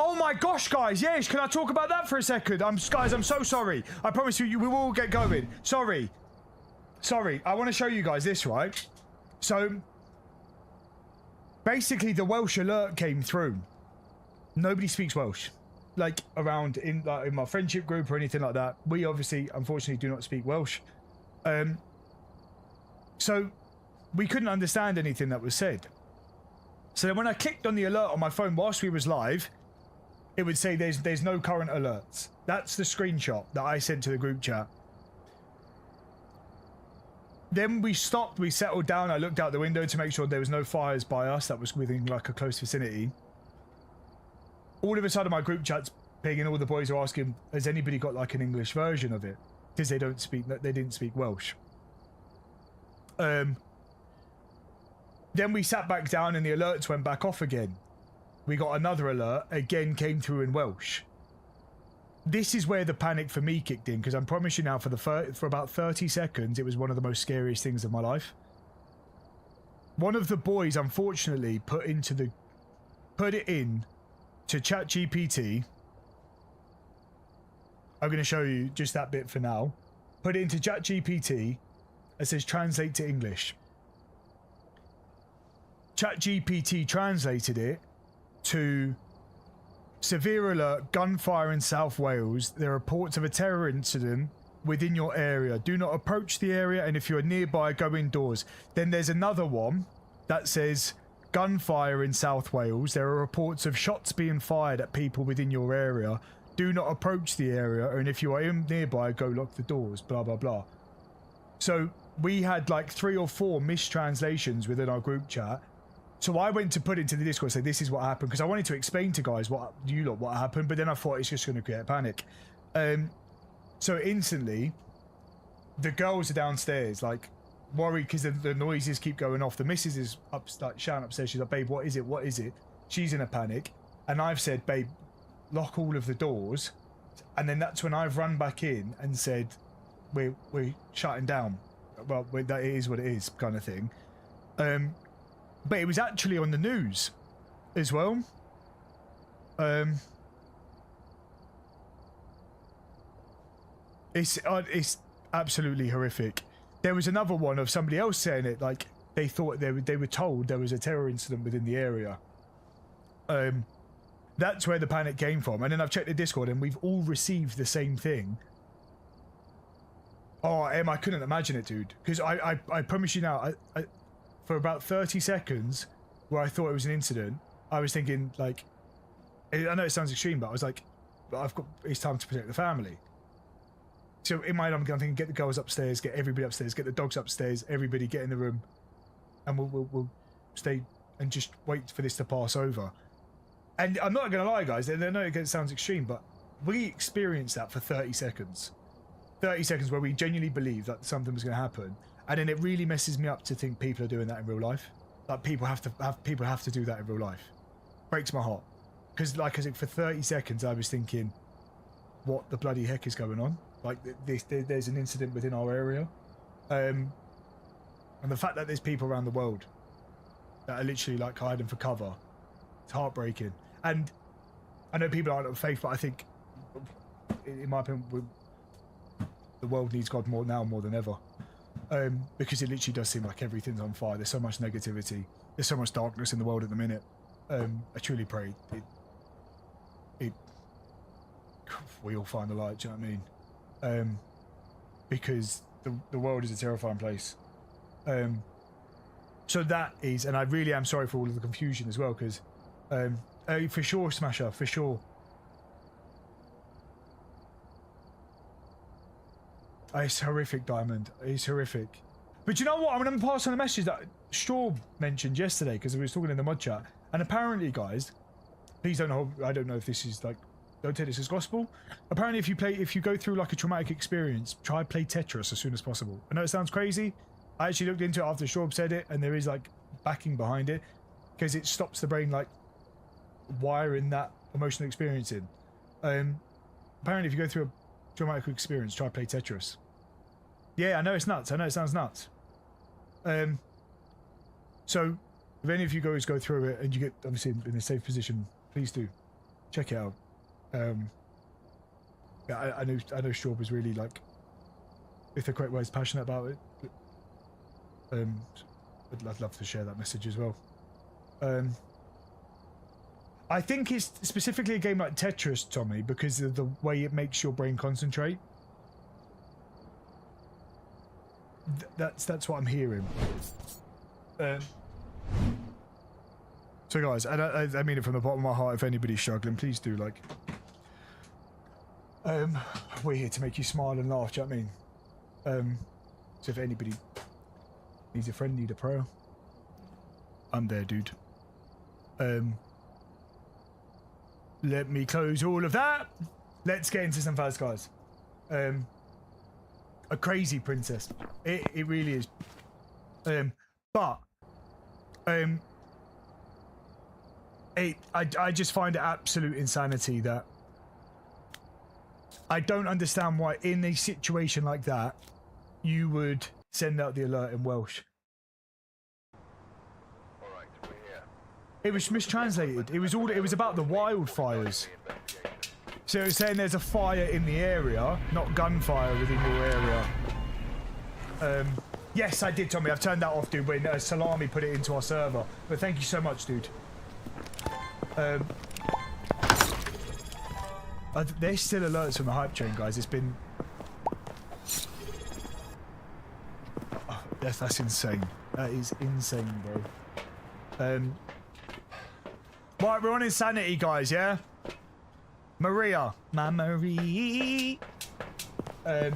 Oh my gosh, guys. Yes, can I talk about that for a second? Guys, I'm so sorry. I promise you, we will all get going. Sorry. I want to show you guys this, right? So, basically, the Welsh alert came through. Nobody speaks Welsh. Like, around in my friendship group or anything like that. We obviously, unfortunately, do not speak Welsh. So, we couldn't understand anything that was said. So then when I clicked on the alert on my phone whilst we was live, it would say there's no current alerts. That's the screenshot that I sent to the group chat. Then we stopped, we settled down, I looked out the window to make sure there was no fires by us that was within like a close vicinity. All of a sudden my group chat's pinging, all the boys are asking, has anybody got like an English version of it? Because they didn't speak Welsh. Then we sat back down and the alerts went back off again. We got another alert, again came through in Welsh. This is where the panic for me kicked in, because I promise you now, for about 30 seconds, it was one of the most scariest things of my life. One of the boys, unfortunately, put it in to ChatGPT. I'm going to show you just that bit for now. Put it into ChatGPT. It says translate to English. ChatGPT translated it to severe alert, gunfire in South Wales. There are reports of a terror incident within your area. Do not approach the area, and if you are nearby, go indoors. Then there's another one that says gunfire in South Wales. There are reports of shots being fired at people within your area. Do not approach the area, and if you are nearby, go lock the doors, blah, blah, blah. So we had like 3 or 4 mistranslations within our group chat. So I went to put into the Discord, say this is what happened, because I wanted to explain to guys what happened, but then I thought it's just going to create panic. So instantly, the girls are downstairs, like worried because the noises keep going off. The missus is up, like shouting upstairs. She's like, "Babe, what is it? What is it?" She's in a panic, and I've said, "Babe, lock all of the doors." And then that's when I've run back in and said, "We're shutting down. Well, that it is what it is," kind of thing. But it was actually on the news as well. It's absolutely horrific. There was another one of somebody else saying it, like they thought they were told there was a terror incident within the area. That's where the panic came from. And then I've checked the Discord and we've all received the same thing. Oh, I couldn't imagine it, dude. Because I promise you now, for about 30 seconds, where I thought it was an incident, I was thinking, like, I know it sounds extreme, but I was like, it's time to protect the family. So in my mind, I'm thinking, get the girls upstairs, get everybody upstairs, get the dogs upstairs, everybody get in the room, and we'll stay and just wait for this to pass over. And I'm not going to lie, guys, I know it sounds extreme, but we experienced that for 30 seconds. 30 seconds where we genuinely believed that something was going to happen. And then it really messes me up to think people are doing that in real life. Like people have to do that in real life. Breaks my heart. Because like I said, for 30 seconds I was thinking, what the bloody heck is going on? Like there's an incident within our area. And the fact that there's people around the world that are literally like hiding for cover, it's heartbreaking. And I know people aren't of faith, but I think, in my opinion, the world needs God more than ever. Because it literally does seem like everything's on fire. There's so much negativity. There's so much darkness in the world at the minute. I truly pray we all find the light, do you know what I mean? Because the world is a terrifying place. So that is, and I really am sorry for all of the confusion as well, because for sure, Smasher, for sure. It's horrific, Diamond. It's horrific. But you know what? I'm going to pass on a message that Straw mentioned yesterday, because we were talking in the mod chat. And apparently, guys, please don't hold, I don't know if this is like, don't take this as gospel. Apparently, if you go through like a traumatic experience, try play Tetris as soon as possible. I know it sounds crazy. I actually looked into it after Straw said it, and there is like backing behind it, because it stops the brain like wiring that emotional experience in. Apparently, if you go through a traumatic experience, try play Tetris. Yeah, I know it's nuts. I know it sounds nuts. So if any of you guys go through it and you get obviously in a safe position, please do. check it out. Yeah, I know Straub was really like, if the correct word, passionate about it. But, I'd love to share that message as well. I think it's specifically a game like Tetris, Tommy, because of the way it makes your brain concentrate. That's what I'm hearing. So guys, I mean it from the bottom of my heart. If anybody's struggling, please do like. We're here to make you smile and laugh. Do you know what I mean? So if anybody needs a friend, need a pro, I'm there, dude. Let me close all of that. Let's get into some fast guys. A crazy princess. It really is. I just find it absolute insanity that I don't understand why in a situation like that you would send out the alert in Welsh. It was mistranslated. It was about the wildfires. So it was saying there's a fire in the area, not gunfire within your area. Yes, I did, Tommy. I've turned that off, dude, when Salami put it into our server. But thank you so much, dude. There's still alerts from the hype train, guys. It's been... Oh, that's insane. That is insane, bro. Right, we're on Insanity, guys, yeah? Maria. My Marie. But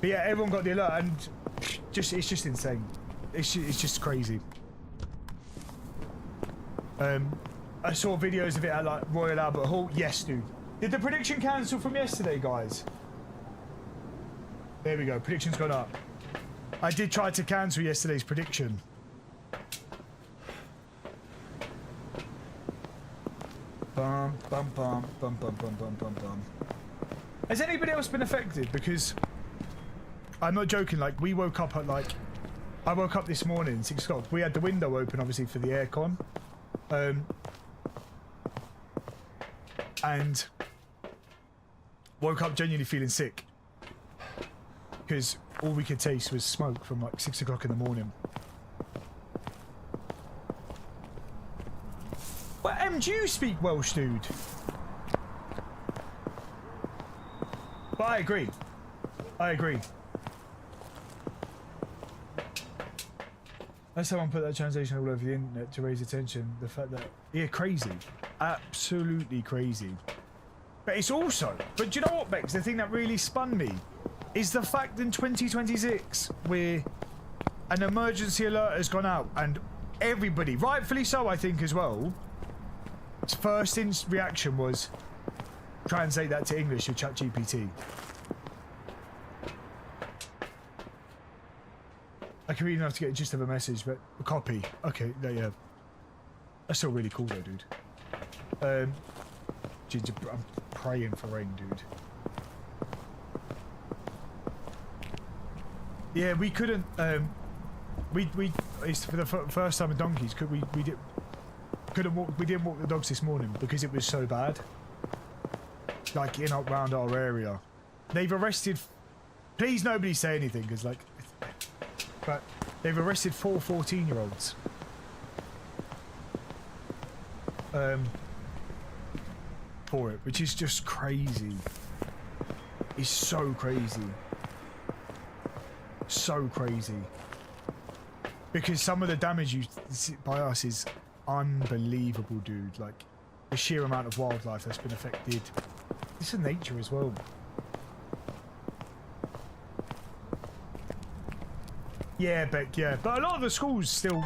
yeah, everyone got the alert, and it's just insane. It's just crazy. I saw videos of it at like Royal Albert Hall. Yes, dude. Did the prediction cancel from yesterday, guys? There we go. Prediction's gone up. I did try to cancel yesterday's prediction. Bum, bum, bum, bum, bum, bum, bum, bum, bum. Has anybody else been affected? Because I'm not joking. Like, we woke up at like... I woke up this morning, 6 o'clock. We had the window open, obviously, for the aircon. And woke up genuinely feeling sick because all we could taste was smoke from like 6 o'clock in the morning. Well, do you speak Welsh, dude? But I agree. I agree. Let someone put that translation all over the internet to raise attention. The fact that... Yeah, crazy. Absolutely crazy. But it's also... But do you know what, Bex? The thing that really spun me is the fact in 2026 where an emergency alert has gone out and everybody, rightfully so I think as well, its first reaction was translate that to English with ChatGPT. I can read enough to get a gist of a message, but a copy. Okay, yeah. That's still really cool though, dude. Ginger, I'm praying for rain, dude. Yeah, we couldn't. It's for the first time with donkeys. Couldn't walk. We didn't walk the dogs this morning because it was so bad. Like around our area, they've arrested. Please, nobody say anything, because like. But they've arrested 4 14-year-olds. For it, which is just crazy. It's so crazy. So crazy. Because some of the damage you see by us is unbelievable, dude. Like, the sheer amount of wildlife that's been affected. It's in nature as well. Yeah, Beck, yeah. But a lot of the schools still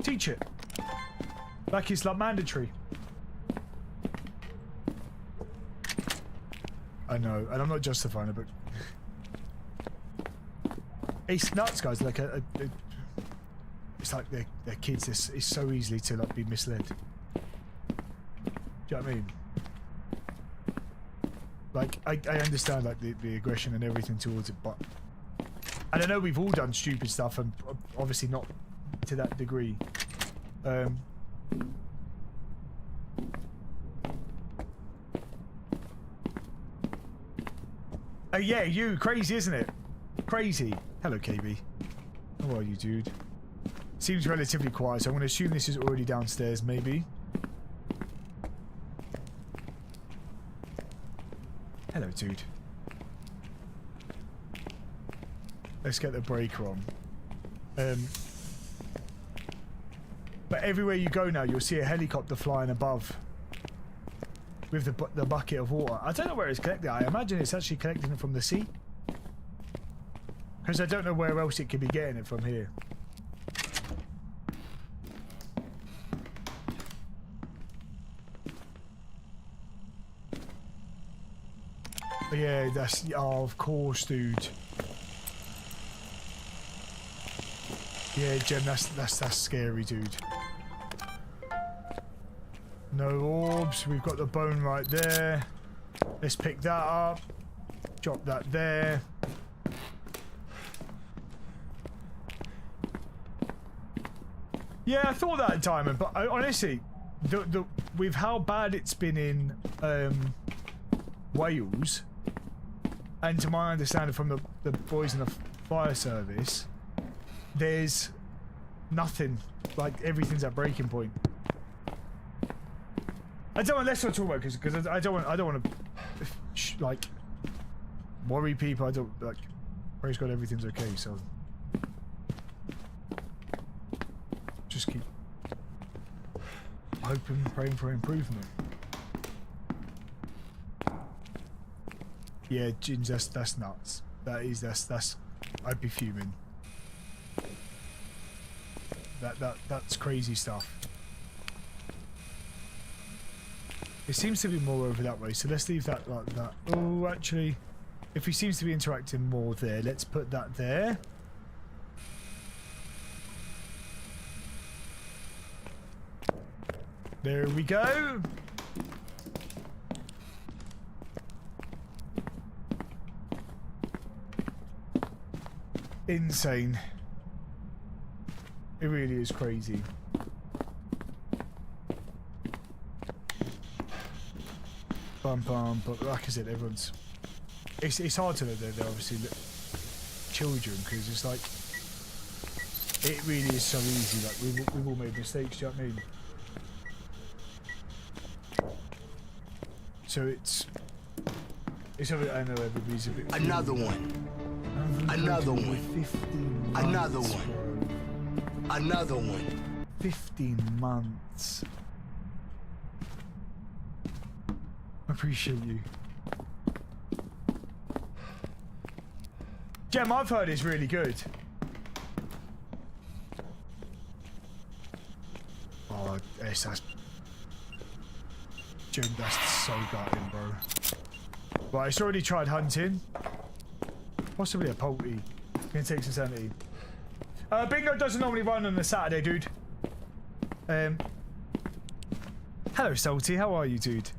teach it. Like it's like mandatory. I know, and I'm not justifying it, but it's nuts, guys. Like it's like they're kids. It's so easily to like be misled. Do you know what I mean? Like I understand like the aggression and everything towards it, but And I know we've all done stupid stuff, and obviously not to that degree. Oh yeah, you crazy, isn't it? Crazy. Hello, KB. How are you, dude? Seems relatively quiet, so I'm going to assume this is already downstairs, maybe. Hello, dude. Let's get the breaker on. But everywhere you go now, you'll see a helicopter flying above with the bucket of water. I don't know where it's collecting. I imagine it's actually collecting it from the sea. Because I don't know where else it could be getting it from here. But yeah, that's... Oh, of course, dude. Yeah, Jem, that's scary, dude. No orbs. We've got the bone right there. Let's pick that up. Drop that there. Yeah, I thought that, Diamond, but honestly, with how bad it's been in Wales, and to my understanding from the boys in the fire service, there's nothing. Like, everything's at breaking point. I don't want. Let's not talk about it because I don't want to like worry people. I don't like. Praise God, everything's okay. So just keep hoping, praying for improvement. Yeah, Jins, that's nuts. That's. I'd be fuming. That's crazy stuff. It seems to be more over that way, so let's leave that like that. Oh, actually, if he seems to be interacting more there, let's put that there. There we go. Insane. It really is crazy. But like I said, everyone's... It's hard to know they're obviously children, because it's like... It really is so easy, like we've all made mistakes, do you know what I mean? So it's... I know everybody's a bit... Another one. Another one. 15 months, Another one. bro. Another one. 15 months. Appreciate you. Jem, I've heard it's really good. Oh, yes, that's... Jem, that's so gutting, bro. Right, it's already tried hunting. Possibly a poultry. Gonna take some sanity. Bingo doesn't normally run on a Saturday, dude. Hello, Salty. How are you, dude?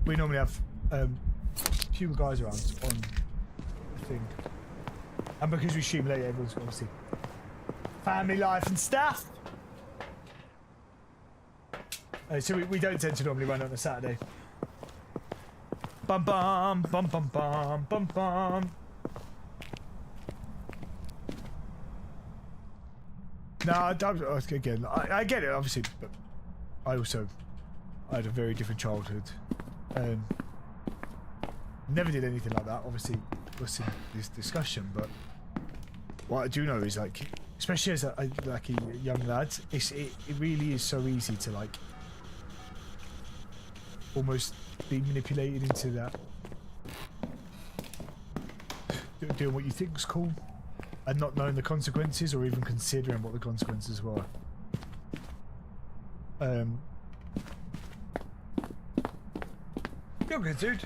We normally have fewer guys around on the thing, and because we stream late, everyone's obviously family life and stuff. So we don't tend to normally run on a Saturday. Bum bum bum bum bum bum bum. No, again, I get it, obviously, but I had a very different childhood. Never did anything like that, obviously, was in this discussion, but what I do know is, like, especially as a young lad, it really is so easy to, like, almost be manipulated into that. Doing what you think is cool. And not knowing the consequences, or even considering what the consequences were. You're good, dude.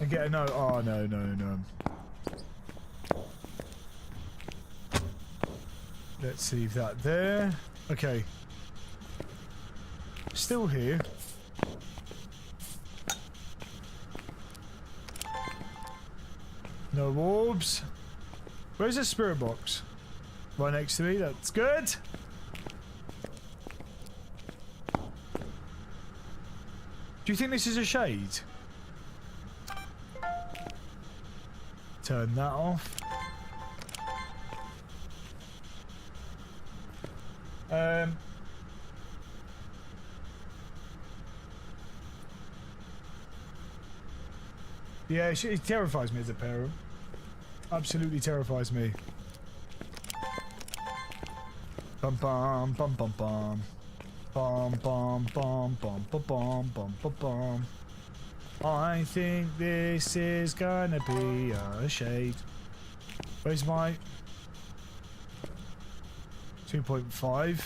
And get a no. Oh, no. Let's leave that there. Okay. Still here. No orbs. Where's the spirit box? Right next to me. That's good. Do you think this is a shade? Turn that off. Yeah, it terrifies me as a parent. Absolutely terrifies me. Bum bum bum bum bum. Bum bum bum bum bum bum bum bum bum. I think this is gonna be a shade. Where's my 2.5?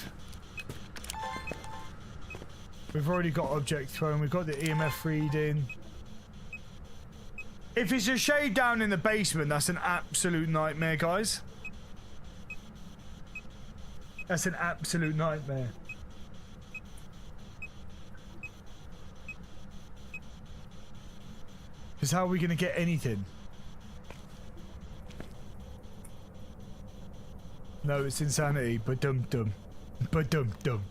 We've already got object thrown. We've got the EMF reading. If it's a shade down in the basement, that's an absolute nightmare, guys. That's an absolute nightmare. Because how are we going to get anything? No, it's insanity. Ba-dum-dum. Ba-dum-dum.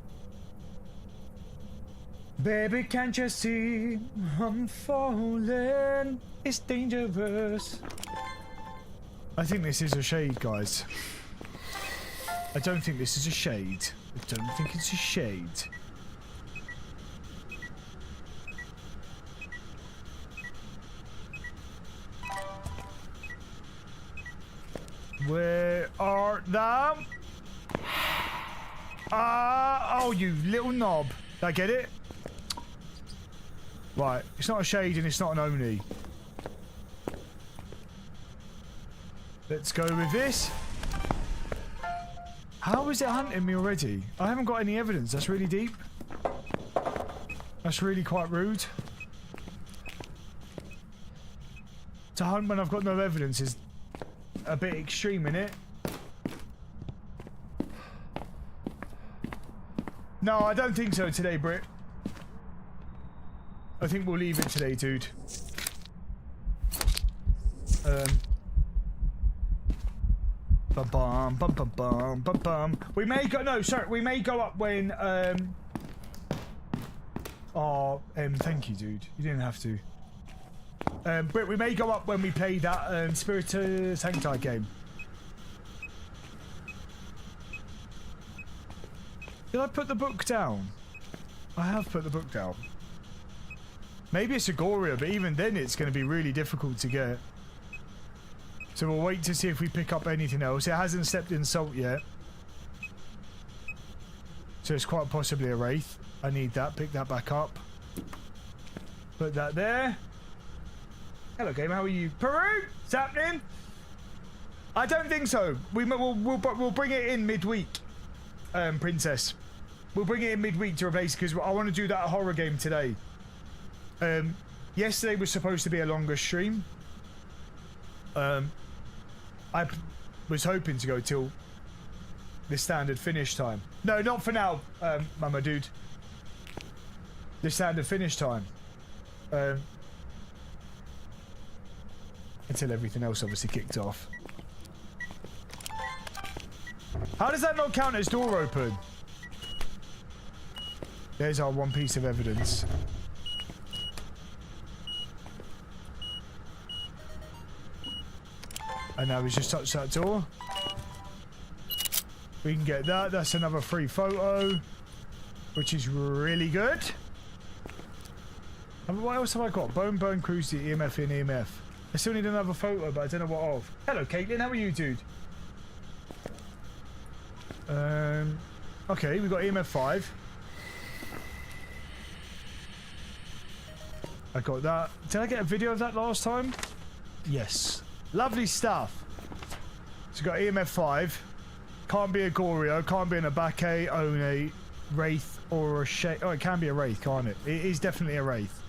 Baby, can't you see I'm falling? It's dangerous. I think this is a shade, guys. I don't think this is a shade. I don't think it's a shade. Where are them? Oh, you little knob. Did I get it? Right, it's not a shade and it's not an Oni. Let's go with this. How is it hunting me already? I haven't got any evidence. That's really deep. That's really quite rude. To hunt when I've got no evidence is a bit extreme, innit? No, I don't think so today, Britt. I think we'll leave it today, dude. Bum bum bum bum bum bum bum. We may go. No, sorry. We may go up when. Thank you, dude. You didn't have to. Britt, we may go up when we play that Spiritus Sancti game. Did I put the book down? I have put the book down. Maybe it's Agoria, but even then it's going to be really difficult to get. So we'll wait to see if we pick up anything else. It hasn't stepped in salt yet. So it's quite possibly a Wraith. I need that. Pick that back up. Put that there. Hello, game. How are you? Peru? What's happening? I don't think so. We'll bring it in midweek, Princess. We'll bring it in midweek to replace, because I want to do that horror game today. Yesterday was supposed to be a longer stream. I was hoping to go till the standard finish time. No, not for now, Mama dude. The standard finish time. Until everything else obviously kicked off. How does that not count as door open? There's our one piece of evidence. And now we just touch that door. We can get that. That's another free photo, which is really good. And what else have I got? Bone, cruise, the EMF in EMF. I still need another photo, but I don't know what of. Hello, Caitlin. How are you, dude? Okay, we got EMF 5. I got that. Did I get a video of that last time? Yes. Lovely stuff. So we got EMF 5. Can't be a Goryo, can't be an Abake, Oni, Wraith, or a Shade. Oh, it can be a Wraith, can't it? It is definitely a Wraith.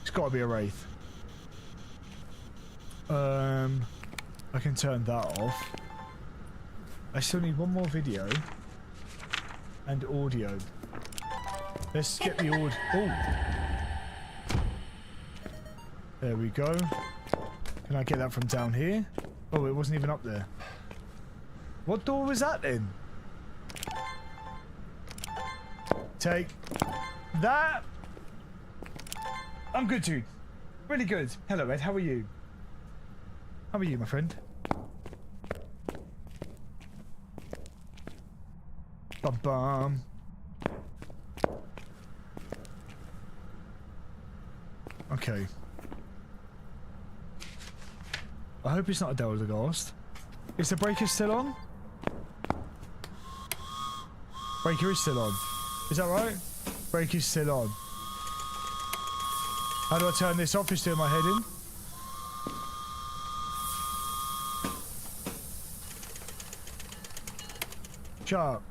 It's got to be a Wraith. I can turn that off. I still need one more video and audio. Let's get the audio. Oh, there we go. Can I get that from down here? Oh, it wasn't even up there. What door was that in? Take that. I'm good, dude. Really good. Hello, Ed. How are you? How are you, my friend? Bum. Okay. I hope it's not a Delta-Ghost. Is the breaker still on? Breaker is still on. Is that right? Breaker's still on. How do I turn this off? It's doing my head in. Shut up.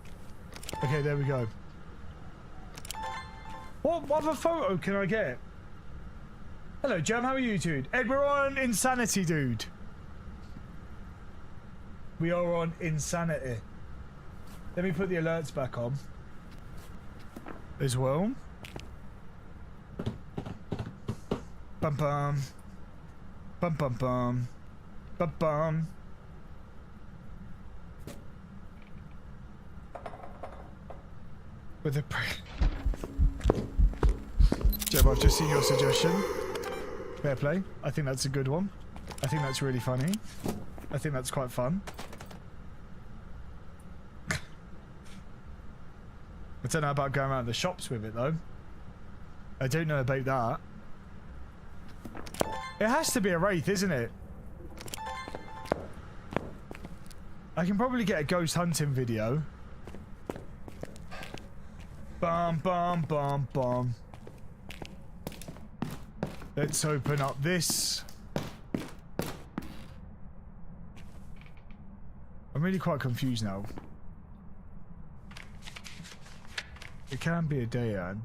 Okay, there we go. What other photo can I get? Hello, Jam. How are you, dude? Ed, we're on Insanity, dude. We are on Insanity. Let me put the alerts back on. As well. Bum bum. Bum bum bum. Bum bum. With a Jeb, I've just seen your suggestion. Fair play. I think that's a good one. I think that's really funny. I think that's quite fun. I don't know about going around the shops with it though. I don't know about that. It has to be a wraith, isn't it? I can probably get a ghost hunting video. Bum bum bum bum. Let's open up this. I'm really quite confused now. It can be a Dayan.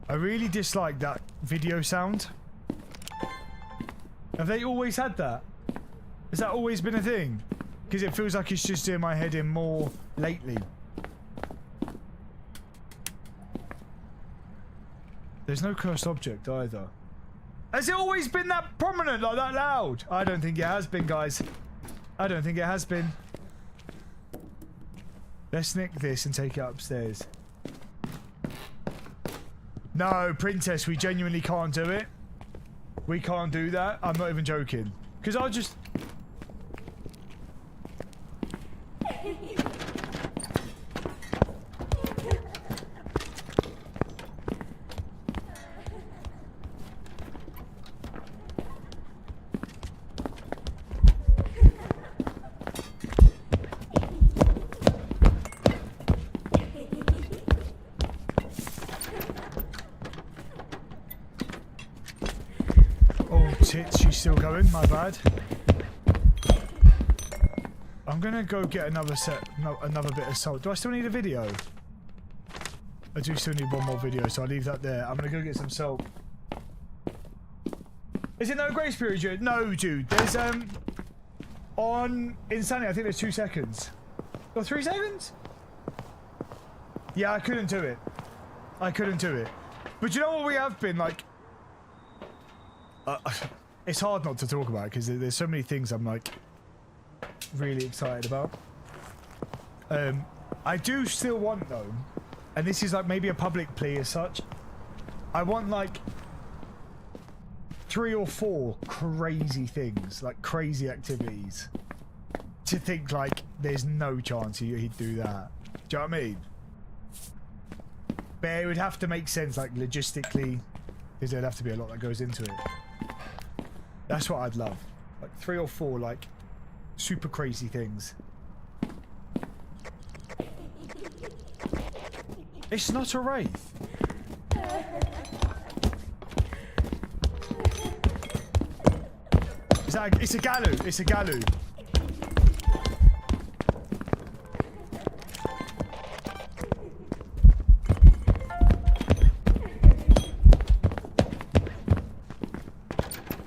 I really dislike that video sound. Have they always had that? Has that always been a thing? Because it feels like it's just doing my head in more lately. There's no cursed object either. Has it always been that prominent, like that loud? I don't think it has been, guys. I don't think it has been. Let's nick this and take it upstairs. No, Princess, we genuinely can't do it. We can't do that. I'm not even joking. Because I'll just... She's still going, my bad. I'm gonna go get another set, another bit of salt. Do I still need a video? I do still need one more video, so I'll leave that there. I'm gonna go get some salt. Is it no grace period, dude? No, dude. There's, on Insanity, I think there's 2 seconds. Or 3 seconds? Yeah, I couldn't do it. I couldn't do it. But you know what we have been, like... it's hard not to talk about because there's so many things I'm like really excited about. I do still want though, and this is like maybe a public plea as such. I want like 3 or 4 crazy things, like crazy activities, to think like there's no chance he'd do that. Do you know what I mean? But it would have to make sense like logistically, because there'd have to be a lot that goes into it. That's what I'd love. Like 3 or 4 like super crazy things. It's not a wraith. It's a Galu. It's a Galu.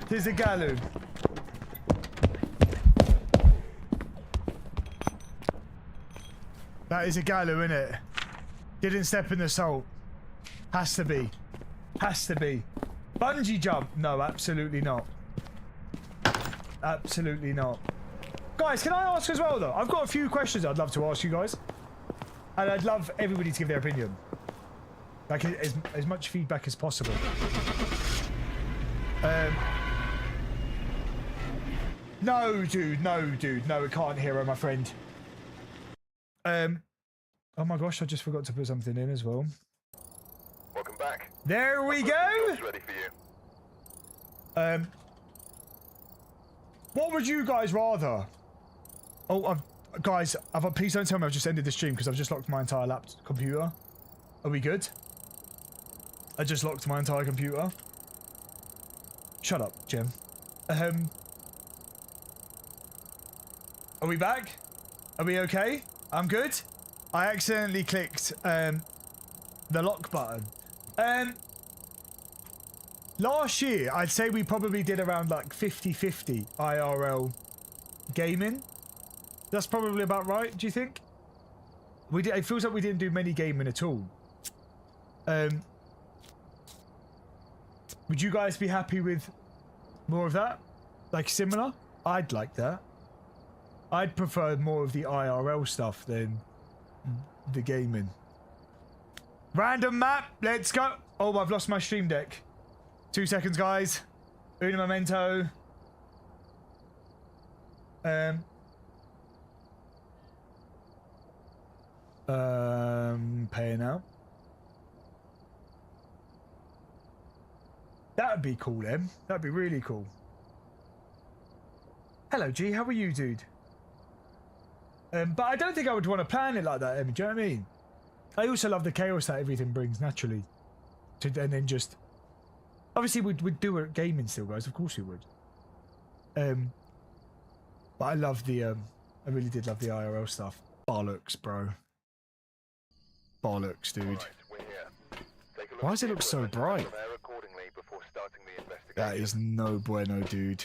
There's a Galu. That is a Galu, innit? Didn't step in the salt. Has to be. Has to be. Bungee jump? No, absolutely not. Absolutely not. Guys, can I ask as well, though? I've got a few questions I'd love to ask you guys. And I'd love everybody to give their opinion. Like, as much feedback as possible. No, dude. No, dude. No, it can't hero, my friend. Oh my gosh, I just forgot to put something in as well. Welcome back. There we go! Ready for you. What would you guys rather? Oh, guys, please don't tell me I've just ended the stream because I've just locked my entire computer. Are we good? I just locked my entire computer. Shut up, Jim. Are we back? Are we okay? I'm good? I accidentally clicked the lock button. Last year, I'd say we probably did around like 50-50 IRL gaming. That's probably about right, do you think? It feels like we didn't do many gaming at all. Would you guys be happy with more of that? Like similar? I'd like that. I'd prefer more of the IRL stuff than the gaming. Random map, let's go. Oh, I've lost my stream deck. 2 seconds, guys. Uno momento. Paying out. That would be cool, Em. That'd be really cool. Hello, G. How are you, dude? But I don't think I would want to plan it like that, Em. Do you know what I mean? I also love the chaos that everything brings naturally. And then just... Obviously, we'd do it gaming still, guys. Of course we would. But I love the... I really did love the IRL stuff. Bollocks, bro. Bollocks, dude. Right, we're here. Take a look Why does it at the look so equipment and bright? prepare accordingly before starting the investigation. That is no bueno, dude.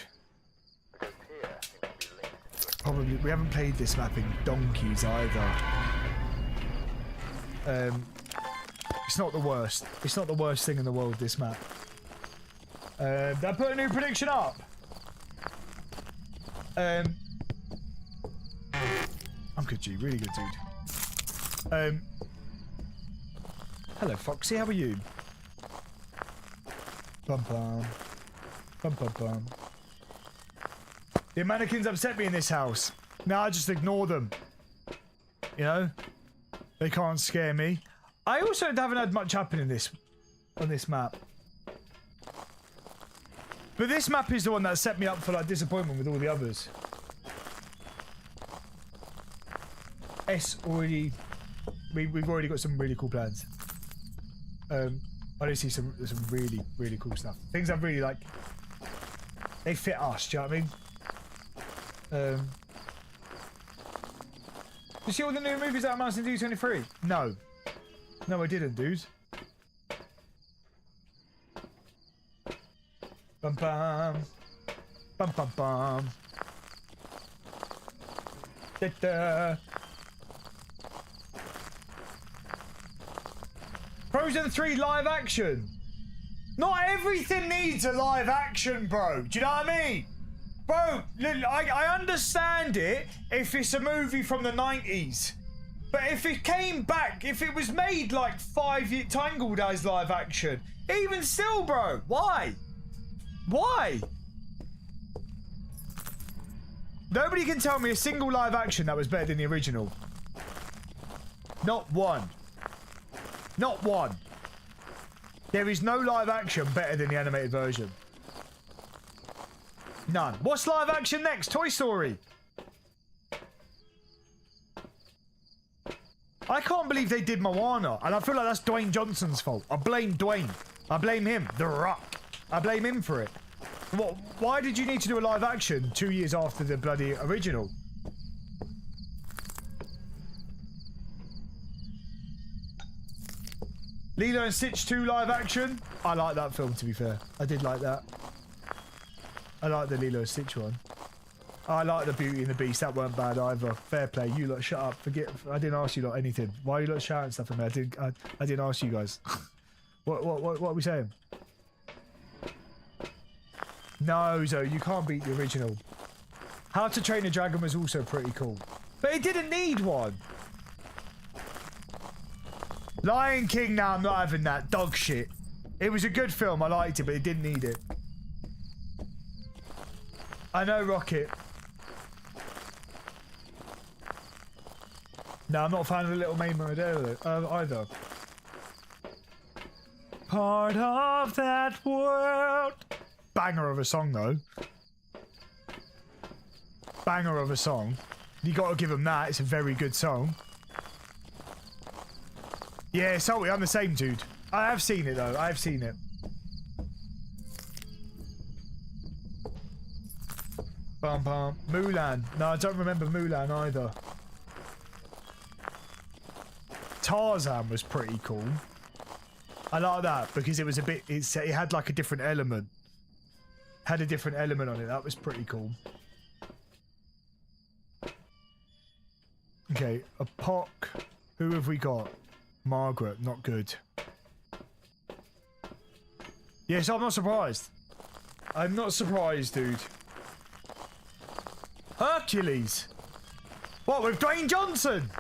Because here seems to be linked to a Probably... We haven't played this map in donkeys either. It's not the worst. It's not the worst thing in the world, this map. Did I put a new prediction up? I'm good, G. Really good, dude. Hello, Foxy. How are you? Bum bum. Bum bum bum. The mannequins upset me in this house. Now I just ignore them. You know? They can't scare me. I also haven't had much happen in this... on this map. But this map is the one that set me up for like disappointment with all the others. S already... We've already got some really cool plans. I do see some really, really cool stuff. Things I really like. They fit us, do you know what I mean? You see all the new movies that are announced in D23? No. No, I didn't, dude. Bum bum. Bum bum bum. Da da. Frozen 3 live action. Not everything needs a live action, bro. Do you know what I mean? Bro, I understand it if it's a movie from the 90s. But if it came back, if it was made like 5 years, Tangled as live action, even still, bro, why? Why? Nobody can tell me a single live action that was better than the original. Not one. Not one. There is no live action better than the animated version. None. What's live action next? Toy Story. I can't believe they did Moana, and I feel like that's Dwayne Johnson's fault. I blame Dwayne. I blame him. The Rock. I blame him for it. What? Why did you need to do a live action 2 years after the bloody original? Lilo and Stitch 2 live action. I like that film, to be fair. I did like that. I like the Lilo and Stitch one. I like the Beauty and the Beast. That weren't bad either. Fair play. You lot, shut up. Forget. I didn't ask you lot anything. Why are you lot shouting stuff at me? I didn't ask you guys. What are we saying? No, Zo, you can't beat the original. How to Train a Dragon was also pretty cool. But it didn't need one. Lion King, now I'm not having that. Dog shit. It was a good film, I liked it, but it didn't need it. I know, Rocket. No, I'm not a fan of the Little Mermaid either. Part of that world. Banger of a song, though. Banger of a song. You gotta give them that. It's a very good song. Yeah, sorry, I'm the same, dude. I have seen it, though. I have seen it. Bum bum. Mulan. No, I don't remember Mulan either. Tarzan was pretty cool. I like that because it was a bit. It had like a different element. Had a different element on it. That was pretty cool. Okay, a Pock. Who have we got? Margaret. Not good. Yes, I'm not surprised. I'm not surprised, dude. Hercules. What, with Dwayne Johnson?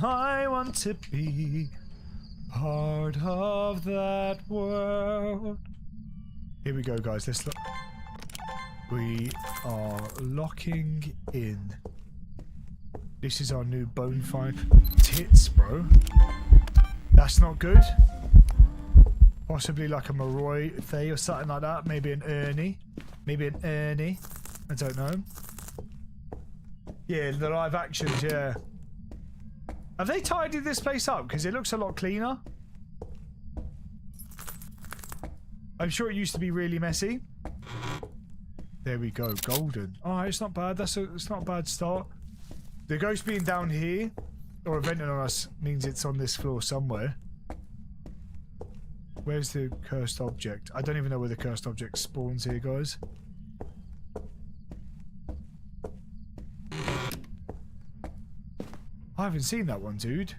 I want to be part of that world. Here we go, guys. Let's look. We are locking in. This is our new Bonefire. Tits, bro. That's not good. Possibly like a Maroi Thay or something like that. Maybe an Ernie. Maybe an Ernie. I don't know. Yeah, the live actions, yeah. Have they tidied this place up? Because it looks a lot cleaner. I'm sure it used to be really messy. There we go, golden. Alright, it's not bad. It's not a bad start. The ghost being down here, or venting on us, means it's on this floor somewhere. Where's the cursed object? I don't even know where the cursed object spawns here, guys. I haven't seen that one, dude.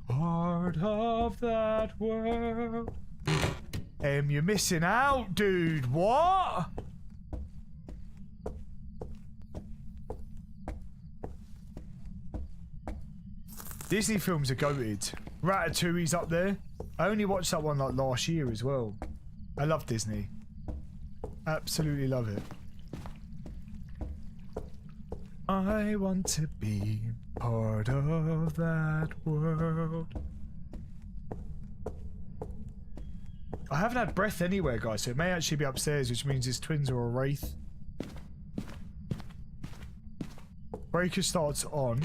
Part of that world. You're missing out, dude. What? Disney films are goated. Ratatouille's up there. I only watched that one like last year as well. I love Disney. Absolutely love it. I want to be part of that world. I haven't had breath anywhere, guys, so it may actually be upstairs, which means his twins are a wraith. Breaker starts on.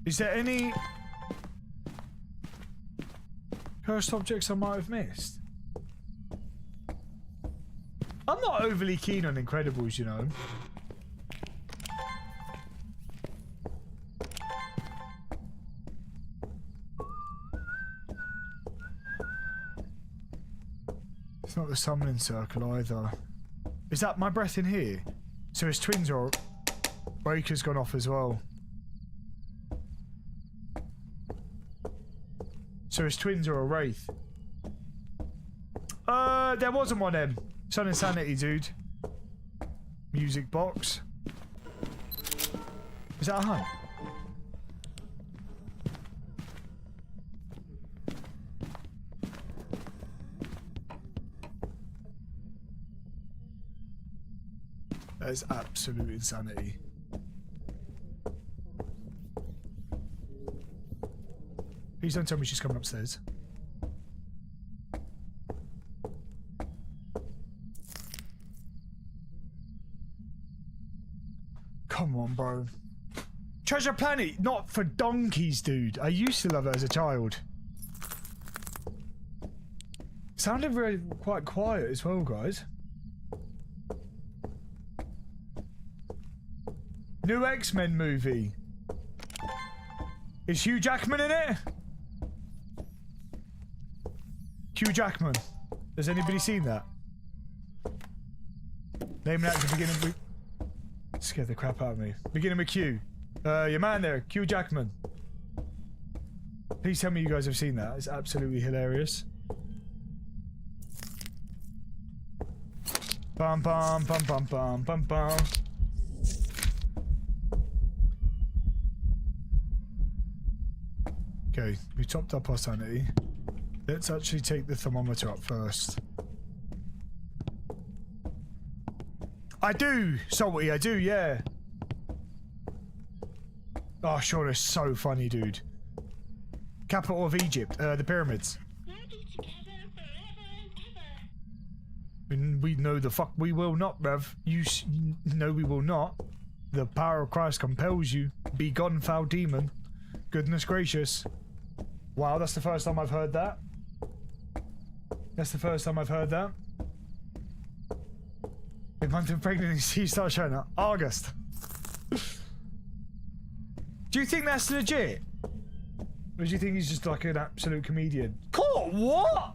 Is there any cursed objects I might have missed? I'm not overly keen on Incredibles, you know. It's not the summoning circle either. Is that my breath in here? So his twins are... Breaker's gone off as well. So his twins are a wraith. There wasn't one of them. It's on Insanity, dude. Music box. Is that a hunt? That is absolute insanity. Please don't tell me she's coming upstairs. Come on, bro. Treasure Planet, not for donkeys, dude. I used to love it as a child. Sounded really quite quiet as well, guys. New X-Men movie. Is Hugh Jackman in it? Hugh Jackman. Has anybody seen that? Name an actor beginning with... Scared the crap out of me. Beginning with Q. Your man there, Q Jackman. Please tell me you guys have seen that. It's absolutely hilarious. Bum bum bum bum bum bum bum. Okay, we topped up our sanity. Let's actually take the thermometer up first. I do, Salty, I do, yeah. Oh, Sean is so funny, dude. Capital of Egypt, the pyramids. We know the fuck we will not, bruv. No, we will not. The power of Christ compels you. Be gone, foul demon. Goodness gracious. Wow, that's the first time I've heard that. That's the first time I've heard that. A month of pregnancy starts showing up. August. Do you think that's legit? Or do you think he's just like an absolute comedian? Caught what?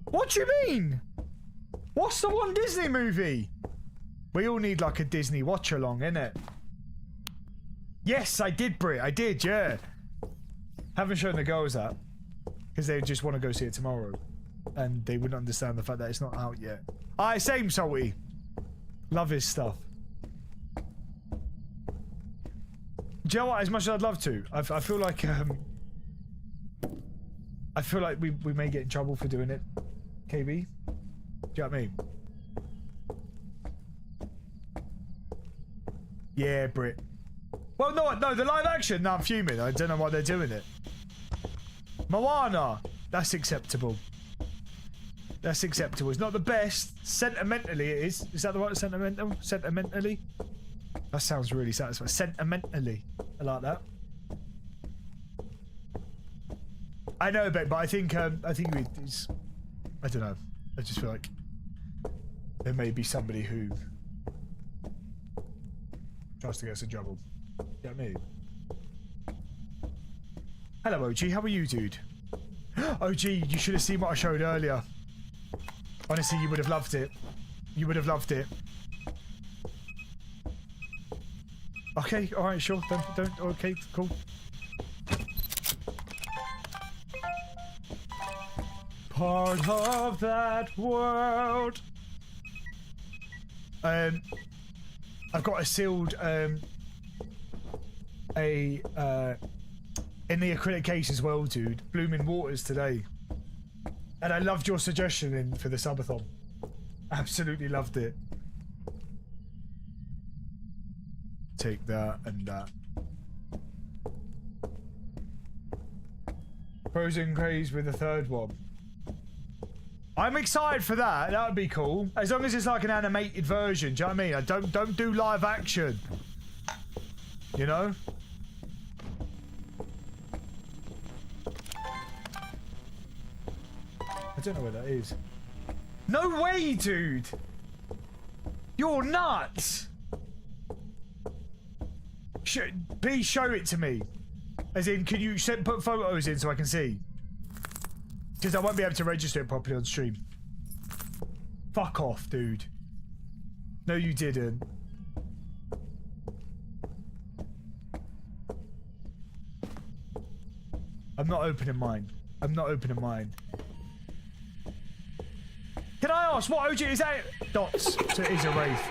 What do you mean? What's the one Disney movie? We all need like a Disney watch along, innit? Yes, I did, Brit. I did, yeah. Haven't shown the girls that. Because they just want to go see it tomorrow. And they wouldn't understand the fact that it's not out yet. Aye, same, Salty. Love his stuff. Do you know what? As much as I'd love to, I feel like we may get in trouble for doing it. KB? Do you know what I mean? Yeah, Brit. Well, no, the live action. No, I'm fuming. I don't know why they're doing it. Moana. That's acceptable. That's acceptable. It's not the best. Sentimentally, it is. Is that the right sentimental? Sentimentally? That sounds really satisfying. Sentimentally. I like that. I know, but I think it's... I don't know. I just feel like there may be somebody who tries to get us in trouble. You know what I mean? Hello, OG. How are you, dude? OG, you should have seen what I showed earlier. Honestly, you would have loved it. You would have loved it. Okay, alright, sure. Don't, okay, cool. Part of that world. I've got a sealed, in the acrylic case as well, dude. Blooming Waters today. And I loved your suggestion for the subathon. Absolutely loved it. Take that and that. Frozen Craze with the third one. I'm excited for that. That would be cool. As long as it's like an animated version. Do you know what I mean? Don't do live action. You know? I don't know where that is. No way, dude! You're nuts! Please show it to me. As in, can you put photos in so I can see? Because I won't be able to register it properly on stream. Fuck off, dude. No, you didn't. I'm not opening mine. I'm not opening mine. Can I ask what OG is that? Dots. So it is a wraith.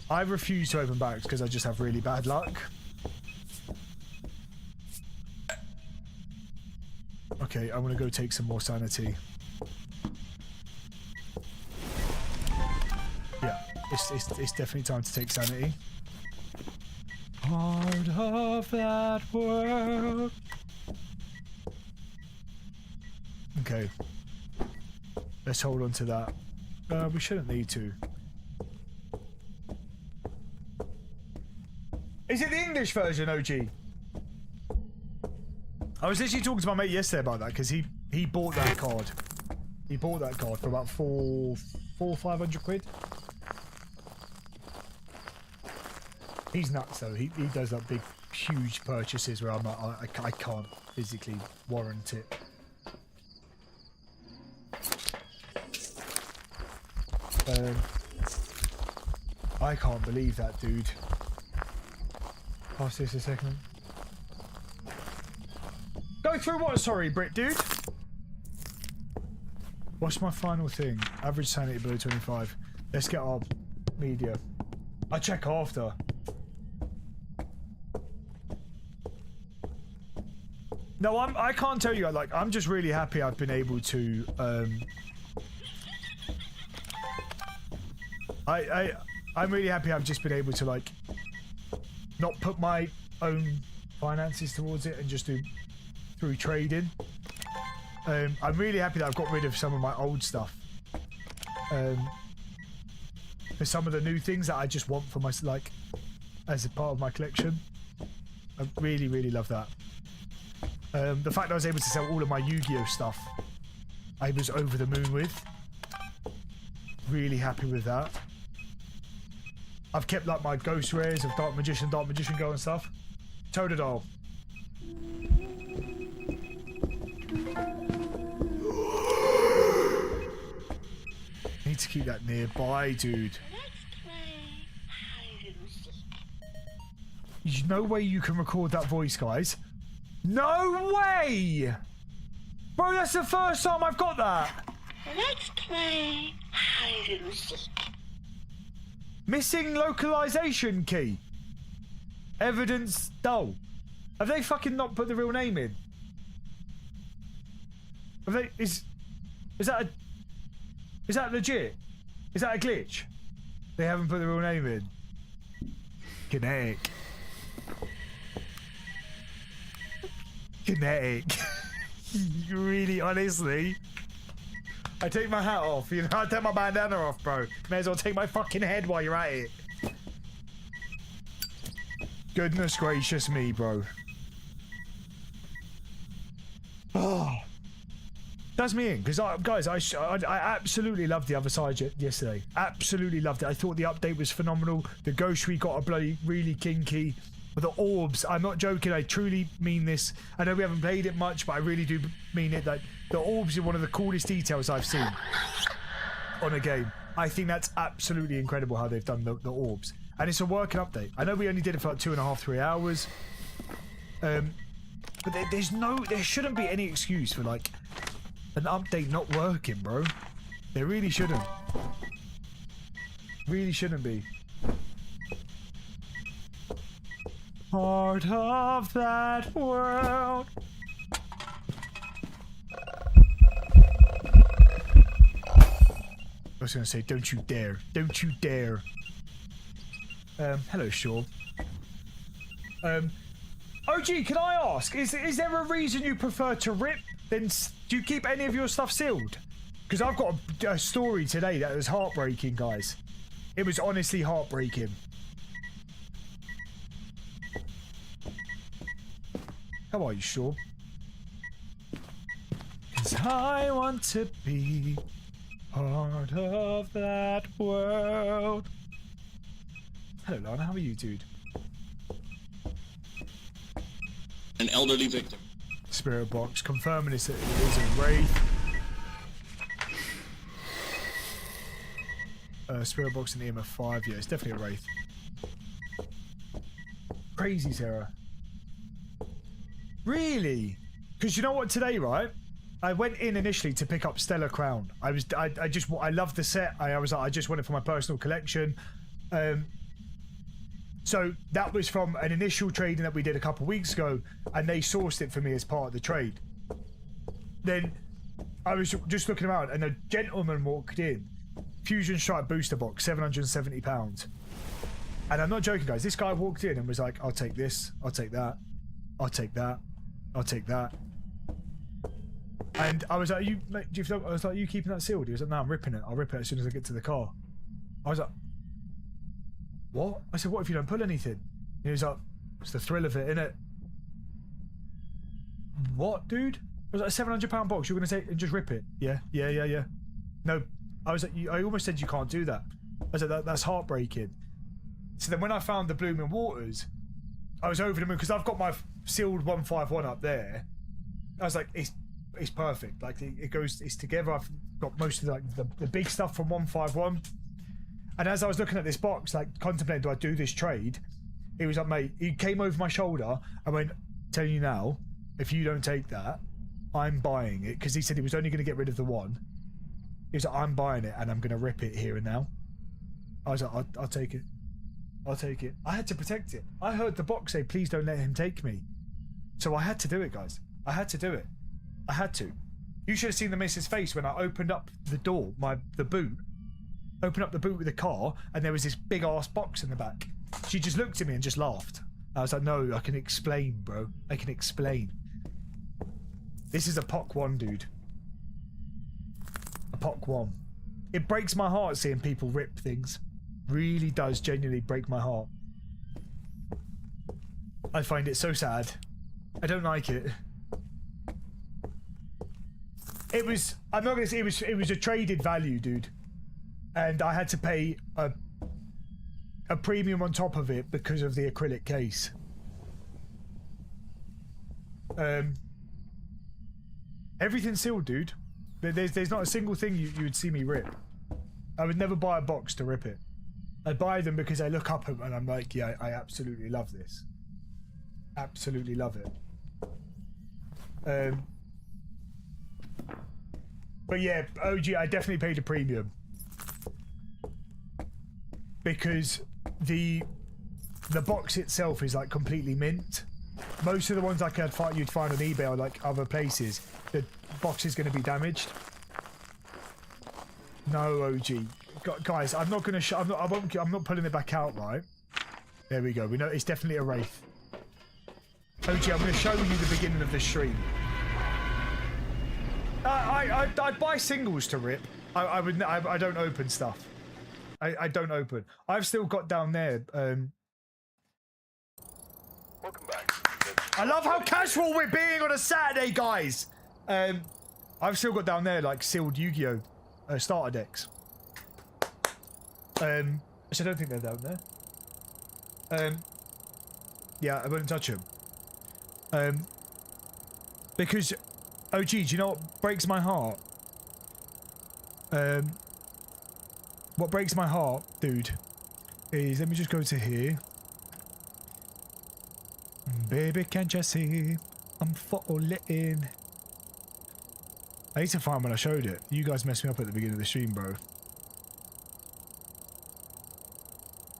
I refuse to open bags because I just have really bad luck. Okay, I want to go take some more sanity. Yeah, it's definitely time to take sanity. Part of that world. Okay. Let's hold on to that. We shouldn't need to. Is it the English version, OG? I was literally talking to my mate yesterday about that because he bought that card. He bought that card for about 500 quid. He's nuts though. He does like big huge purchases where I'm like, I can't physically warrant it. I can't believe that, dude. Pass this a second. Go through what? Sorry, Brit, dude. What's my final thing? Average sanity below 25. Let's get our media. I'll check after. No, I can't tell you. Like, I'm just really happy I've been able to. I'm really happy I've just been able to like not put my own finances towards it and just do through trading. I'm really happy that I've got rid of some of my old stuff. For some of the new things that I just want for my like as a part of my collection. I really, really love that. The fact that I was able to sell all of my Yu-Gi-Oh stuff, I was over the moon with. Really happy with that. I've kept like my ghost rares of Dark Magician Go and stuff. Totodile. Need to keep that nearby, dude. There's no way you can record that voice, guys. No way! Bro, that's the first time I've got that. Let's play hide and seek. Missing localization key. Evidence dull. Have they fucking not put the real name in? Have they? Is that legit? Is that a glitch? They haven't put the real name in. Kinetic. Kinetic. Really, honestly. I take my hat off, you know, I take my bandana off, bro. May as well take my fucking head while you're at it. Goodness gracious me, bro. Oh. That's me in, because guys, I absolutely loved the other side yesterday. Absolutely loved it. I thought the update was phenomenal. The ghost we got are bloody really kinky. The orbs, I'm not joking, I truly mean this. I know we haven't played it much, but I really do mean it. Like, the orbs are one of the coolest details I've seen on a game. I think that's absolutely incredible how they've done the orbs. And it's a working update. I know we only did it for like 2.5, 3 hours. But there shouldn't be any excuse for like an update not working, bro. There really shouldn't. Really shouldn't be. Part of that world. I was gonna say, don't you dare. Don't you dare. Hello, Shaw. OG, can I ask, is there a reason you prefer to rip? Then do you keep any of your stuff sealed? Because I've got a story today that was heartbreaking, guys. It was honestly heartbreaking. How are you, Shaw? 'Cause I want to be part of that world. Hello, Lana. How are you, dude? An elderly victim. Spirit box confirming it is a wraith. Spirit box in EMF 5. Yeah, it's definitely a wraith. Crazy, Sarah. Really? Because you know what? Today, right? I went in initially to pick up Stellar Crown. I loved the set. I was like, I just want it for my personal collection. So that was from an initial trading that we did a couple weeks ago, and they sourced it for me as part of the trade. Then I was just looking around, and a gentleman walked in. Fusion Strike booster box, £770. And I'm not joking, guys. This guy walked in and was like, I'll take this, I'll take that, I'll take that, I'll take that. And I was like, I was like, you keeping that sealed? He was like, no, I'm ripping it. I'll rip it as soon as I get to the car. I was like, what? I said, what if you don't pull anything? And he was like, it's the thrill of it, innit? What, dude? It was like a £700 box. You're gonna take and just rip it? Yeah. No, I was like, I almost said you can't do that. I said that's heartbreaking. So then when I found the Blooming Waters, I was over the moon because I've got my sealed 151 up there. I was like, it's perfect. Like it goes, it's together. I've got most of the big stuff from 151. And as I was looking at this box, like contemplating, do I do this trade? He was like, mate, he came over my shoulder and went, telling you now, if you don't take that, I'm buying it. Because he said he was only going to get rid of the one. He was like, I'm buying it and I'm going to rip it here and now. I was like, I'll take it. I'll take it. I had to protect it. I heard the box say, please don't let him take me. So I had to do it, guys. I had to do it. I had to. You should have seen the missus' face when I opened up the door, the boot. Opened up the boot with the car, and there was this big ass box in the back. She just looked at me and just laughed. I was like, no, I can explain, bro. I can explain. This is a POC 1, dude. A POC 1. It breaks my heart seeing people rip things. Really does genuinely break my heart. I find it so sad. I don't like it. It was, I'm not gonna say it was a traded value, dude. And I had to pay a premium on top of it because of the acrylic case. Everything's sealed, dude. There's not a single thing you would see me rip. I would never buy a box to rip it. I buy them because I look up and I'm like, yeah, I absolutely love this. Absolutely love it. But yeah, OG, I definitely paid a premium. Because the box itself is like completely mint. Most of the ones like you'd find on eBay or like other places, the box is going to be damaged. No, OG, guys, I'm not going to. I'm not pulling it back out, right? There we go. We know it's definitely a Wraith. OG, I'm going to show you the beginning of the stream. I'd buy singles to rip. I don't open stuff. I don't open. I've still got down there. Welcome back. I love how casual we're being on a Saturday, guys. I've still got down there like sealed Yu-Gi-Oh! Starter decks. Which I don't think they're down there. Yeah, I wouldn't touch them. Because, OG, do you know what breaks my heart? What breaks my heart, dude, is, let me just go to here. Baby, can't you see? I'm falling. I need to find when I showed it. You guys messed me up at the beginning of the stream, bro.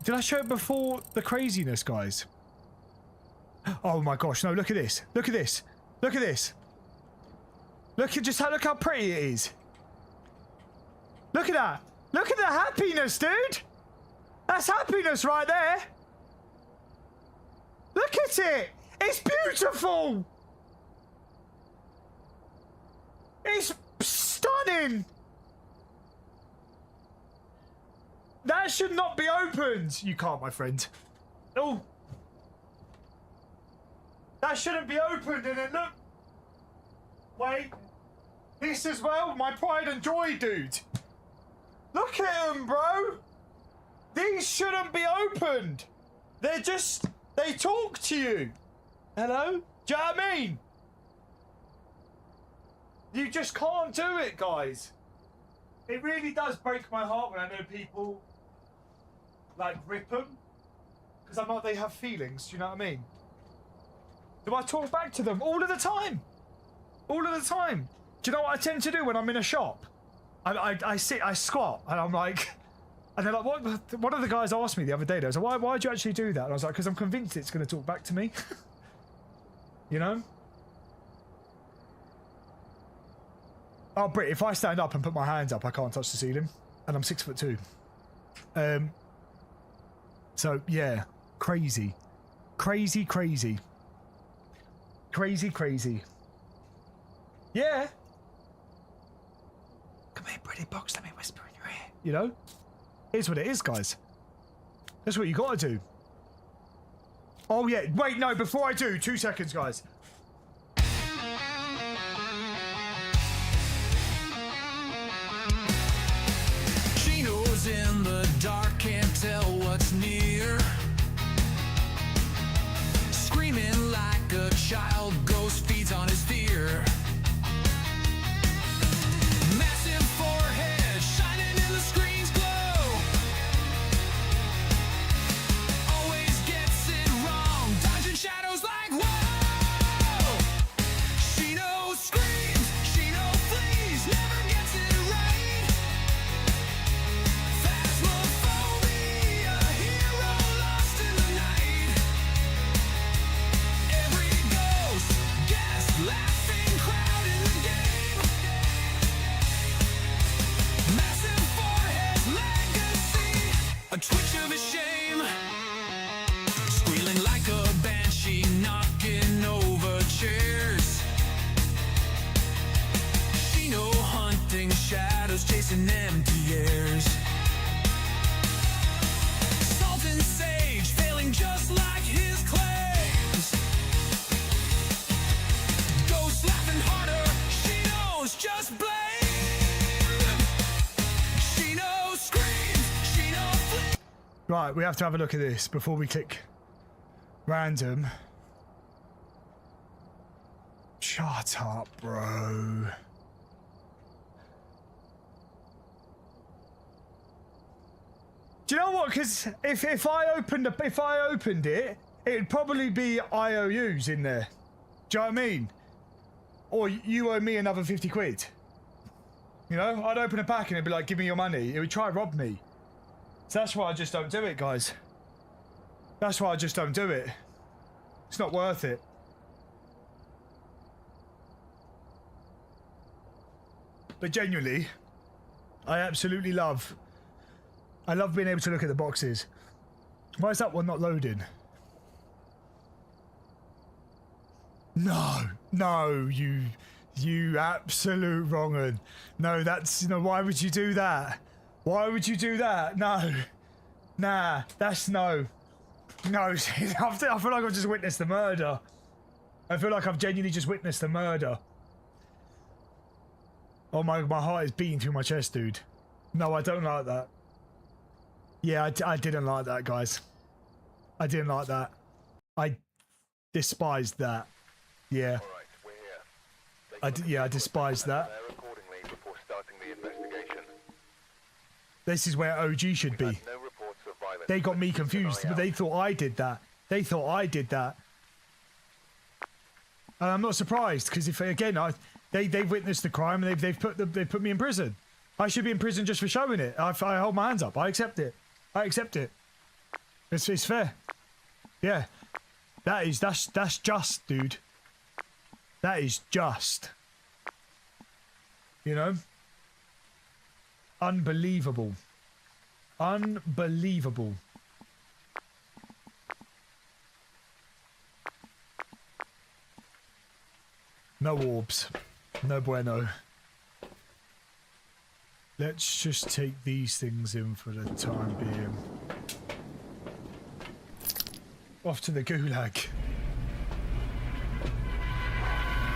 Did I show it before the craziness, guys? Oh my gosh, no, look at this. Look at this. Look at this. Look how pretty it is. Look at that. Look at the happiness, dude. That's happiness right there. Look at it. It's beautiful. It's stunning. That should not be opened. You can't, my friend. Oh. That shouldn't be opened, and it look. Wait. This as well? My pride and joy, dude. Look at them, bro. These shouldn't be opened. They're just. They talk to you. Hello? Do you know what I mean? You just can't do it, guys. It really does break my heart when I know people like rip them. Because I'm like, they have feelings, do you know what I mean? Do I talk back to them all of the time? All of the time. Do you know what I tend to do when I'm in a shop? I sit, I squat, and I'm like, and they're like, what? One of the guys asked me the other day, they was like, why'd you actually do that? And I was like, because I'm convinced it's going to talk back to me. You know? Oh, Britt, if I stand up and put my hands up, I can't touch the ceiling. And I'm 6'2". So, yeah. Crazy. Crazy, crazy. Crazy, crazy. Yeah. Come here, pretty box, let me whisper in your ear. You know? Here's what it is, guys. That's what you gotta do. Oh, yeah. Wait, no, before I do, 2 seconds, guys. She knows in the dark, can't tell what's near. child ghost feeds on his fear. Massive forehead shining in the screen's glow. Always gets it wrong, dodging shadows like whoa. She knows screams, she knows flees, never gets it right. Phasmophobia, hero lost in the night. Every ghost, guest, laughing crowd in the game. Massive forehead legacy, a twitch of a shame. Squealing like a banshee, knocking over chairs. She know hunting shadows, chasing empty airs. Salt and sage, failing just like his claims. Ghost laughing harder, she knows just blame. She knows screams, she knows flees. Right, we have to have a look at this before we click random. Shut up, bro. Do you know what? Because if I opened it, it'd probably be IOUs in there. Do you know what I mean? Or you owe me another 50 quid. You know, I'd open a pack and it'd be like, give me your money. It would try and rob me. So that's why I just don't do it, guys. That's why I just don't do it. It's not worth it. But genuinely, I absolutely love... I love being able to look at the boxes. Why is that one not loading? No, you absolute wrong 'un. No, that's, why would you do that? Why would you do that? No. Nah, that's no. No, I feel like I've just witnessed the murder. I feel like I've genuinely just witnessed the murder. Oh my heart is beating through my chest, dude. No, I don't like that. Yeah, I didn't like that, guys. I didn't like that. I despised that. Yeah. All right, we're here. Yeah, I despised that. There accordingly before starting the investigation. This is where OG should be. No reports of violence. They got me confused, but they thought I did that. They thought I did that. And I'm not surprised, because if again, they've witnessed the crime and they've put me in prison. I should be in prison just for showing it. I hold my hands up. I accept it. I accept it. It's fair. Yeah. That's just, dude. That is just. You know? Unbelievable. Unbelievable. No orbs. No bueno. Let's just take these things in for the time being. Off to the gulag.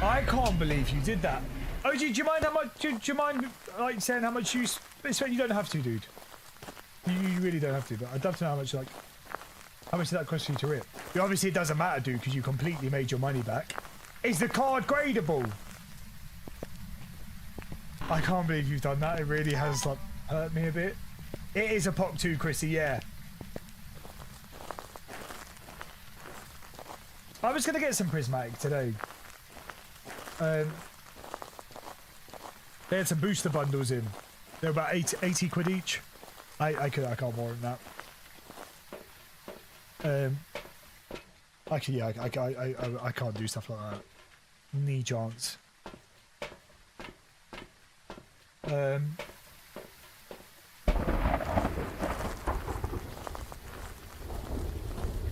I can't believe you did that. OG, do you mind how much? Do you mind like saying how much you spent? You don't have to, dude. You really don't have to. But I'd love to know how much did that cost you to rip? Obviously, it doesn't matter, dude, because you completely made your money back. Is the card gradable? I can't believe you've done that. It really has hurt me a bit. It is a POC 2, Chrissy, yeah. I was gonna get some prismatic today. They had some booster bundles in. They're about 80 quid each. I can't warrant that. Actually, yeah, I can't do stuff like that. Knee chance. But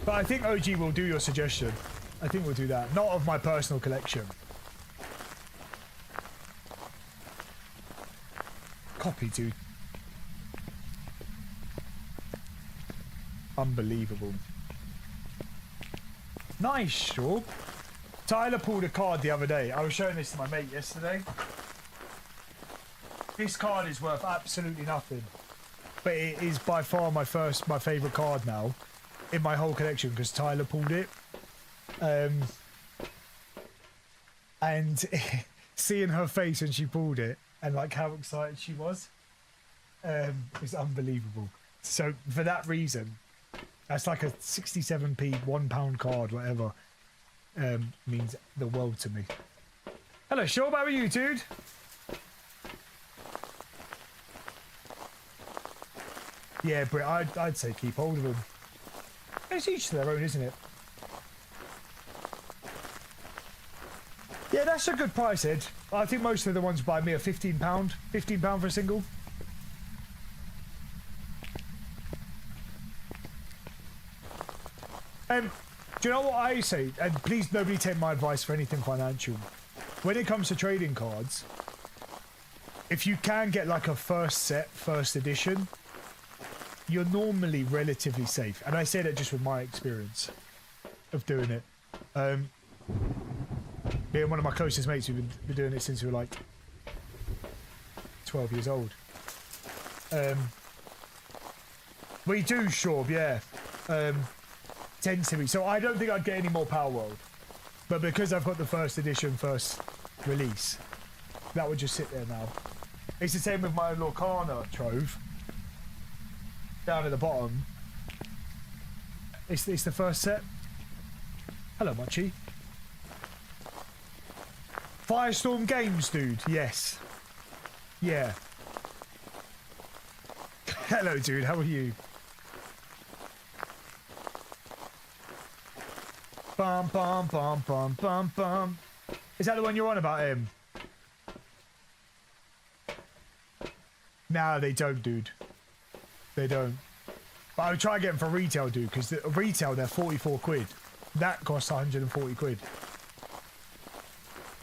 I think OG will do your suggestion. I think we'll do that. Not of my personal collection. Copy, dude. Unbelievable. Nice, Shaw. Tyler pulled a card the other day. I was showing this to my mate yesterday. This card is worth absolutely nothing. But it is by far my favourite card now in my whole collection because Tyler pulled it. and seeing her face when she pulled it and like how excited she was, is unbelievable. So for that reason, that's like a 67p £1 card, whatever. Means the world to me. Hello, Sean. How are you, dude? Yeah, Britt, I'd say keep hold of them. It's each to their own, isn't it? Yeah, that's a good price, Ed. I think most of the ones by me are £15. £15 for a single. Do you know what I say? And please, nobody take my advice for anything financial. When it comes to trading cards, if you can get like a first set, first edition, you're normally relatively safe. And I say that just with my experience of doing it. Me and one of my closest mates, we've been doing it since we were like 12 years old. We do, Shorb, yeah. Tends to be. So I don't think I'd get any more Power World. But because I've got the first edition, first release, that would just sit there now. It's the same with my Lorcana Trove. Down at the bottom. It's the first set. Hello, Mochi. Firestorm Games, dude. Yes. Yeah. Hello, dude. How are you? Bum, bum, bum, bum, bum, bum. Is that the one you're on about, him? Nah, they don't, dude. They don't. But I would try and get them for retail, dude, because retail, they're 44 quid. That costs 140 quid.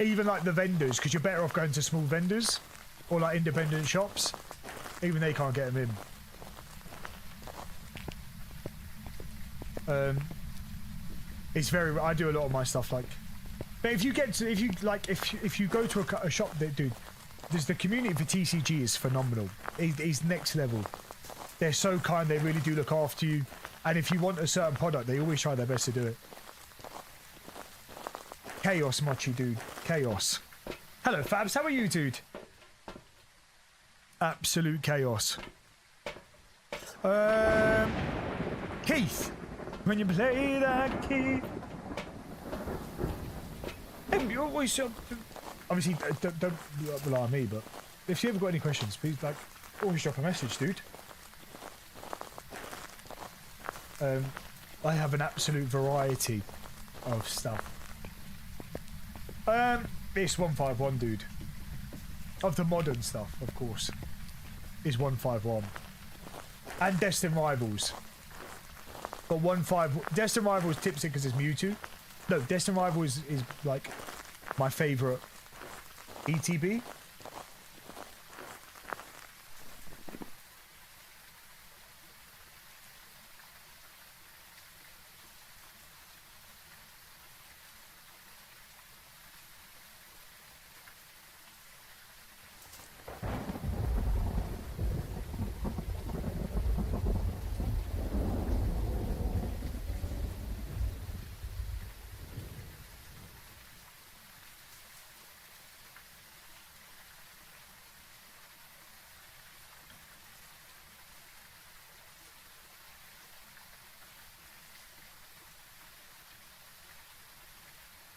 Even like the vendors, because you're better off going to small vendors or like independent shops. Even they can't get them in. It's very. I do a lot of my stuff like. But if you get to, if you go to a shop that, dude, there's the community for TCG is phenomenal. It's next level. They're so kind. They really do look after you. And if you want a certain product, they always try their best to do it. Chaos, Mochi, dude. Chaos. Hello, Fabs. How are you, dude? Absolute chaos. Keith. When you play that key. Hey, you always obviously don't rely on me, but if you ever got any questions, please always drop a message, dude. I have an absolute variety of stuff. It's 151, dude. Of the modern stuff, of course, is 151, and Destin Rivals. But Destin Rivals tips it because it's Mewtwo. No, Destin Rivals is like my favorite ETB.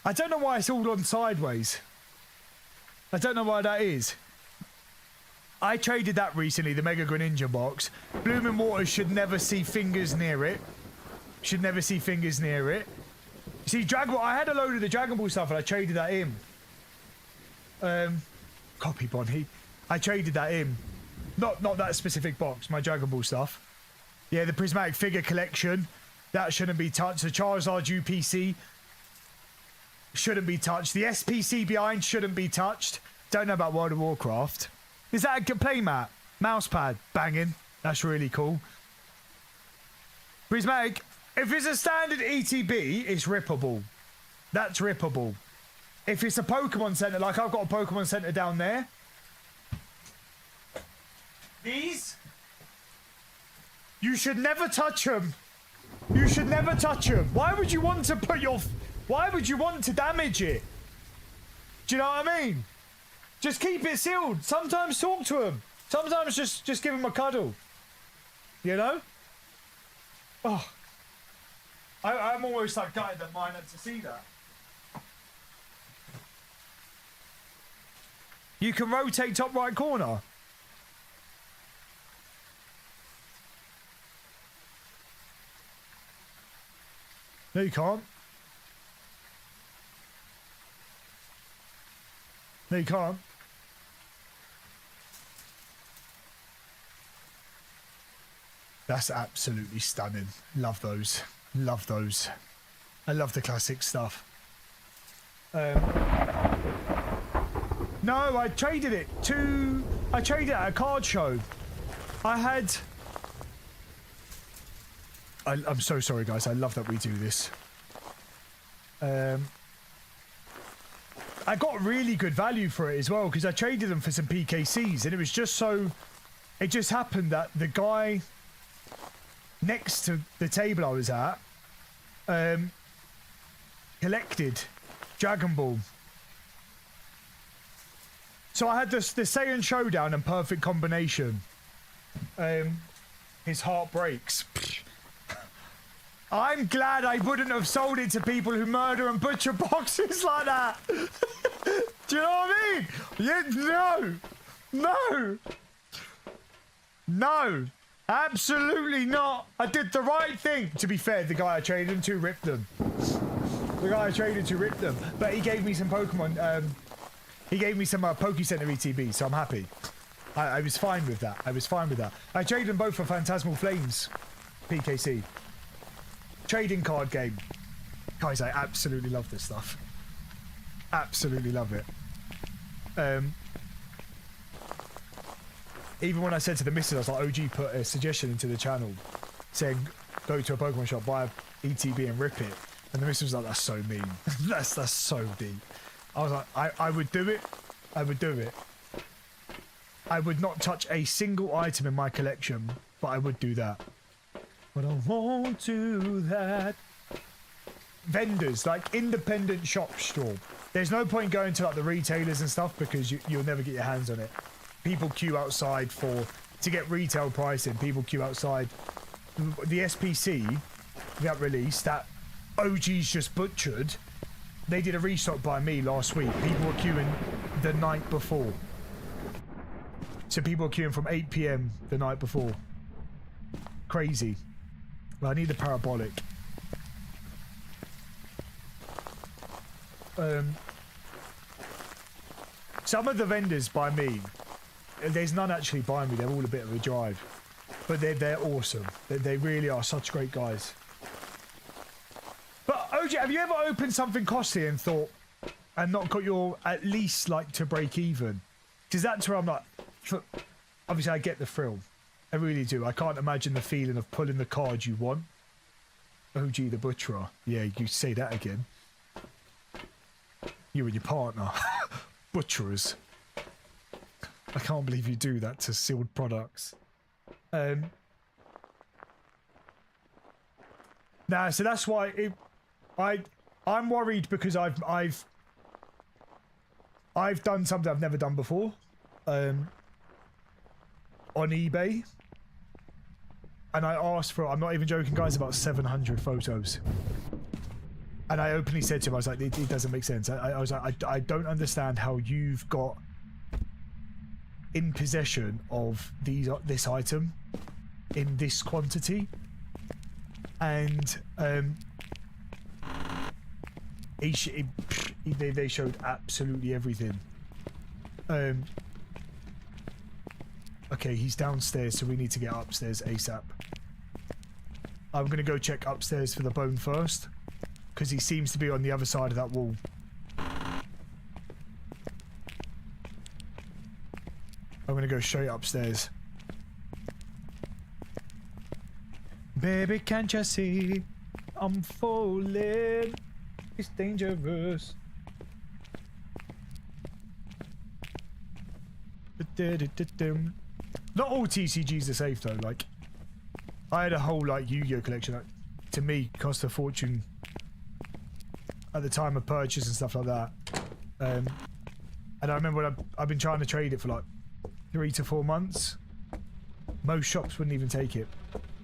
I don't know why it's all on sideways. I don't know why that is. I traded that recently, the Mega Greninja box. Blooming Waters should never see fingers near it. Should never see fingers near it. See, Dragon Ball, I had a load of the Dragon Ball stuff and I traded that in. Copy Bonnie. I traded that in. Not that specific box, my Dragon Ball stuff. Yeah, the Prismatic Figure Collection. That shouldn't be touched. The Charizard UPC shouldn't be touched. The SPC behind shouldn't be touched. Don't know about World of Warcraft. Is that a good playmat? Mousepad. Banging. That's really cool. Prismatic. If it's a standard ETB, it's rippable. That's rippable. If it's a Pokemon Center, like I've got a Pokemon Center down there. These? You should never touch them. You should never touch them. Why would you want to put your... Why would you want to damage it? Do you know what I mean? Just keep it sealed. Sometimes talk to him. Sometimes just give him a cuddle. You know? Oh. I'm almost like gutted that mine had to see that. You can rotate top right corner. No, you can't. No, you can't. That's absolutely stunning. Love those. Love those. I love the classic stuff. No, I traded it to... I traded it at a card show. I had... I'm so sorry, guys. I love that we do this. I got really good value for it as well because I traded them for some PKCs and it was just so... It just happened that the guy next to the table I was at collected Dragon Ball. So I had the Saiyan Showdown and Perfect Combination. His heart breaks. I'm glad I wouldn't have sold it to people who murder and butcher boxes like that. Do you know what I mean? Yeah, no. No. No. Absolutely not. I did the right thing. To be fair, the guy I traded them to ripped them. The guy I traded to ripped them. But he gave me some Pokemon. He gave me some Poke Center ETB, so I'm happy. I was fine with that. I was fine with that. I traded them both for Phantasmal Flames PKC. Trading card game. Guys, I absolutely love this stuff. Absolutely love it. Even when I said to the missus, I was like, OG put a suggestion into the channel saying, go to a Pokemon shop, buy a ETB and rip it. And the missus was like, that's so mean. that's so deep. I was like, I would do it. I would do it. I would not touch a single item in my collection, but I would do that. But I won't do that. Vendors, like independent shop store. There's no point going to like the retailers and stuff because you'll never get your hands on it. People queue outside to get retail pricing. People queue outside. The SPC that release that OG's just butchered. They did a restock by me last week. People were queuing the night before. So people were queuing from 8 PM the night before. Crazy. Well, I need the parabolic. Some of the vendors by me, there's none actually by me. They're all a bit of a drive, but they're awesome. They really are such great guys. But OG, have you ever opened something costly and thought, and not got your at least like to break even? Because that's where I'm like, obviously I get the thrill. I really do. I can't imagine the feeling of pulling the card you want. OG the Butcherer. Yeah, you say that again. You and your partner. Butcherers. I can't believe you do that to sealed products. Nah, so that's why I'm worried because I've done something I've never done before. On eBay. And I asked for, I'm not even joking guys, about 700 photos. And I openly said to him, I was like, it doesn't make sense. I was like, I don't understand how you've got in possession of this item in this quantity. And they showed absolutely everything. Okay, he's downstairs, so we need to get upstairs ASAP. I'm gonna go check upstairs for the bone first, because he seems to be on the other side of that wall. I'm gonna go straight upstairs. Baby, can't you see? I'm falling. It's dangerous. Not all TCGs are safe though. Like, I had a whole like Yu-Gi-Oh collection that, to me, cost a fortune at the time of purchase and stuff like that. And I remember when I've been trying to trade it for like 3 to 4 months. Most shops wouldn't even take it.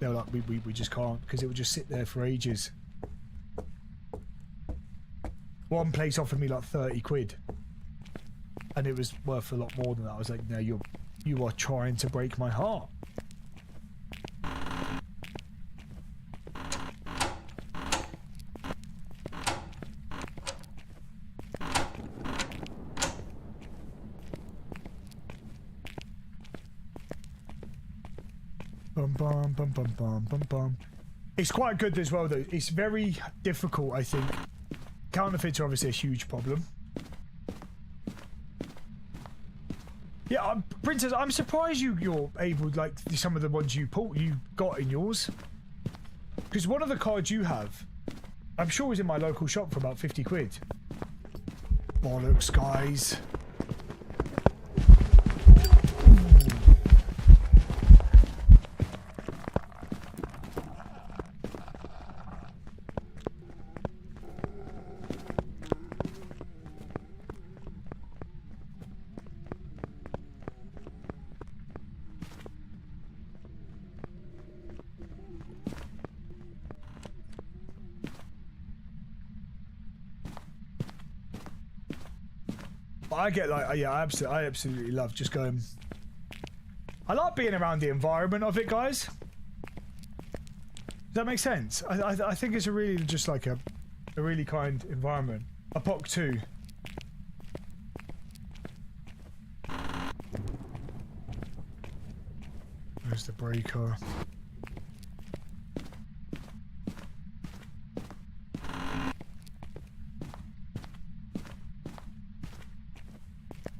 They were like, we just can't, because it would just sit there for ages. One place offered me like 30 quid. And it was worth a lot more than that. I was like, no, you are trying to break my heart. Bum bum bum bum bum bum bum. It's quite good as well though. It's very difficult, I think. Counterfeits are obviously a huge problem. Yeah, Princess, I'm surprised you're able, like, some of the ones you got in yours. Because one of the cards you have, I'm sure was in my local shop for about 50 quid. Bollocks, guys. I get like, yeah, I absolutely love just going. I like being around the environment of it, guys. Does that make sense? I think it's a really just like a really kind environment. A POC 2. There's the breaker.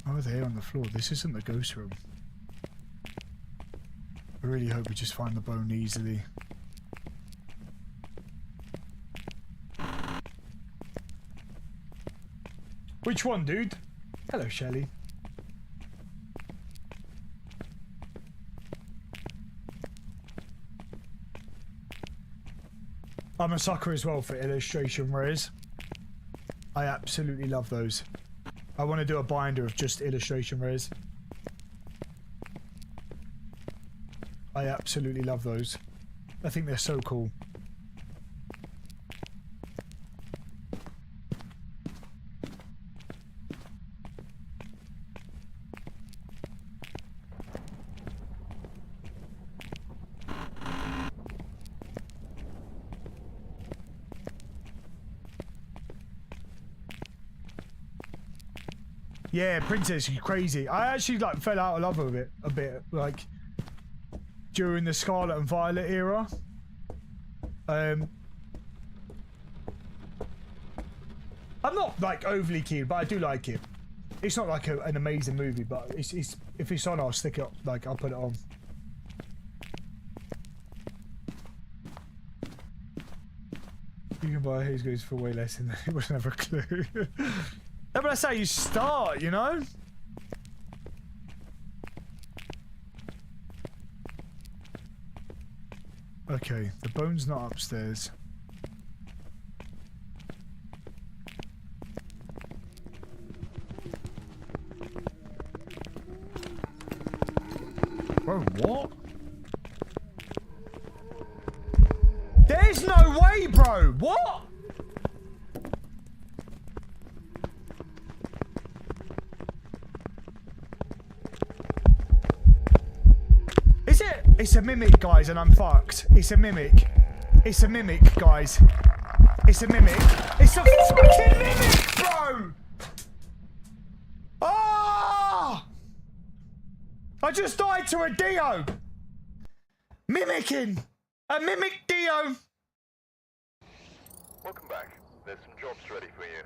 Oh, they're on the floor. This isn't the ghost room. I really hope we just find the bone easily. Which one, dude? Hello, Shelly. I'm a sucker as well for illustration rares. I absolutely love those. I want to do a binder of just illustration rares. I absolutely love those. I think they're so cool. Yeah, Princess, you crazy. I actually like fell out of love with it a bit, like during the Scarlet and Violet era. I'm not like overly keen, but I do like it. It's not like an amazing movie, but it's if it's on, I'll stick it up. Like I'll put it on. You can buy Haze Goes for way less than that. It was never a clue. No, but that's how you start, you know? Okay, the bone's not upstairs. Bro, what? There's no way, bro! What? Is it? It's a mimic, guys, and I'm fucked. It's a mimic. It's a mimic, guys. It's a mimic. It's a fucking mimic, bro! Ah! I just died to a Dio! Mimicking! A mimic Dio! Welcome back. There's some jobs ready for you.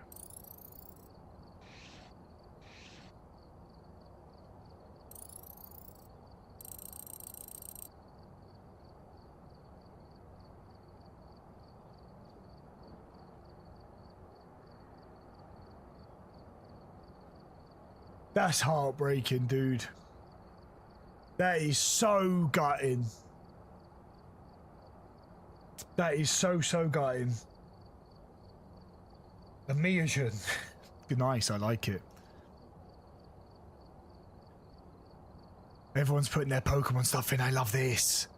That's heartbreaking, dude. That is so gutting. That is so gutting. A Miajan. Nice, I like it. Everyone's putting their Pokemon stuff in. I love this.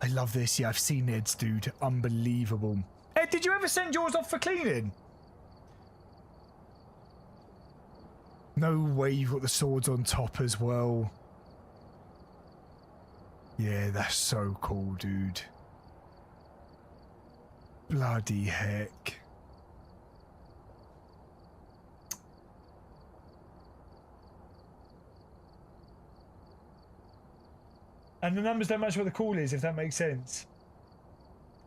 I love this. Yeah, I've seen Ed's, dude. Unbelievable. Ed, did you ever send yours off for cleaning? No way you've got the swords on top as well. Yeah, that's so cool, dude. Bloody heck. And the numbers don't match what the call is, if that makes sense.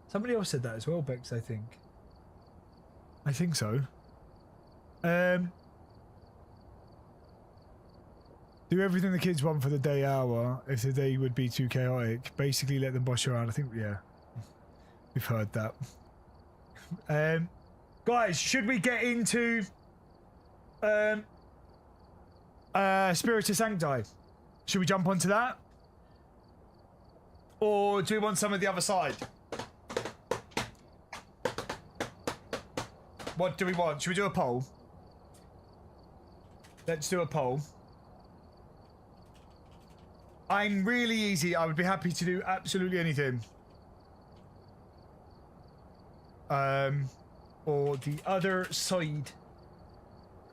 Somebody else said that as well, Bex, I think. I think so. Do everything the kids want for the day hour if the day would be too chaotic. Basically let them boss around. I think, yeah. We've heard that. Guys, should we get into Spiritus Sancti? Should we jump onto that? Or do we want some of the other side? What do we want? Should we do a poll? Let's do a poll. I'm really easy. I would be happy to do absolutely anything. Or the other side.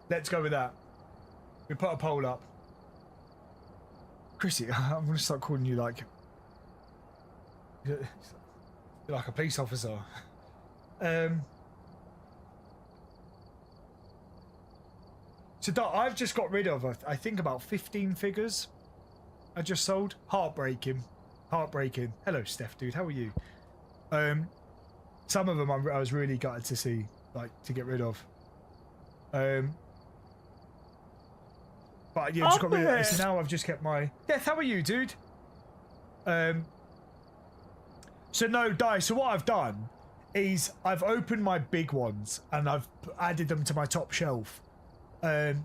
Let's go with that. We put a poll up. Chrissy, I'm gonna start calling you like... You're like a police officer. So I've just got rid of, I think, about 15 figures. I just sold. Heartbreaking. Heartbreaking. Hello, Steph, dude. How are you? Some of them I was really gutted to see, like, to get rid of. But yeah, just got rid of it. So now I've just kept my... Death, how are you, dude? So no, Dice, so what I've done is I've opened my big ones and I've added them to my top shelf. But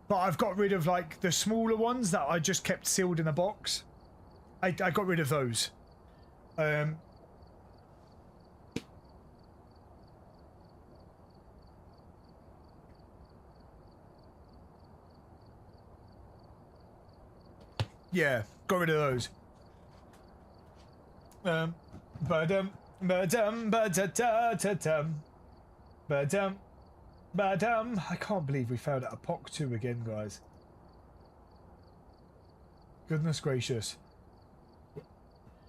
I've got rid of, like, the smaller ones that I just kept sealed in a box. I got rid of those. Yeah, got rid of those. Ba-dum, ba-dum, ba-da-da-da-dum. Ba-dum, ba-dum. I can't believe we found out a POC 2 again, guys. Goodness gracious.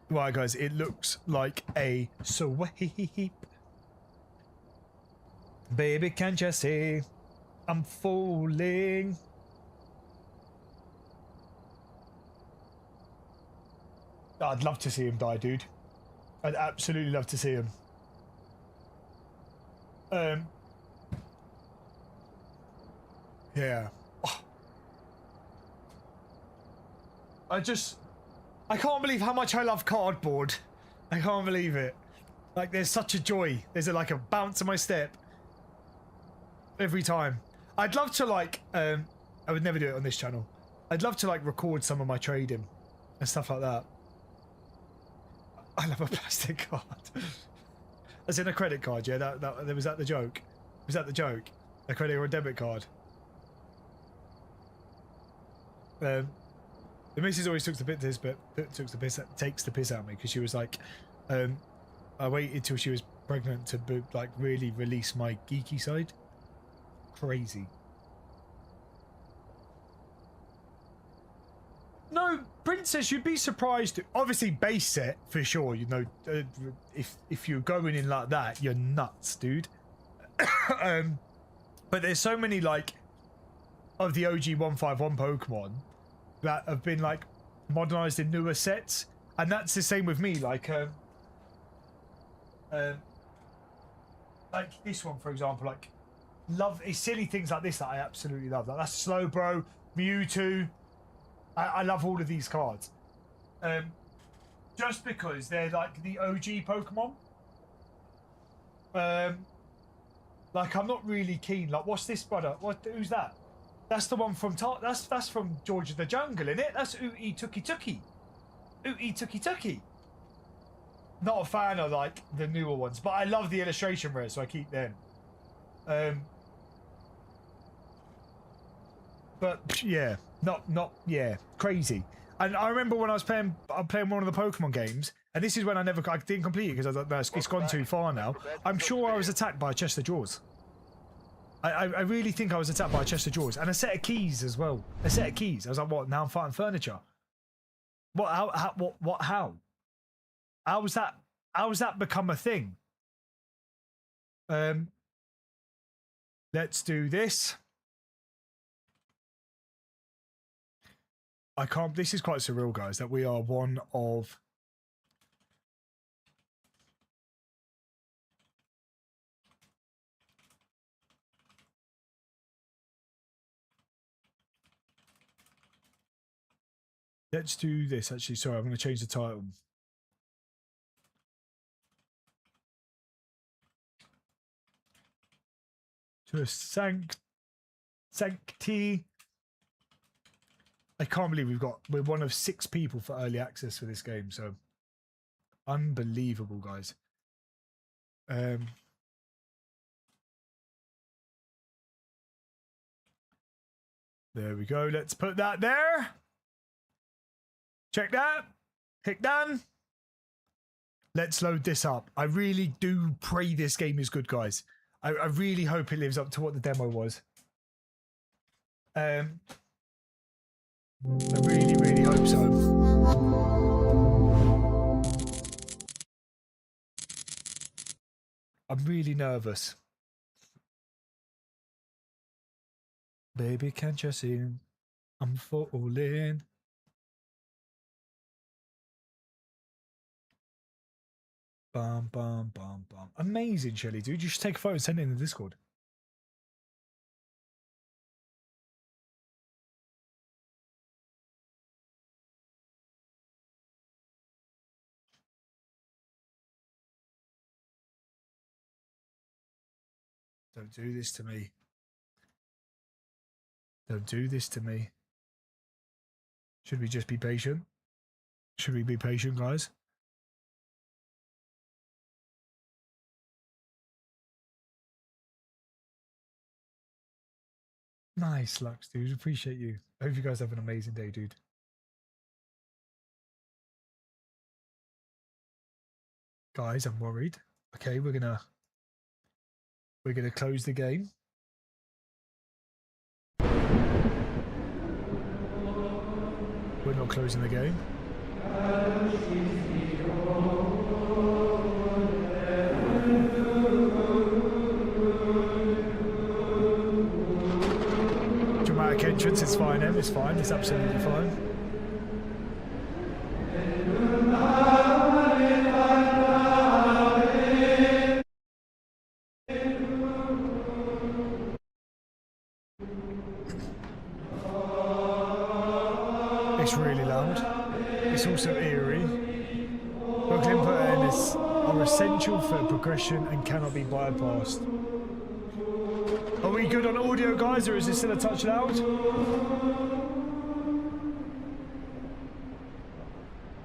Right, guys, it looks like a sweep. Baby, can't you see I'm falling? I'd love to see him die, dude. I'd absolutely love to see him. Yeah. Oh. I can't believe how much I love cardboard. I can't believe it. Like, there's such a joy. There's like a bounce in my step every time. I'd love to, like, I would never do it on this channel. I'd love to, like, record some of my trading and stuff like that. I love a plastic card. As in a credit card, yeah? Was that the joke? Was that the joke? A credit or a debit card? The missus always takes the piss out of me because she was like, I waited till she was pregnant to like really release my geeky side. Crazy. No, Princess, you'd be surprised. Obviously, base set for sure. You know, if you're going in like that, you're nuts, dude. But there's so many like of the OG 151 Pokemon that have been like modernized in newer sets, and that's the same with me. Like this one, for example. Like, love it's silly things like this that I absolutely love. Like that's Slowbro, Mewtwo. I love all of these cards. Just because they're like the OG Pokemon. Like I'm not really keen. Like, what's this, brother? Who's that? That's the one from that's from George of the Jungle, isn't it? That's Ooty Tookie Tookie. Ooty Tookie Tookie. Not a fan of like the newer ones, but I love the illustration rare, so I keep them. But yeah, yeah, crazy. And I remember when I was playing one of the Pokemon games, and this is when I didn't complete it because I thought, no, it's gone too far now. I'm sure I was attacked by a chest of drawers. I really think I was attacked by a chest of drawers and a set of keys as well. A set of keys. I was like, what? Now I'm fighting furniture. What? How? How was that? How has that become a thing? Let's do this. I can't. This is quite surreal, guys. That we are one of. Let's do this. Actually, sorry, I'm going to change the title. To a sanctity. I can't believe we're one of 6 people for early access for this game, so unbelievable, guys. There we go. Let's put that there. Check that. Hit done. Let's load this up. I really do pray this game is good, guys. I really hope it lives up to what the demo was. I really, really hope so. I'm really nervous. Baby, can't you see? I'm falling. Bum, bum, bum, bum. Amazing, Shelly, dude. You should take a photo and send it in the Discord. Don't do this to me. Don't do this to me. Should we just be patient? Should we be patient, guys? Nice, Lux, dude. Appreciate you. I hope you guys have an amazing day, dude. Guys, I'm worried. Okay, we're gonna close the game. We're not closing the game. Dramatic entrance is fine, Em. It's fine. It's absolutely fine. It's really loud. It's also eerie. Vocal input and are essential for progression and cannot be bypassed. Are we good on audio, guys, or is it still a touch loud?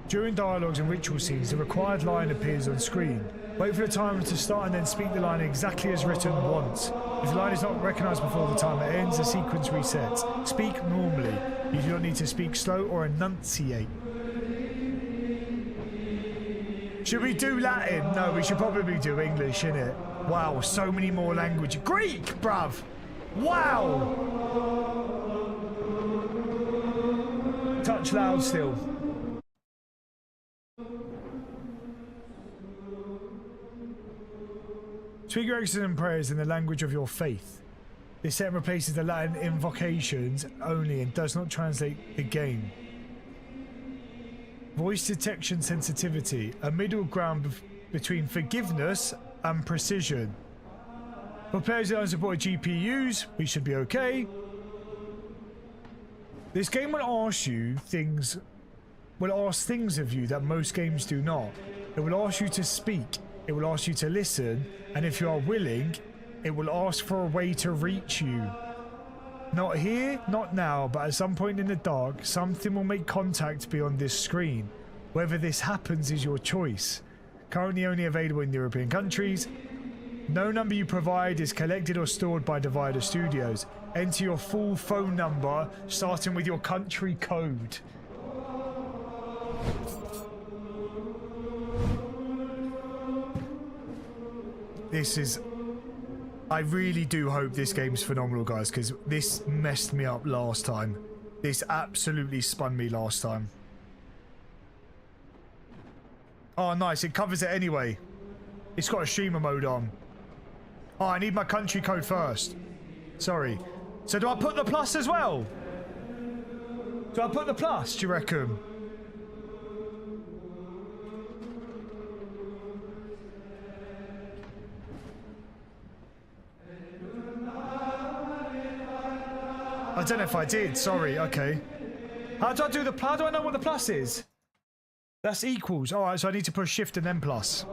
During dialogues and ritual scenes, the required line appears on screen. Wait for the timer to start and then speak the line exactly as written once. If the line is not recognised before the timer ends, the sequence resets. Speak normally. You do not need to speak slow or enunciate. Should we do Latin? No, we should probably do English, innit? Wow, so many more languages. Greek, bruv! Wow! Touch loud still. Speak your exorcism and prayers in the language of your faith. This set replaces the Latin invocations only and does not translate the game. Voice detection sensitivity, a middle ground between forgiveness and precision. For players that unsupported GPUs, we should be okay. This game will ask you things, will ask things of you that most games do not. It will ask you to speak, it will ask you to listen, and if you are willing, it will ask for a way to reach you. Not here, not now, but at some point in the dark, something will make contact beyond this screen. Whether this happens is your choice. Currently only available in European countries. No number you provide is collected or stored by Divider Studios. Enter your full phone number, starting with your country code. This is... I really do hope this game's phenomenal, guys, because this messed me up last time. This absolutely spun me last time. Oh, nice. It covers it anyway. It's got a streamer mode on. Oh, I need my country code first. Sorry. So do I put the plus as well? Do I put the plus, do you reckon? I don't know if I did. Sorry. Okay. How do I do the... How do I know what the plus is? That's equals. Alright, so I need to push shift and then plus.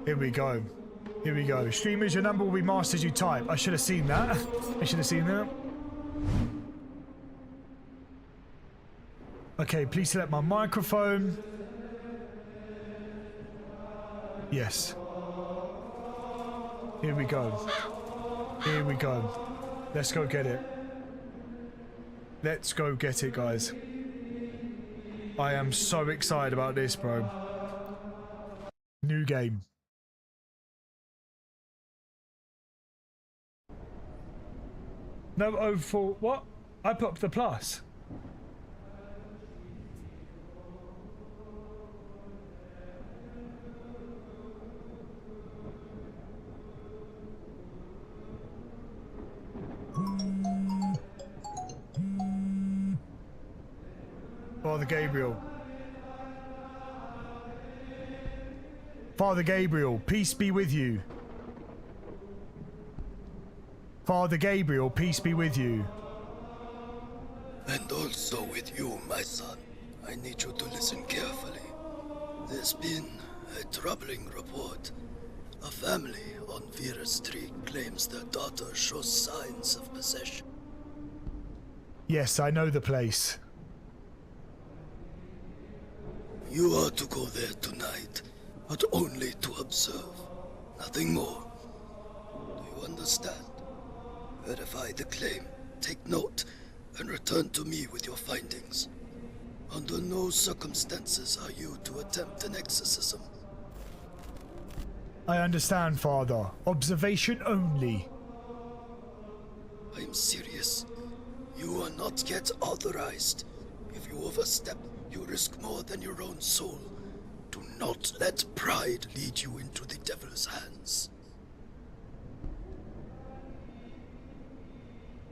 Here we go. Here we go. Streamers, your number will be mastered as you type. I should have seen that. I should have seen that. Okay, please select my microphone. Yes. Here we go. Here we go. Let's go get it. Let's go get it, guys. I am so excited about this, bro. New game. No, 04. What? I put up the plus. Father Gabriel. Father Gabriel, peace be with you. Father Gabriel, peace be with you. And also with you, my son. I need you to listen carefully. There's been a troubling report. A family on Vera Street claims their daughter shows signs of possession. Yes, I know the place. You are to go there tonight, but only to observe. Nothing more. Do you understand? Verify the claim, take note, and return to me with your findings. Under no circumstances are you to attempt an exorcism. I understand, Father. Observation only. I am serious. You are not yet authorized. If you overstep, you risk more than your own soul. Do not let pride lead you into the devil's hands.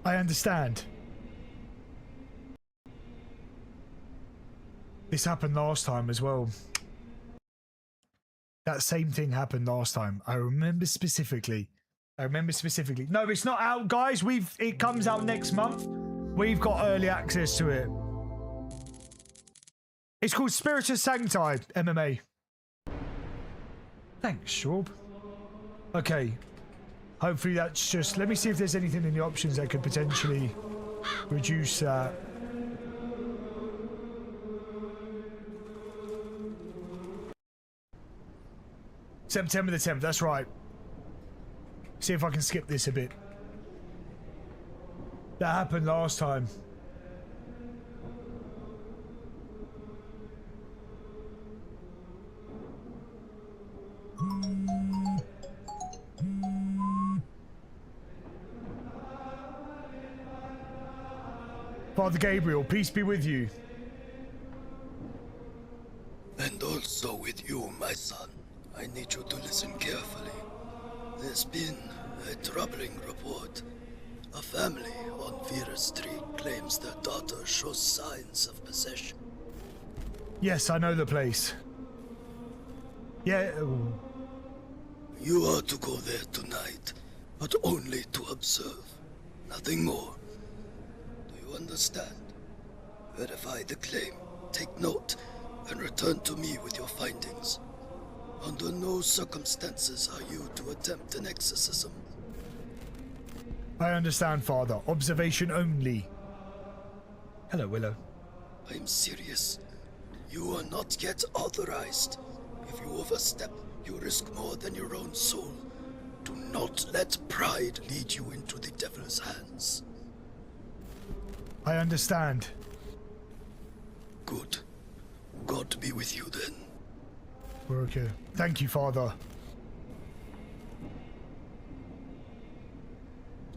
I understand. This happened last time as well. That same thing happened last time. I remember specifically. No, it's not out, guys. It comes out next month. We've got early access to it. It's called Spiritus Sancti MMA. Thanks, Shorb. Okay. Hopefully that's just... Let me see if there's anything in the options that could potentially reduce that. September the 10th, that's right. See if I can skip this a bit. That happened last time. Father Gabriel, peace be with you. And also with you, my son. I need you to listen carefully. There's been a troubling report. A family on Vera Street claims their daughter shows signs of possession. Yes, I know the place. Yeah. You are to go there tonight, but only to observe. Nothing more. Do you understand? Verify the claim, take note, and return to me with your findings. Under no circumstances are you to attempt an exorcism. I understand, Father. Observation only. Hello, Willow. I'm serious. You are not yet authorized. If you overstep, you risk more than your own soul. Do not let pride lead you into the devil's hands. I understand. Good. God be with you then. We're okay. Thank you, Father.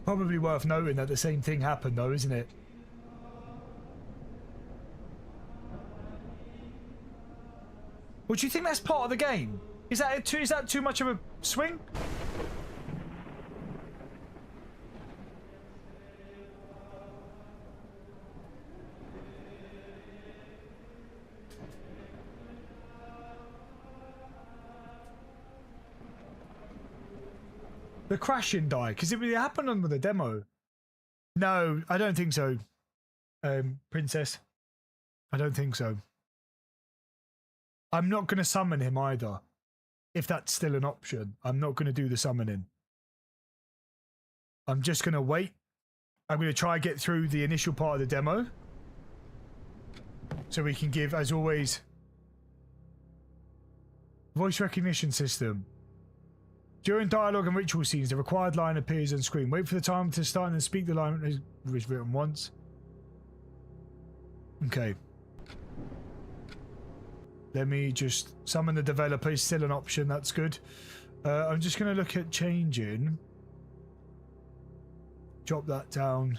Probably worth noting that the same thing happened, though, isn't it? Well, do you think that's part of the game? Is that too much of a swing? The crashing die, because it really happened under the demo. No, I don't think so. Princess. I don't think so. I'm not going to summon him either. If that's still an option. I'm not going to do the summoning. I'm just going to wait. I'm going to try and get through the initial part of the demo. So we can give, as always, voice recognition system. During dialogue and ritual scenes, the required line appears on screen. Wait for the time to start and then speak the line that was written once. Okay. Let me just summon the developer. Is still an option. That's good. I'm just going to look at changing. Drop that down.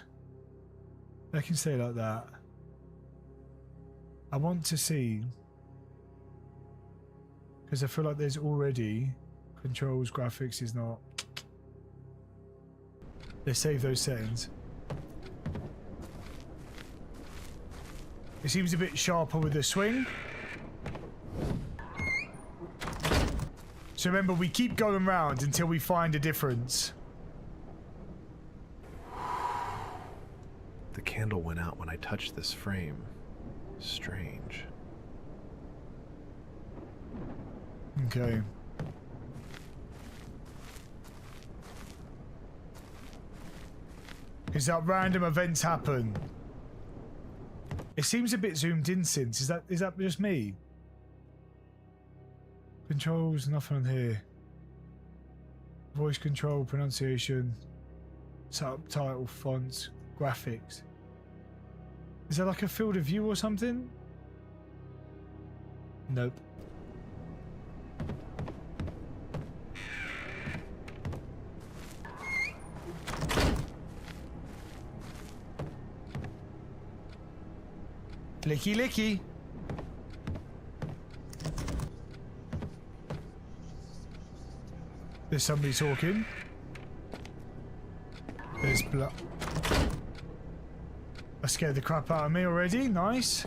I can stay like that. I want to see, because I feel like there's already controls, graphics is not. Let's save those settings. It seems a bit sharper with the swing. So remember, we keep going round until we find a difference. The candle went out when I touched this frame. Strange. Okay. Because that random events happen. It seems a bit zoomed in since. Is that just me? Controls, nothing on here. Voice control, pronunciation, subtitle, fonts, graphics. Is there like a field of view or something? Nope. Licky licky. There's somebody talking. There's blood. That scared the crap out of me already. Nice.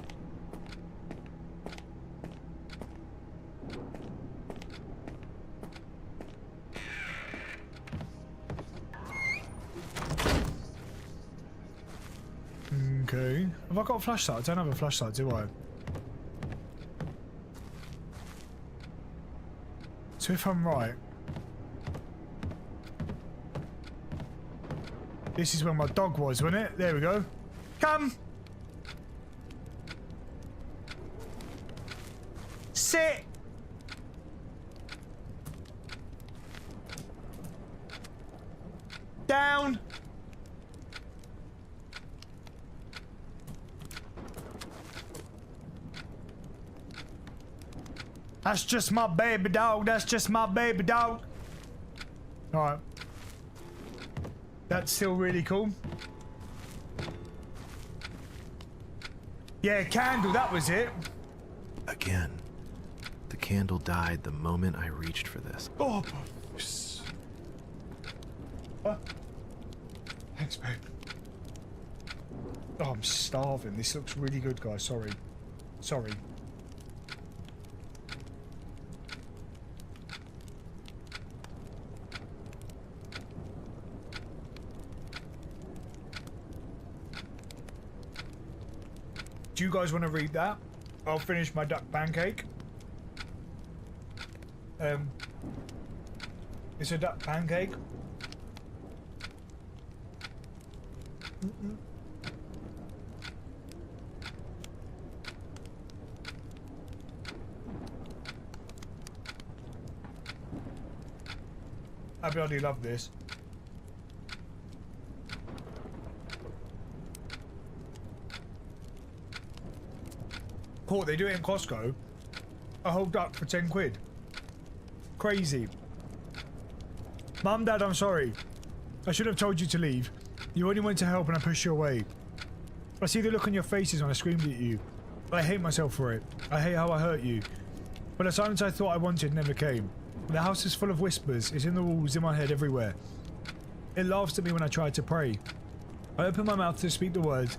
Okay. Have I got a flashlight? I don't have a flashlight, do I? So if I'm right, this is where my dog was, wasn't it? There we go. Come! Sit! Down! That's just my baby dog. That's just my baby dog. Alright. That's still really cool. Yeah, candle, that was it. Again, the candle died the moment I reached for this. Oh, thanks, babe. Oh, I'm starving. This looks really good, guys. Sorry. Sorry. Do you guys want to read that? I'll finish my duck pancake. It's a duck pancake. I bloody love this. Cool, they do it in Costco. A whole duck for 10 quid. Crazy. Mum, Dad, I'm sorry. I should have told you to leave. You only wanted to help and I pushed you away. I see the look on your faces when I screamed at you. I hate myself for it. I hate how I hurt you. But the silence I thought I wanted never came. The house is full of whispers. It's in the walls, in my head, everywhere. It laughs at me when I try to pray. I open my mouth to speak the words,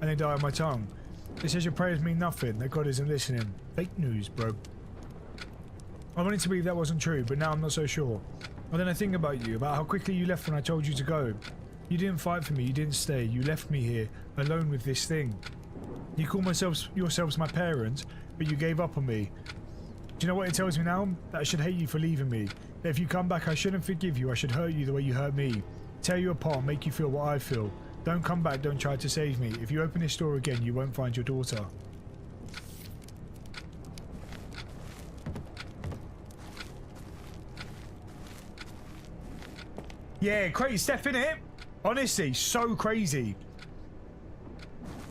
and they die on my tongue. It says your prayers mean nothing, that God isn't listening. Fake news, bro. I wanted to believe that wasn't true, but now I'm not so sure. And then I think about you, about how quickly you left when I told you to go. You didn't fight for me, you didn't stay, you left me here, alone with this thing. You call yourselves my parents, but you gave up on me. Do you know what it tells me now? That I should hate you for leaving me. That if you come back I shouldn't forgive you, I should hurt you the way you hurt me. Tear you apart, make you feel what I feel. Don't come back, don't try to save me. If you open this door again, you won't find your daughter. Yeah, crazy stuff, innit? Honestly, so crazy.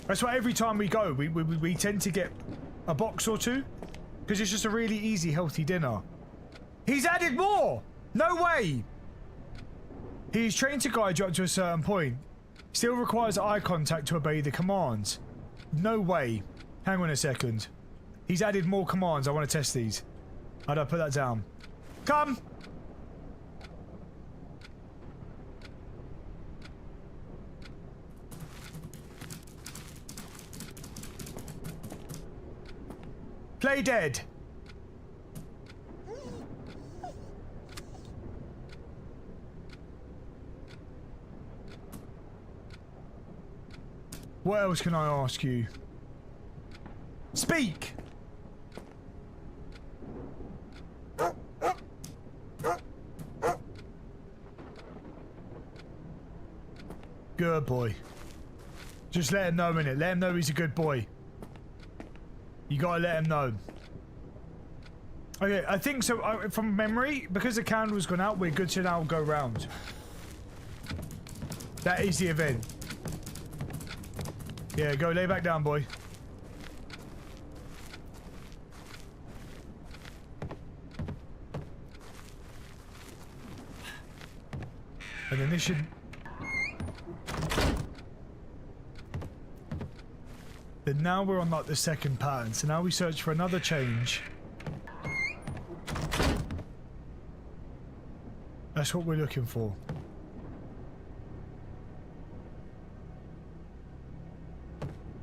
That's why every time we go, we tend to get a box or two. Because it's just a really easy, healthy dinner. He's added more! No way! He is trained to guide you up to a certain point. Still requires eye contact to obey the commands. No way. Hang on a second. He's added more commands. I want to test these. How do I put that down? Come! Play dead. What else can I ask you? Speak! Good boy. Just let him know, innit? Let him know he's a good boy. You gotta let him know. Okay, I think so. From memory, because the candle's gone out, we're good to now go round. That is the event. Yeah, go lay back down, boy. And then this should... Then now we're on like the second pattern, so now we search for another change. That's what we're looking for.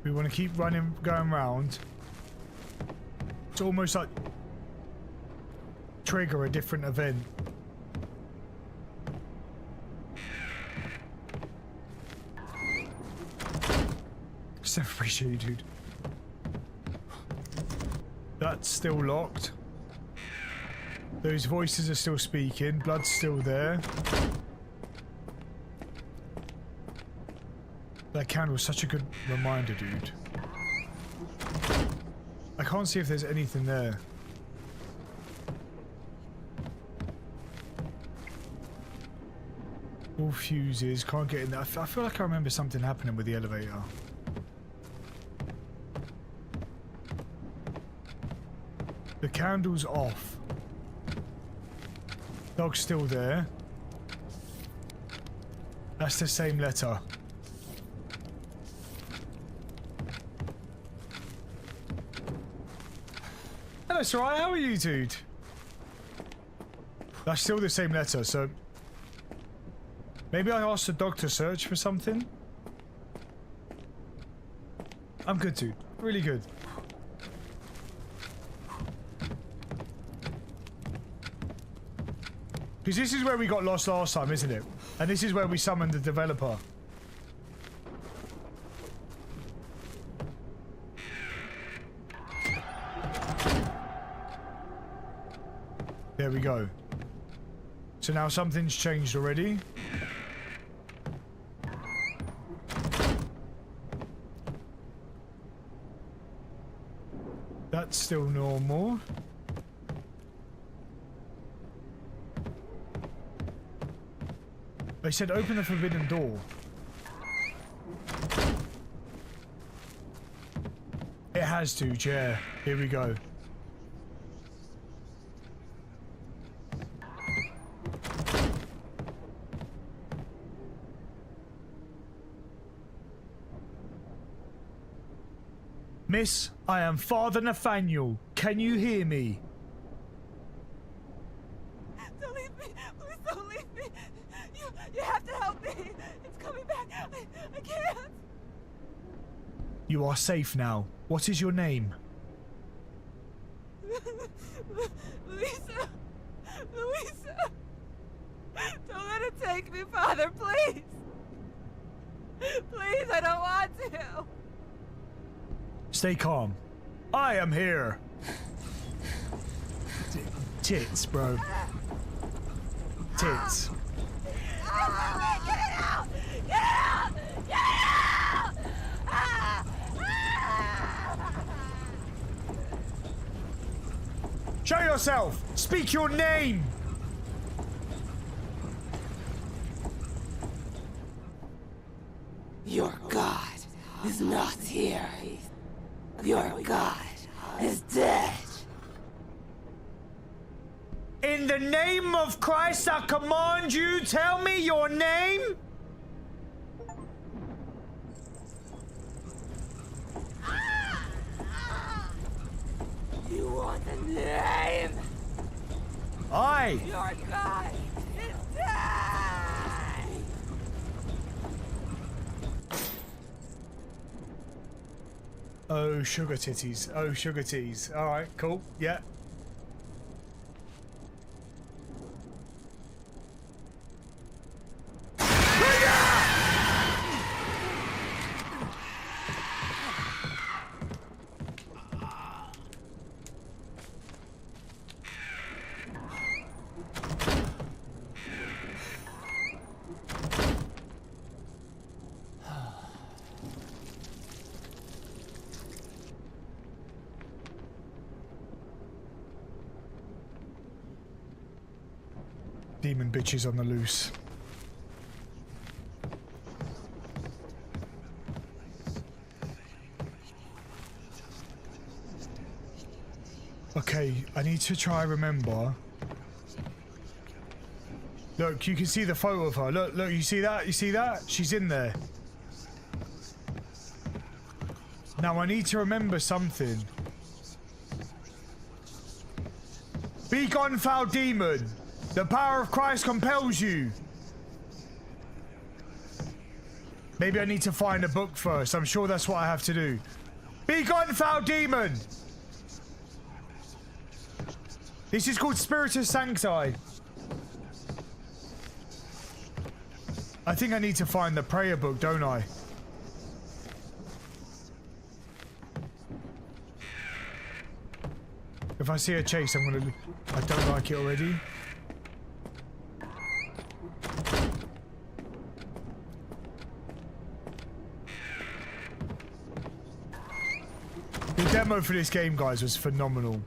We want to keep running, going round. It's almost like trigger a different event. So appreciate you, dude. That's still locked. Those voices are still speaking. Blood's still there. That candle's such a good reminder, dude. I can't see if there's anything there. All fuses. Can't get in there. I feel like I remember something happening with the elevator. The candle's off. Dog's still there. That's the same letter. Hello, Sarai. How are you, dude? That's still the same letter, so... Maybe I asked the dog to search for something? I'm good, dude. Really good. Because this is where we got lost last time, isn't it? And this is where we summoned the developer. There we go. So now something's changed already. That's still normal. They said open the forbidden door. It has to, yeah. Here we go. Miss, I am Father Nathaniel. Can you hear me? Don't leave me! Please don't leave me! You have to help me! It's coming back! I can't! You are safe now. What is your name? Louisa! Louisa! Don't let it take me, Father, please! Please, I don't want to! Stay calm. I am here. Tits, bro. Tits. Get it out! Get it out! Get it out! Show yourself! Speak your name! Your God is not here. Your God is dead. In the name of Christ, I command you, tell me your name? You want the name? Aye. Your God is dead. Oh, sugar titties. Oh, sugar teas. Alright, cool. Yeah. Demon bitches on the loose. Okay, I need to try remember. Look, you can see the photo of her. Look, look, you see that? You see that? She's in there. Now I need to remember something. Be gone, foul demon! The power of Christ compels you! Maybe I need to find a book first. I'm sure that's what I have to do. Be gone, foul demon! This is called Spiritus Sancti. I think I need to find the prayer book, don't I? If I see a chase, I'm gonna... I don't like it already. The demo for this game, guys, was phenomenal.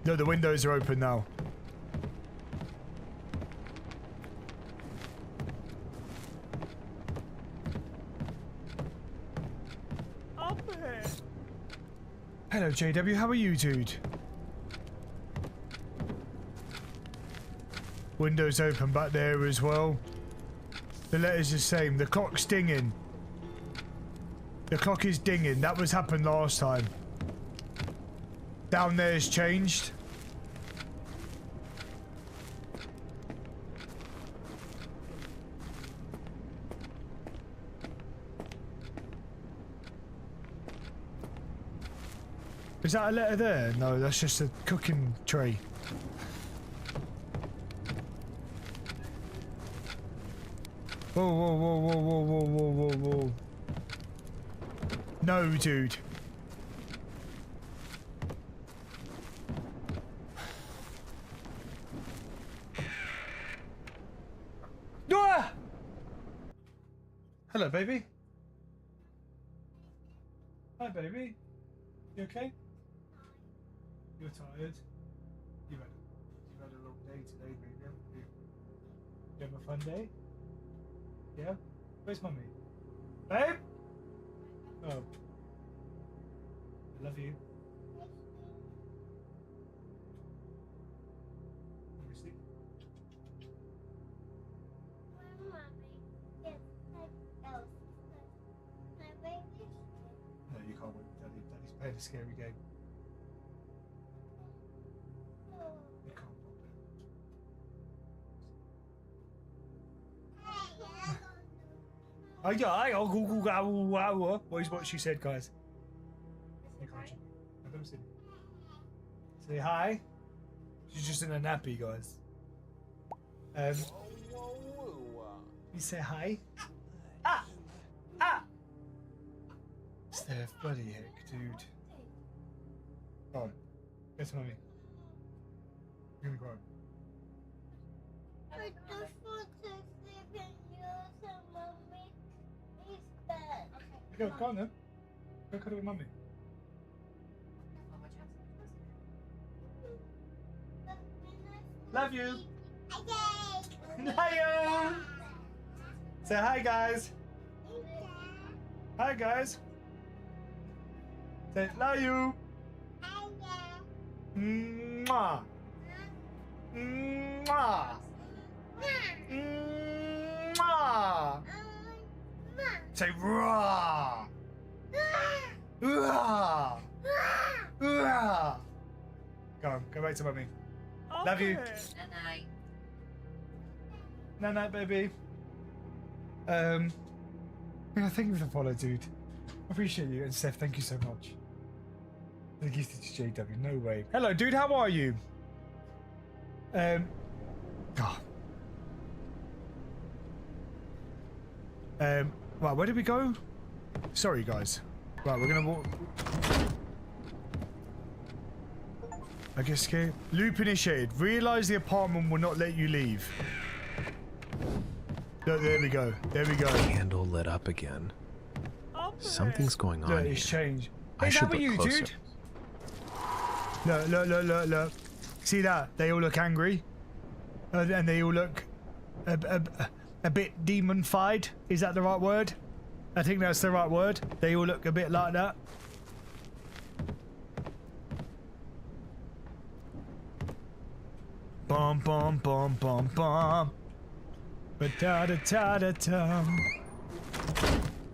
No, the windows are open now. Up here. Hello, JW. How are you, dude? Windows open back there as well. The letter's the same. The clock's dinging. The clock is dinging. That was happened last time. Down there's changed. Is that a letter there? No, that's just a cooking tray. Whoa, whoa, whoa, whoa, whoa, whoa, whoa, whoa, whoa. No, dude. Ah! Hello, baby. Hi, baby. You okay? You're tired. You've had a long day today, baby, haven't you? You have a fun day? Yeah? Where's mummy? Babe? Oh. I love you. Let me see. No, you can't win. Daddy's playing a scary game. You can't pop it. What is what she said, guys? You can't. I don't see. Say hi. She's just in a nappy, guys. You say hi. Ah, ah. Steph, bloody heck, dude. Go on, get to mommy. You're gonna cry. I just want to sleep in yours and mommy is bed. Go on then. Go cuddle with mummy. Love you. Hiya. Say hi, guys. Hi, guys. Say love you. Mwah. Mwah. Mwah. Say raw. Raw. Raw. Go on, go back to mummy. Love you. Night night, baby. Yeah, thank you for the follow, dude. I appreciate you. And Steph, thank you so much. The gift to JW. No way. Hello, dude. How are you? God. Right, where did we go? Sorry, guys. Right, we're gonna walk. I guess okay. Loop initiated. Realize the apartment will not let you leave. Look, there we go. There we go. Candle lit up again. Something's going on Look, it's here. changed. I Hey, should that were look you, closer. dude? Look. See that? They all look angry. And they all look a bit demon-fied. Is that the right word? I think that's the right word. They all look a bit like that. Bum bum bum bum bum. Ba-da-da-da-da-dum.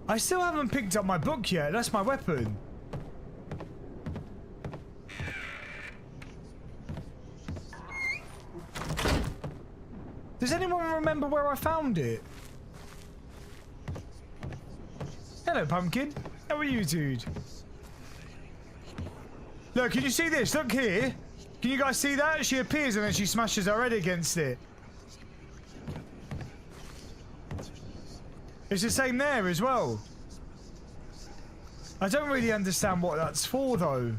I still haven't picked up my book yet. That's my weapon. Does anyone remember where I found it? Hello, Pumpkin. How are you, dude? Look, can you see this? Look here. Can you guys see that? She appears and then she smashes her head against it. It's the same there as well. I don't really understand what that's for, though.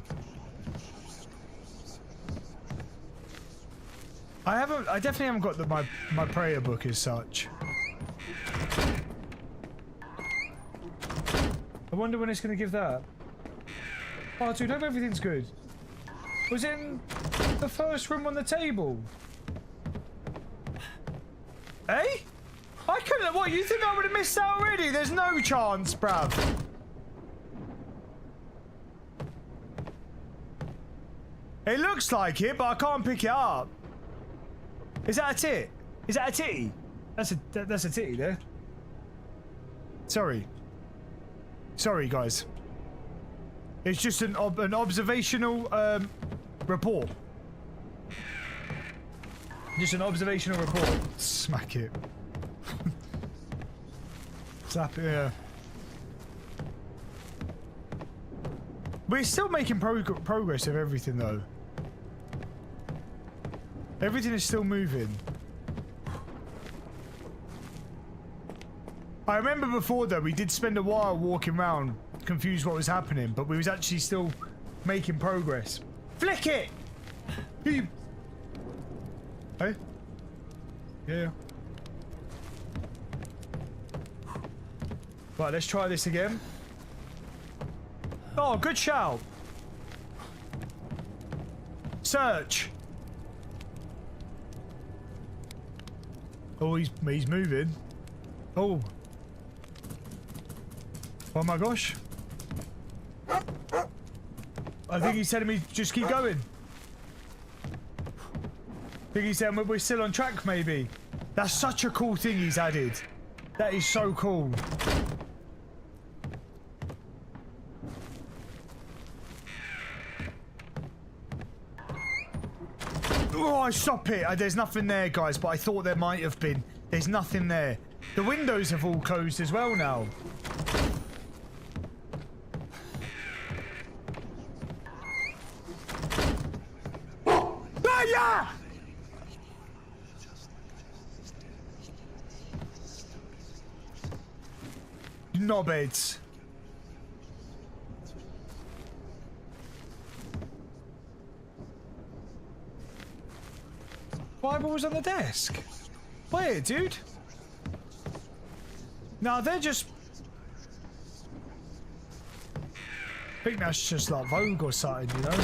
I definitely haven't got my prayer book as such. I wonder when it's going to give that. Oh, dude, hope everything's good. Was it in the first room on the table? Eh? I couldn't. What, you think I would have missed that already? There's no chance, bruv. It looks like it, but I can't pick it up. Is that a tit? Is that a titty? That's a titty there. Sorry. Sorry, guys. It's just an observational report. Just an observational report. Smack it. Slap it, yeah. We're still making progress with everything, though. Everything is still moving. I remember before, though, we did spend a while walking around, confused what was happening, but we was actually still making progress. Flick it! You... Hey? Yeah. Right, let's try this again. Oh, good shout. Search. Oh, he's moving. Oh. Oh my gosh. I think he's telling me just keep going. I think he's saying we're still on track, maybe. That's such a cool thing he's added. That is so cool. Oh, stop it. There's nothing there, guys, but I thought there might have been. There's nothing there. The windows have all closed as well now. Ah, yeah! Knobheads. Bible was on the desk. Wait, dude. No, they're just... I think that's just like Vogue or something, you know?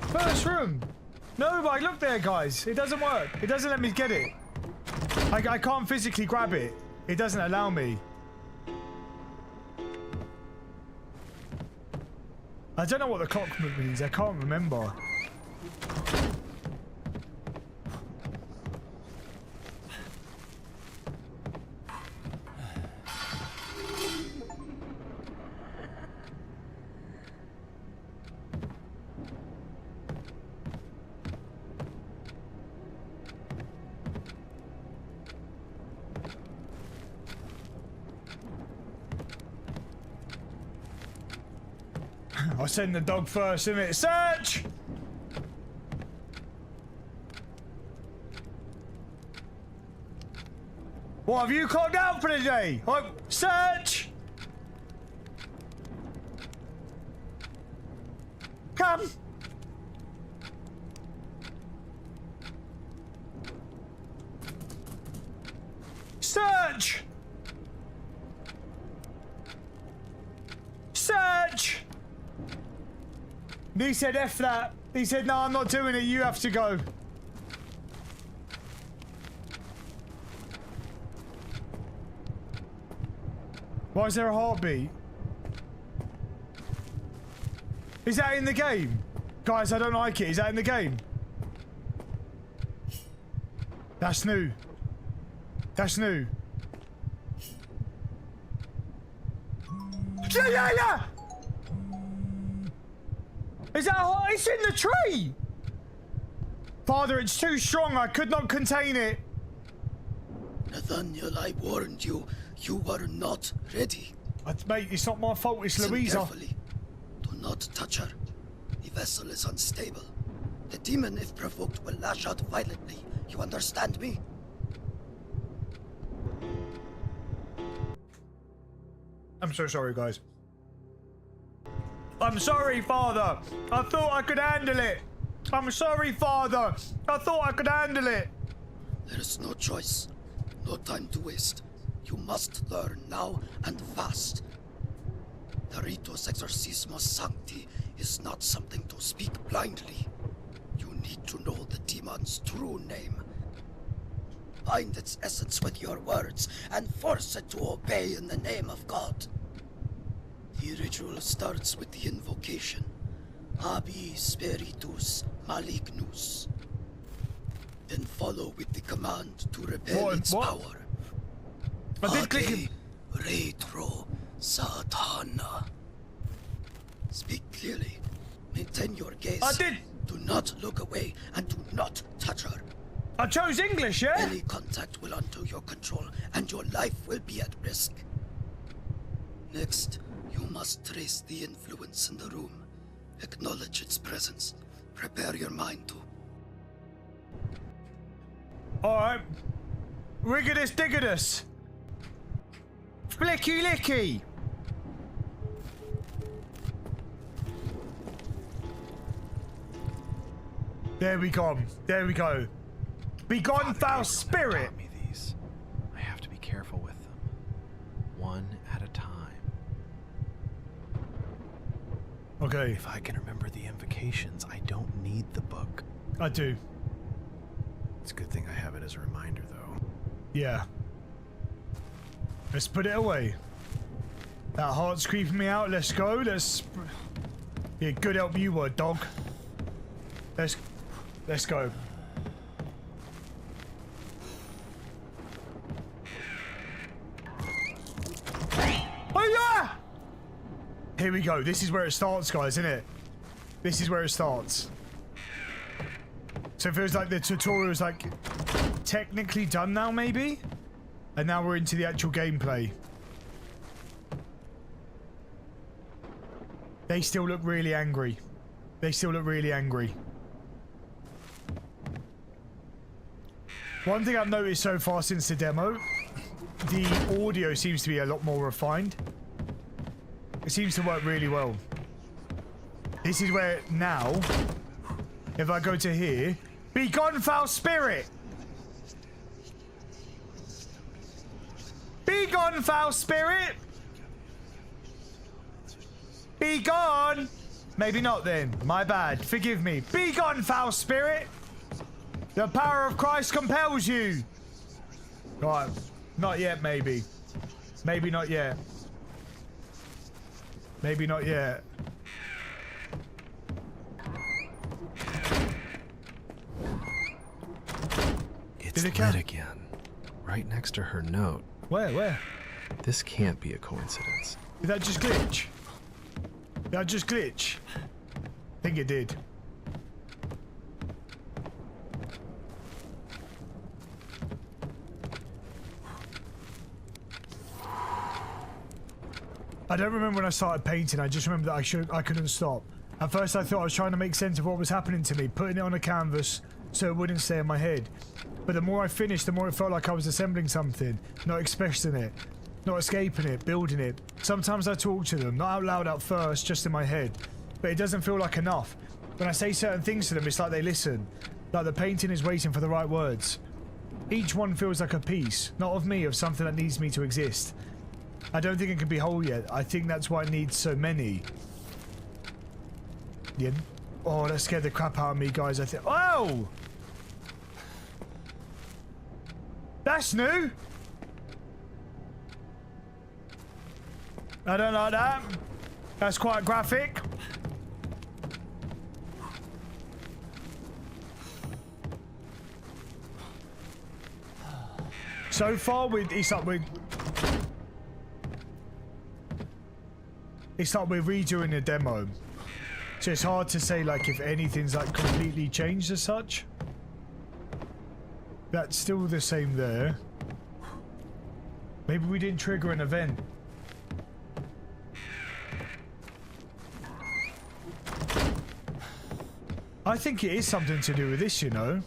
First room. No, but look there, guys. It doesn't work. It doesn't let me get it. I can't physically grab it. It doesn't allow me. I don't know what the clock movement is. I can't remember. I'll send the dog first, innit? Search! What have you clocked out for the day? Search! Come! Search! Search! He said F that. He said, no, I'm not doing it. You have to go. Why is there a heartbeat? Is that in the game? Guys, I don't like it. Is that in the game? That's new. That's new. Yeah! Is that hot? It's in the tree! Father, it's too strong. I could not contain it. Nathaniel, I warned you. You were not ready. Mate, it's not my fault. It's Listen Louisa. carefully. Do not touch her. The vessel is unstable. The demon, if provoked, will lash out violently. You understand me? I'm so sorry, guys. I'm sorry, Father. I thought I could handle it. I'm sorry, Father. I thought I could handle it. There is no choice. No time to waste. You must learn now and fast. The Ritus Exorcismus Sancti is not something to speak blindly. You need to know the demon's true name. Find its essence with your words and force it to obey in the name of God. The ritual starts with the invocation. Abi Spiritus Malignus. Then follow with the command to repel its power. I did click Ade Retro Satana. Speak clearly. Maintain your gaze. I did. Do not look away and do not touch her. I chose English, yeah? Any contact will undo your control and your life will be at risk. Next, you must trace the influence in the room. Acknowledge its presence. Prepare your mind to. Alright. Rigidus Diggidus. Flicky Licky. There we go. There we go. Be gone, foul spirit. Taught me these. I have to be careful with them. One at a time. Okay, If I can remember the invocations, I don't need the book. I do. It's a good thing I have it as a reminder, though. Yeah. Let's put it away. That heart's creeping me out. Let's go. Let's. Yeah, good help you were, dog. Let's go. Oh yeah! Here we go. This is where it starts, guys, isn't it? This is where it starts. So it feels like the tutorial is like technically done now, maybe? And now we're into the actual gameplay. They still look really angry. They still look really angry. One thing I've noticed so far since the demo, the audio seems to be a lot more refined. It seems to work really well. This is where now, if I go to here, be gone, foul spirit! Be gone, foul spirit! Be gone! Maybe not then. My bad. Forgive me. Be gone, foul spirit! The power of Christ compels you! Right. Not yet, maybe. Maybe not yet. Maybe not yet. It's Did it lit count? again. Right next to her note. Where? This can't be a coincidence. Did that just glitch? Did that just glitch? I think it did. I don't remember when I started painting. I just remember that I couldn't stop. At first I thought I was trying to make sense of what was happening to me, putting it on a canvas so it wouldn't stay in my head. But the more I finished, the more it felt like I was assembling something, not expressing it, not escaping it, building it. Sometimes I talk to them, not out loud at first, just in my head. But it doesn't feel like enough. When I say certain things to them, it's like they listen. Like the painting is waiting for the right words. Each one feels like a piece, not of me, of something that needs me to exist. I don't think it can be whole yet. I think that's why it needs so many. Yeah. Oh, that scared the crap out of me, guys. I think. Oh! That's new! I don't like that. That's quite graphic. So far, it's like we're redoing the demo, so it's hard to say like if anything's like completely changed as such. That's still the same there. Maybe we didn't trigger an event. I think it is something to do with this, you know.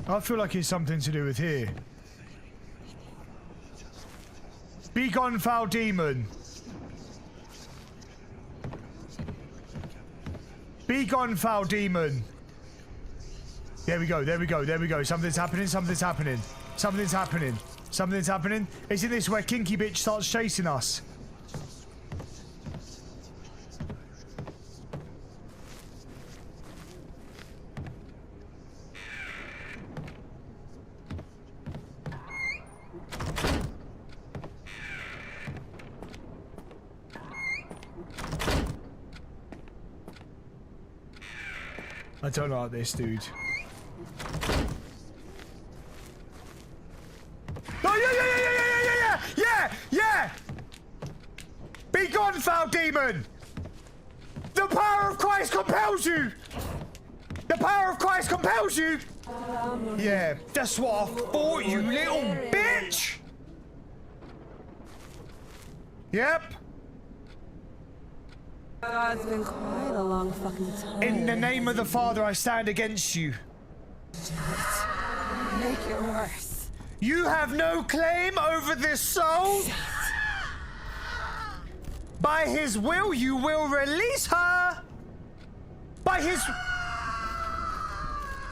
I feel like it's something to do with here. Be gone, foul demon. Be gone, foul demon. There we go, there we go, there we go. Something's happening, something's happening. Something's happening. Something's happening. Isn't this where Kinky Bitch starts chasing us? I don't like this, dude. Oh, yeah! Be gone, foul demon! The power of Christ compels you! The power of Christ compels you! Yeah, that's what I thought, you little bitch! Yep. It's been quite a long fucking time. In the name of the Father, I stand against you. Make it worse. You have no claim over this soul. By his will, you will release her. By his...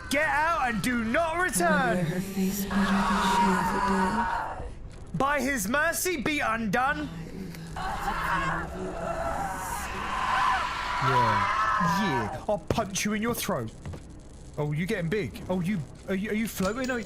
Get out and do not return. Her face better than she ever did. By his mercy be undone. Yeah, I'll punch you in your throat. Oh, you getting big? Oh, are you floating? Are you...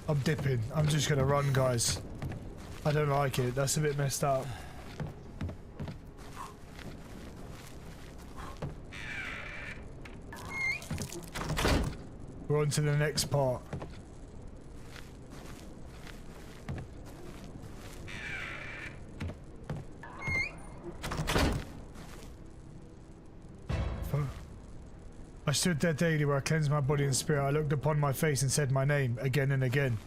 I'm dipping. I'm just gonna run, guys. I don't like it. That's a bit messed up. We're on to the next part. I stood there daily where I cleansed my body and spirit. I looked upon my face and said my name again and again.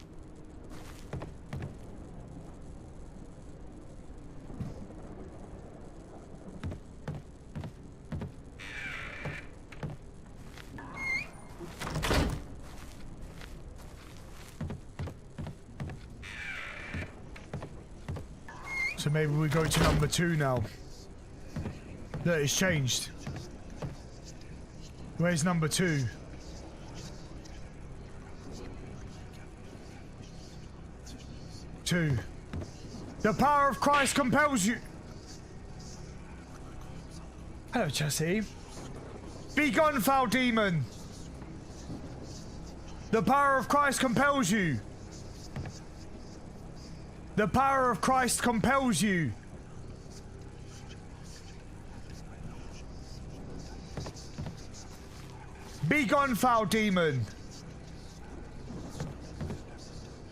So maybe we go to number 2 now. Look, it's changed. Where's number 2? Two. The power of Christ compels you. Hello, Jesse. Be gone, foul demon. The power of Christ compels you. The power of Christ compels you. Be gone, foul demon.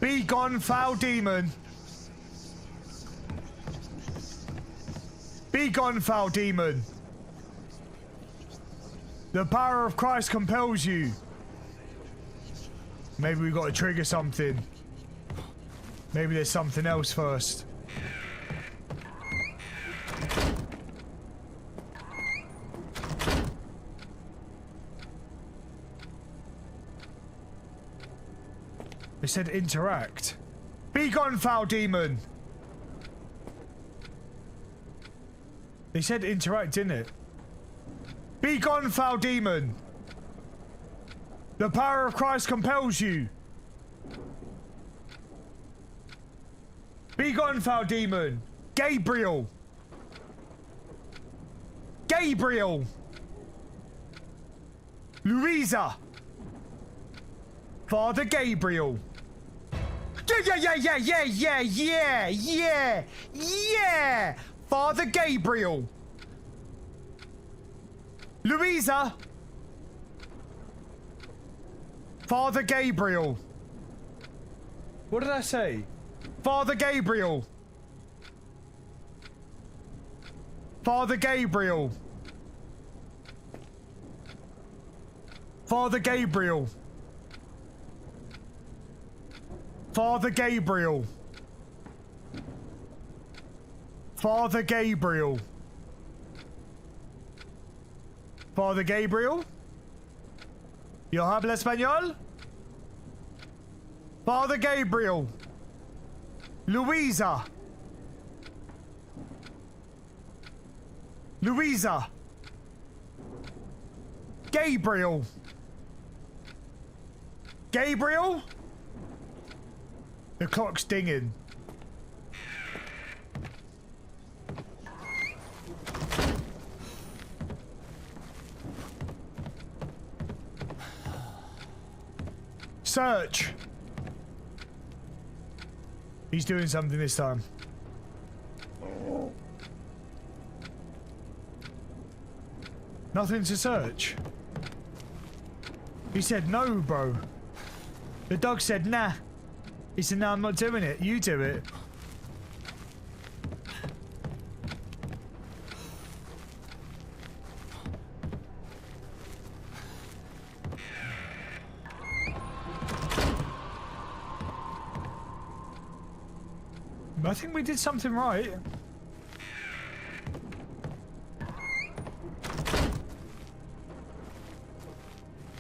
Be gone, foul demon. Be gone, foul demon. The power of Christ compels you. Maybe we got to trigger something. Maybe there's something else first. They said interact. Be gone, foul demon. They said interact, didn't it? Be gone, foul demon. The power of Christ compels you. Be gone, foul demon. Gabriel. Gabriel. Louisa. Father Gabriel. Yeah. Father Gabriel. Louisa. Father Gabriel. What did I say? Father Gabriel. Father Gabriel. Father Gabriel. Father Gabriel. Father Gabriel. Father Gabriel. ¿Yo habla español? Father Gabriel. Louisa. Louisa. Gabriel. Gabriel? The clock's dinging. Search. He's doing something this time. Nothing to search. He said no, bro. The dog said nah. He said, no, I'm not doing it. You do it. I think we did something right.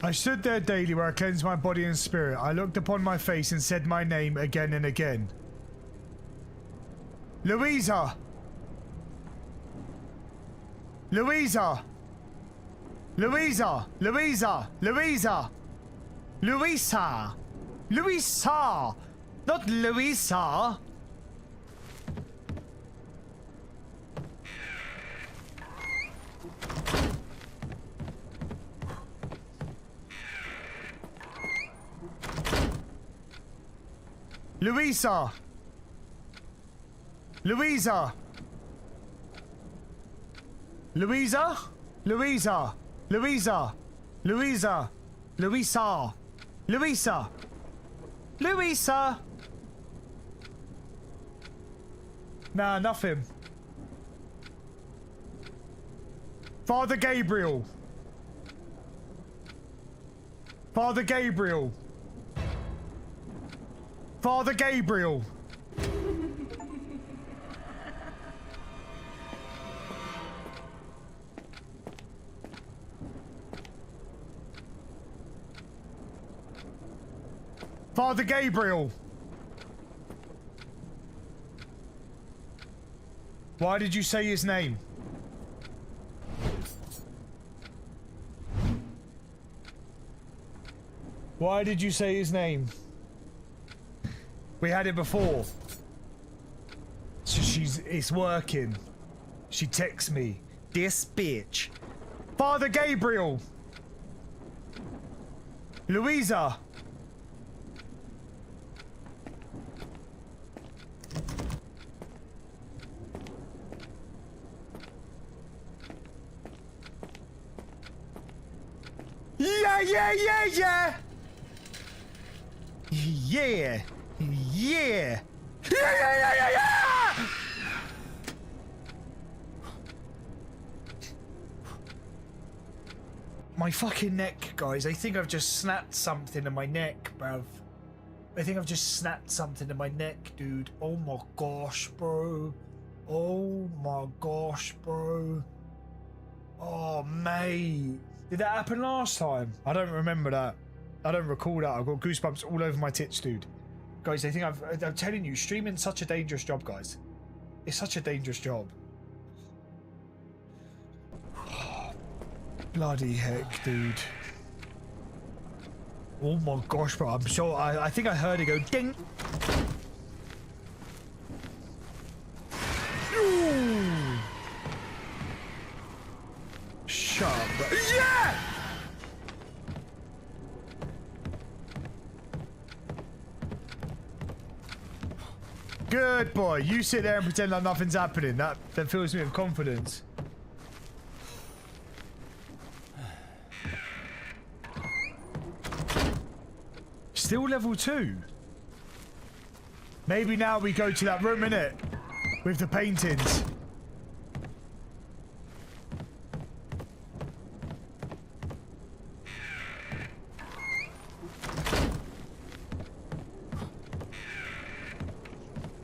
I stood there daily where I cleansed my body and spirit. I looked upon my face and said my name again and again. Louisa! Louisa! Louisa! Louisa! Louisa! Louisa! Louisa! Not Louisa! Louisa! Louisa! Louisa? Louisa! Louisa! Louisa! Louisa! Louisa! Louisa! Nah, nothing. Father Gabriel! Father Gabriel! Father Gabriel! Father Gabriel! Why did you say his name? Why did you say his name? We had it before. So it's working. She texts me. This bitch. Father Gabriel! Louisa! Yeah, yeah, yeah, yeah! Yeah! Yeah! Yeah, yeah, yeah, yeah! My fucking neck, guys. I think I've just snapped something in my neck, bruv. I think I've just snapped something in my neck, dude. Oh my gosh, bro. Oh my gosh, bro. Oh, mate. Did that happen last time? I don't remember that. I don't recall that. I've got goosebumps all over my tits, dude. Guys, I think I'm telling you, streaming's such a dangerous job, guys. It's such a dangerous job. Bloody heck, dude. Oh my gosh, bro. I'm sure. I think I heard it go ding. Ooh. Shut up, bro. Yeah! Good boy. You sit there and pretend like nothing's happening. That fills me with confidence. Still level 2. Maybe now we go to that room, innit? With the paintings.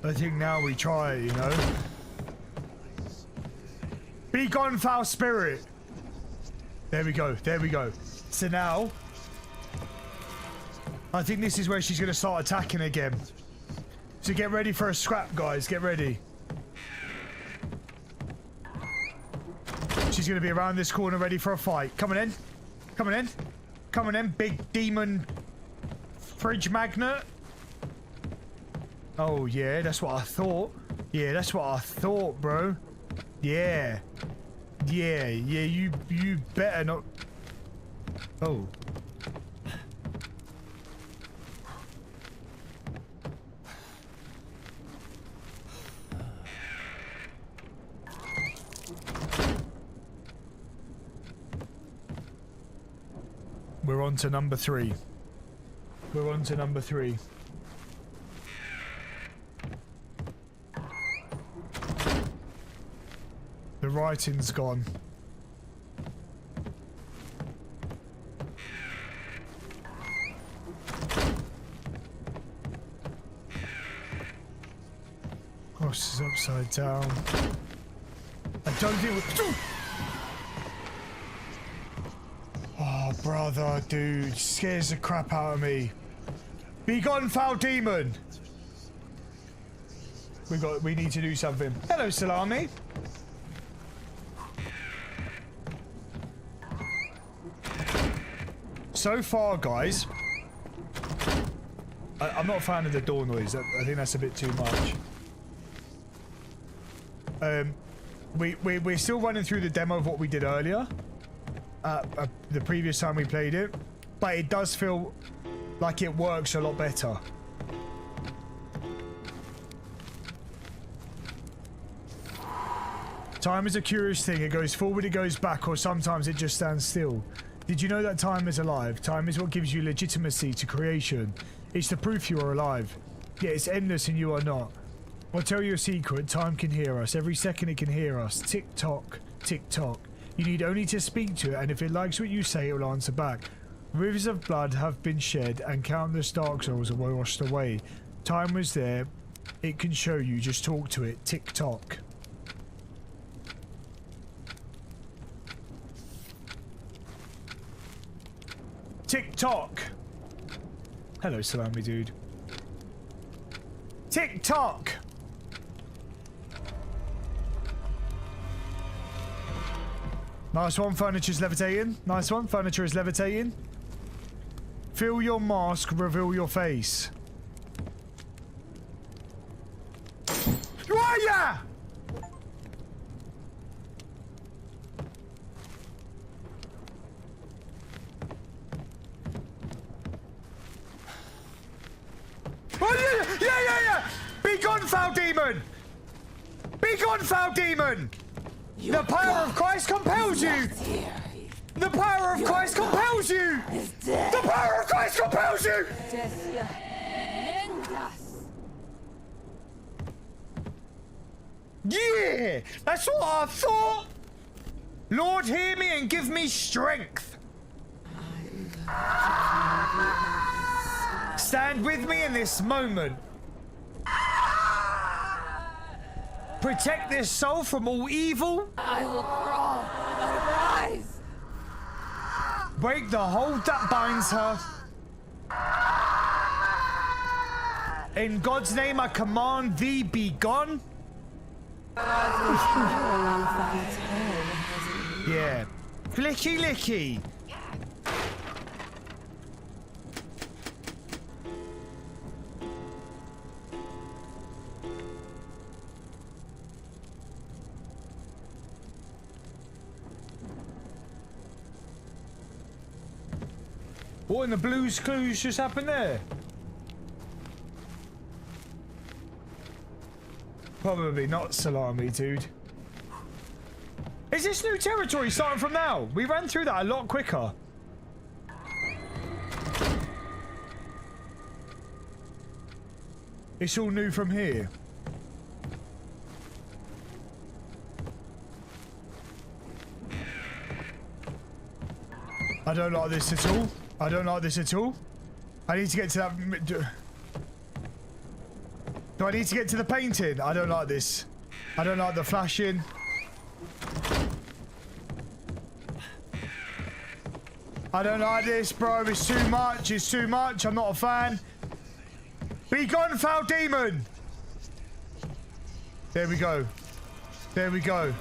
I think now we try, you know. Be gone, foul spirit. There we go. There we go. So now, I think this is where she's going to start attacking again. So get ready for a scrap, guys. Get ready. She's going to be around this corner ready for a fight. Coming in. Coming in. Coming in. Big demon fridge magnet. Oh, yeah. That's what I thought. Yeah, that's what I thought, bro. Yeah. Yeah. Yeah, you better not. Oh. We're on to number 3. We're on to number 3. The writing's gone. Cross is upside down. I don't think Oh, brother, dude. Scares the crap out of me. Be gone, foul demon! We need to do something. Hello, Salami. So far, guys, I'm not a fan of the door noise. I think that's a bit too much. We're still running through the demo of what we did earlier, the previous time we played it, but it does feel like it works a lot better. Time is a curious thing. It goes forward, it goes back, or sometimes it just stands still. Did you know that time is alive? Time is what gives you legitimacy to creation. It's the proof you are alive. Yet it's endless and you are not. I'll tell you a secret. Time can hear us. Every second it can hear us. Tick tock, tick tock. You need only to speak to it, and if it likes what you say, it will answer back. Rivers of blood have been shed, and countless dark souls were washed away. Time was there. It can show you. Just talk to it. Tick tock. Tick tock. Hello, Salami dude. Tick tock. Nice one, furniture's levitating. Nice one, furniture is levitating. Feel your mask, reveal your face. Oh, yeah! Oh, yeah! Be gone, foul demon! Be gone, foul demon! The power of Christ compels you! The power of Christ compels you! The power of Christ compels you! Yeah! That's what I thought! Lord, hear me and give me strength! Stand with me in this moment. Protect this soul from all evil. I will crawl out of her eyes. Break the hold that binds her. In God's name I command thee, be gone. Yeah. Flicky licky. What in the Blue's Clues just happened there? Probably not, Salami, dude. Is this new territory starting from now? We ran through that a lot quicker. It's all new from here. I don't like this at all. I don't like this at all. I need to get to that... Do I need to get to the painting? I don't like this. I don't like the flashing. I don't like this, bro. It's too much. It's too much. I'm not a fan. Be gone, foul demon! There we go. There we go.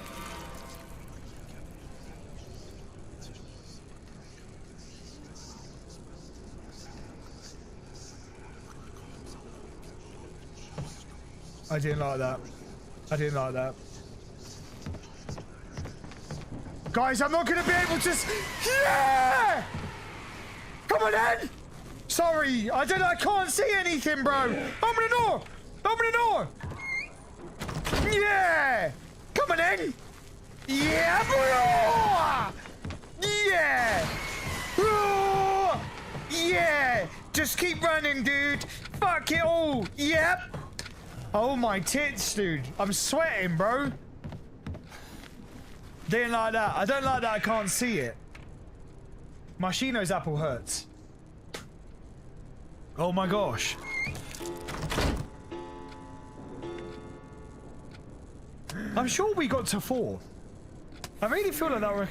I didn't like that. I didn't like that. Guys, I'm not going to be able to... Yeah! Come on then! Sorry, I can't see anything, bro. Open the door! Open the door! Yeah! Come on then! Yeah, bro! Yeah! Oh! Yeah! Just keep running, dude. Fuck it all. Yep. Oh my tits, dude. I'm sweating, bro. Didn't like that. I don't like that I can't see it. Machino's apple hurts. Oh my gosh. I'm sure we got to 4. I really feel like that were...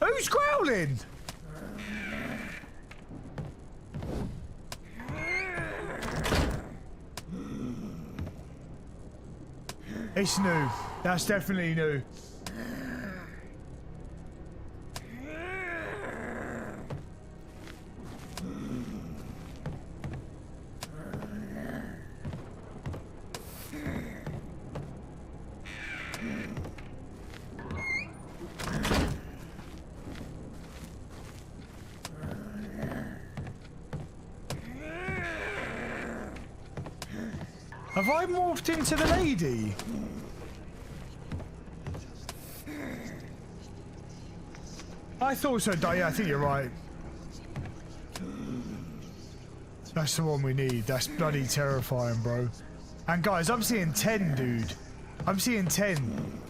Who's growling? It's new. That's definitely new. Have I morphed into the lady? I thought so, yeah, I think you're right. That's the one we need. That's bloody terrifying, bro. And guys, I'm seeing 10, dude. I'm seeing 10.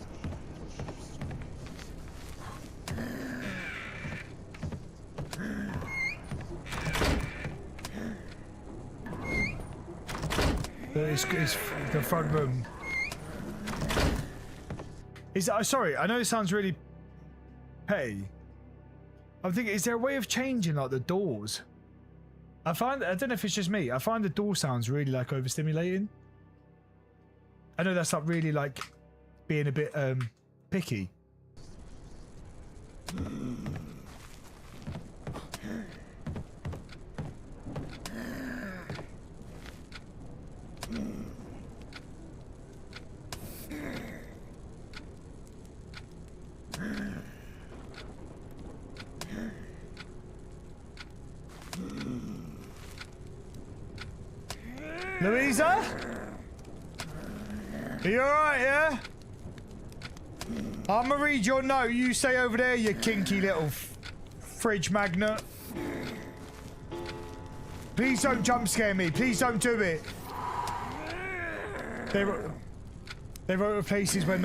It's the front room. Is that, sorry, I know it sounds really petty. I'm thinking, is there a way of changing like the doors? I don't know if it's just me. I find the door sounds really like overstimulating. I know that's not really like being a bit picky. Louisa? Are you alright, yeah? I'm gonna read your note. You stay over there, you kinky little fridge magnet. Please don't jump scare me. Please don't do it. They wrote of places where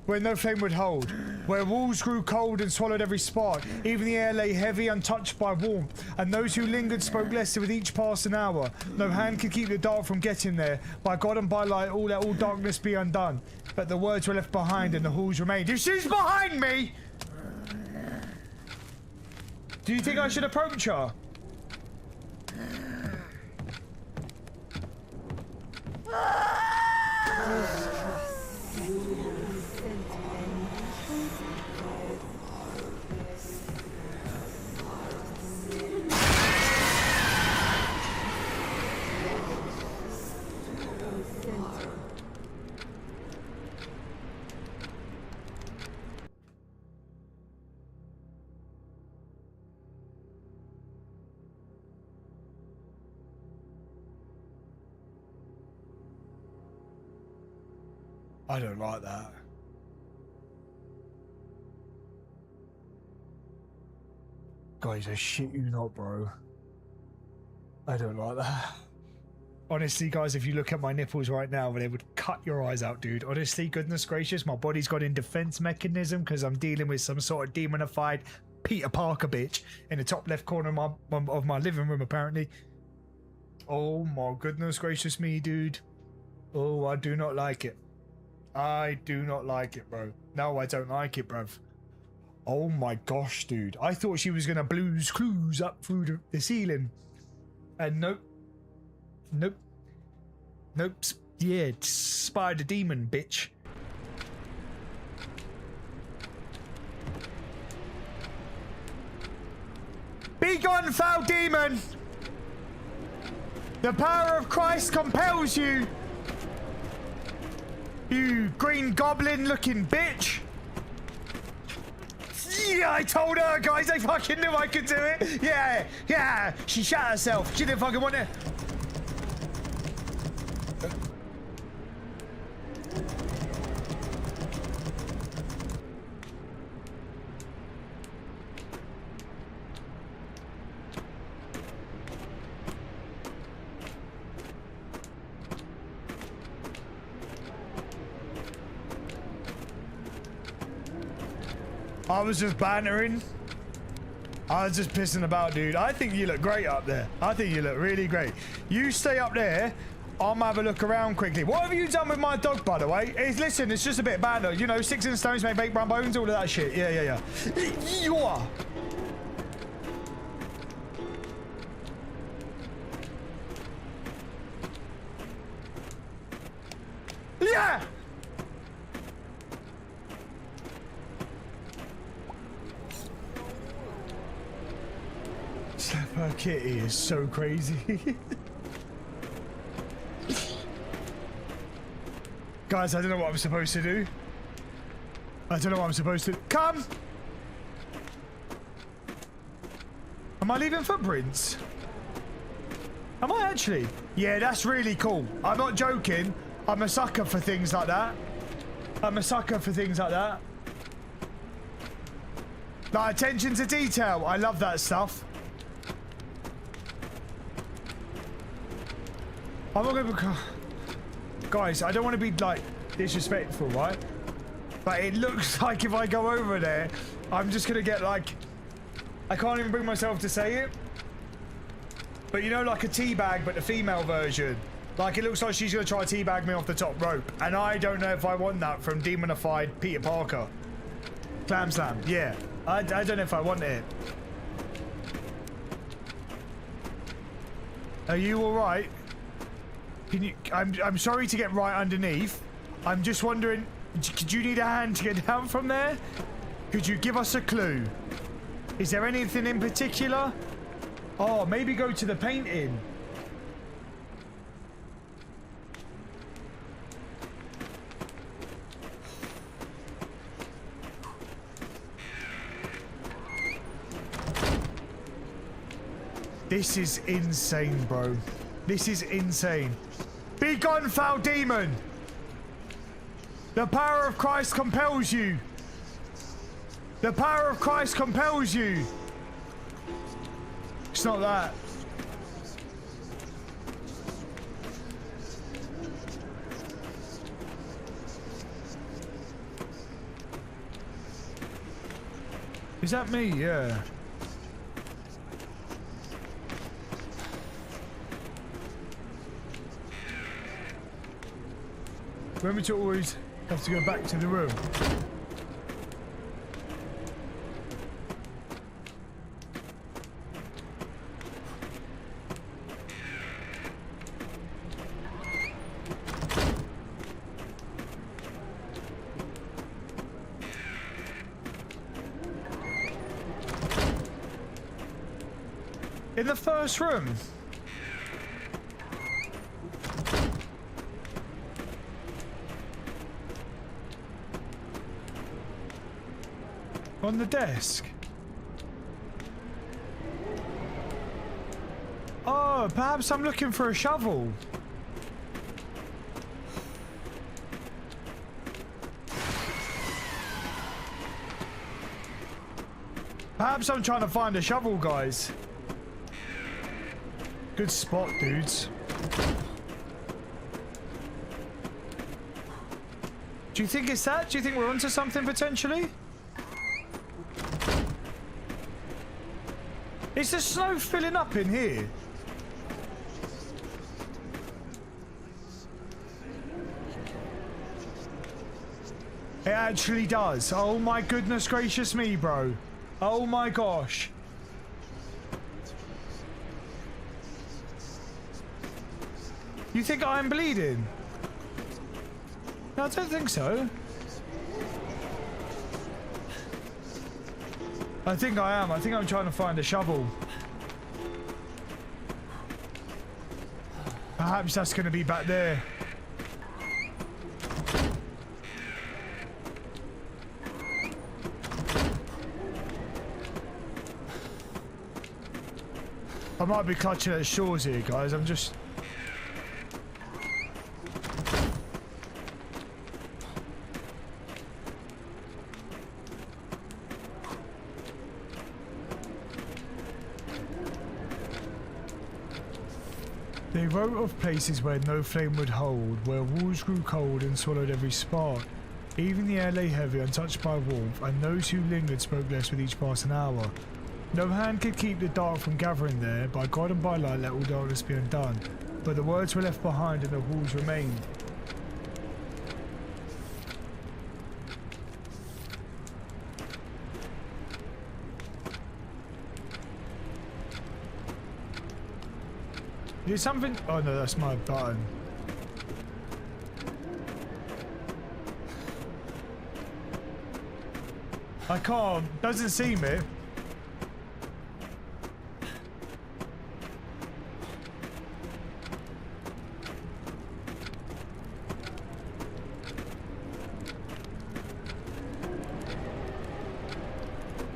where no flame would hold, where walls grew cold and swallowed every spark, even the air lay heavy, untouched by warmth, and those who lingered spoke less with each passing hour. No hand could keep the dark from getting there. By God and by light, let all darkness be undone. But the words were left behind and the halls remained. If she's behind me! Do you think I should approach her? I don't like that. Guys, I shit you not, bro. I don't like that. Honestly, guys, if you look at my nipples right now, they would cut your eyes out, dude. Honestly, goodness gracious, my body's got in defense mechanism because I'm dealing with some sort of demonified Peter Parker bitch in the top left corner of my living room, apparently. Oh my goodness gracious me, dude. Oh, I do not like it. I do not like it, bro. No, I don't like it, bruv. Oh my gosh, dude. I thought she was gonna Blue's Clues up through the ceiling. And nope. Nope. Nope. Yeah, spider demon, bitch. Be gone, foul demon! The power of Christ compels you! You green goblin looking bitch! Yeah, I told her, guys, I fucking knew I could do it! Yeah, yeah! She shot herself. She didn't fucking want it. I was just bantering. I was just pissing about, dude. I think you look great up there. I think you look really great. You stay up there. I'll have a look around quickly. What have you done with my dog, by the way? Listen, it's just a bit of banter. You know, sticks and stones make baked brown bones, all of that shit. Yeah. You are. Yeah! Her kitty is so crazy. Guys, I don't know what I'm supposed to do. I don't know what I'm supposed to... Come! Am I leaving footprints? Am I actually? Yeah, that's really cool. I'm not joking. I'm a sucker for things like that. I'm a sucker for things like that. Like attention to detail. I love that stuff. I'm not gonna... Guys, I don't want to be, like, disrespectful, right? But it looks like if I go over there, I'm just gonna get, like... I can't even bring myself to say it. But you know, like a teabag, but the female version. Like, it looks like she's gonna try to teabag me off the top rope. And I don't know if I want that from demonified Peter Parker. Clam Slam, yeah. I don't know if I want it. Are you alright? Can you... I'm sorry to get right underneath. I'm just wondering, do you need a hand to get down from there? Could you give us a clue? Is there anything in particular? Oh, maybe go to the painting. This is insane, bro. This is insane. Be gone, foul demon! The power of Christ compels you. The power of Christ compels you. It's not that. Is that me? Yeah. Remember to always have to go back to the room. In the first room. On the desk. Oh, perhaps I'm looking for a shovel. Perhaps I'm trying to find a shovel, guys. Good spot, dudes. Do you think it's that? Do you think we're onto something potentially? Is the snow filling up in here? It actually does. Oh my goodness gracious me, bro. Oh my gosh. You think I'm bleeding? No, I don't think so. I think I am. I think I'm trying to find a shovel. Perhaps that's going to be back there. I might be clutching at straws here, guys. I'm just... They wrote of places where no flame would hold, where walls grew cold and swallowed every spark. Even the air lay heavy, untouched by warmth, and those who lingered spoke less with each passing hour. No hand could keep the dark from gathering there. By God and by light, let all darkness be undone. But the words were left behind and the walls remained. Is something? Oh no, that's my button. I can't. Doesn't seem it.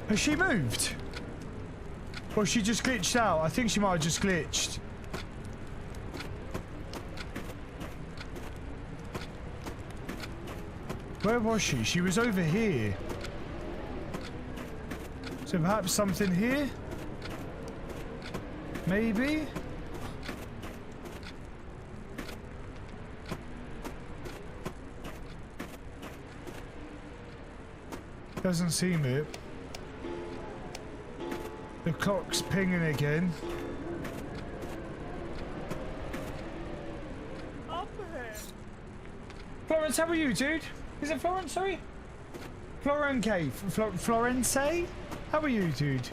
Has she moved? Or she just glitched out? I think she might have just glitched. Where was she? She was over here. So perhaps something here? Maybe? Doesn't seem it. The clock's pinging again. Up there. Florence, how are you, dude? Is it Florence, sorry? Florence? Florence? How are you, dude?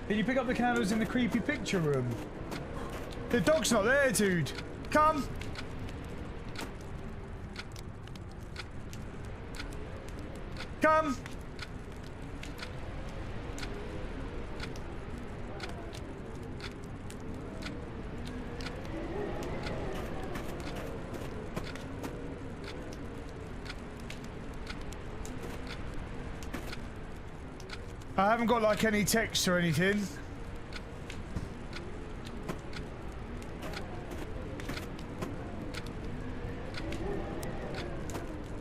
Did you pick up the candles in the creepy picture room? The dog's not there, dude. Come. Come. I haven't got like any text or anything.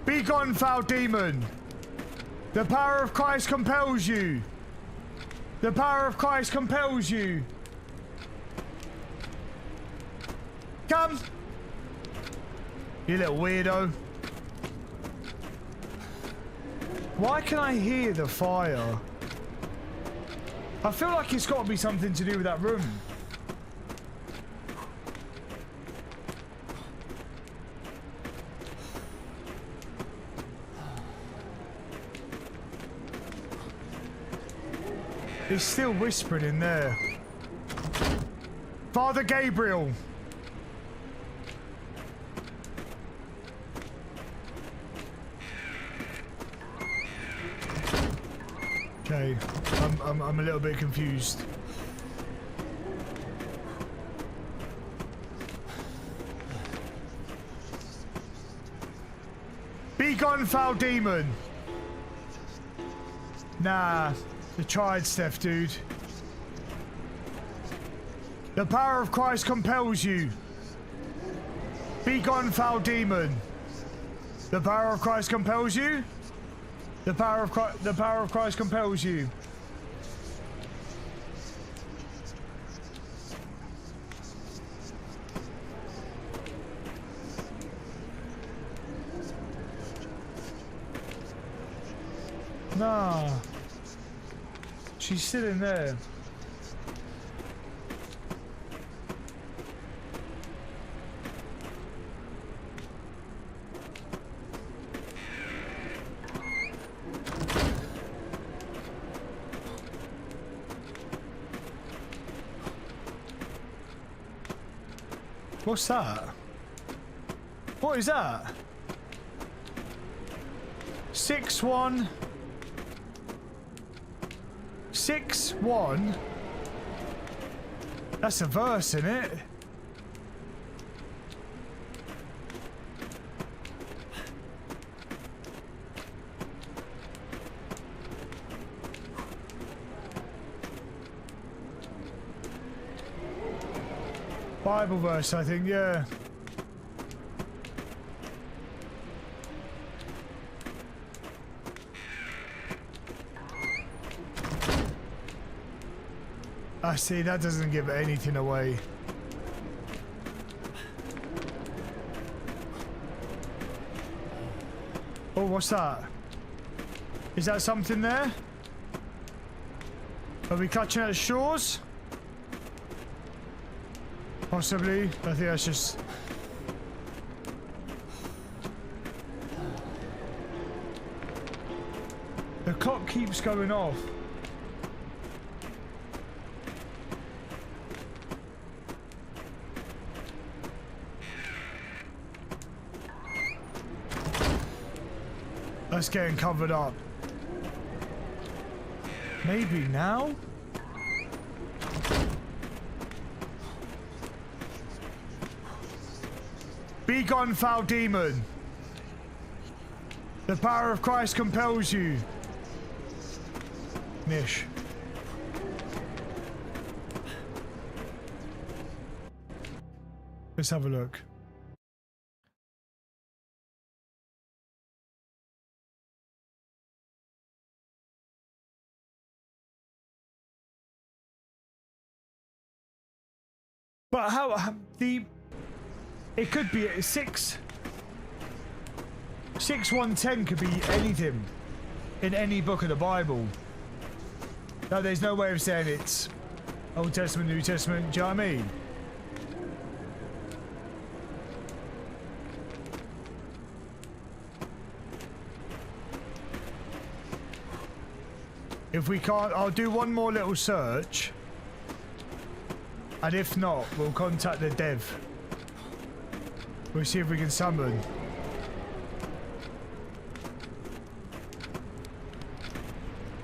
Be gone, foul demon. The power of Christ compels you. The power of Christ compels you. Come. You little weirdo. Why can I hear the fire? I feel like it's got to be something to do with that room. He's still whispering in there. Father Gabriel. Okay, I'm a little bit confused. Be gone, foul demon. Nah, I tried, Steph, dude. The power of Christ compels you. Be gone, foul demon. The power of Christ compels you. The power of Christ compels you. Nah. She's still in there. What's that? What is that? 6-1. 6-1. That's a verse, isn't it? Bible verse, I think, yeah. I see, that doesn't give anything away. Oh, what's that? Is that something there? Are we clutching at straws? Possibly. I think that's just... The clock keeps going off. That's getting covered up. Maybe now? Be gone, foul demon. The power of Christ compels you. Nish. Let's have a look. But how the... It could be a 6:110 could be anything in any book of the Bible. No, there's no way of saying it's Old Testament, New Testament, do you know what I mean? If we can't, I'll do one more little search. And if not, we'll contact the dev. We'll see if we can summon.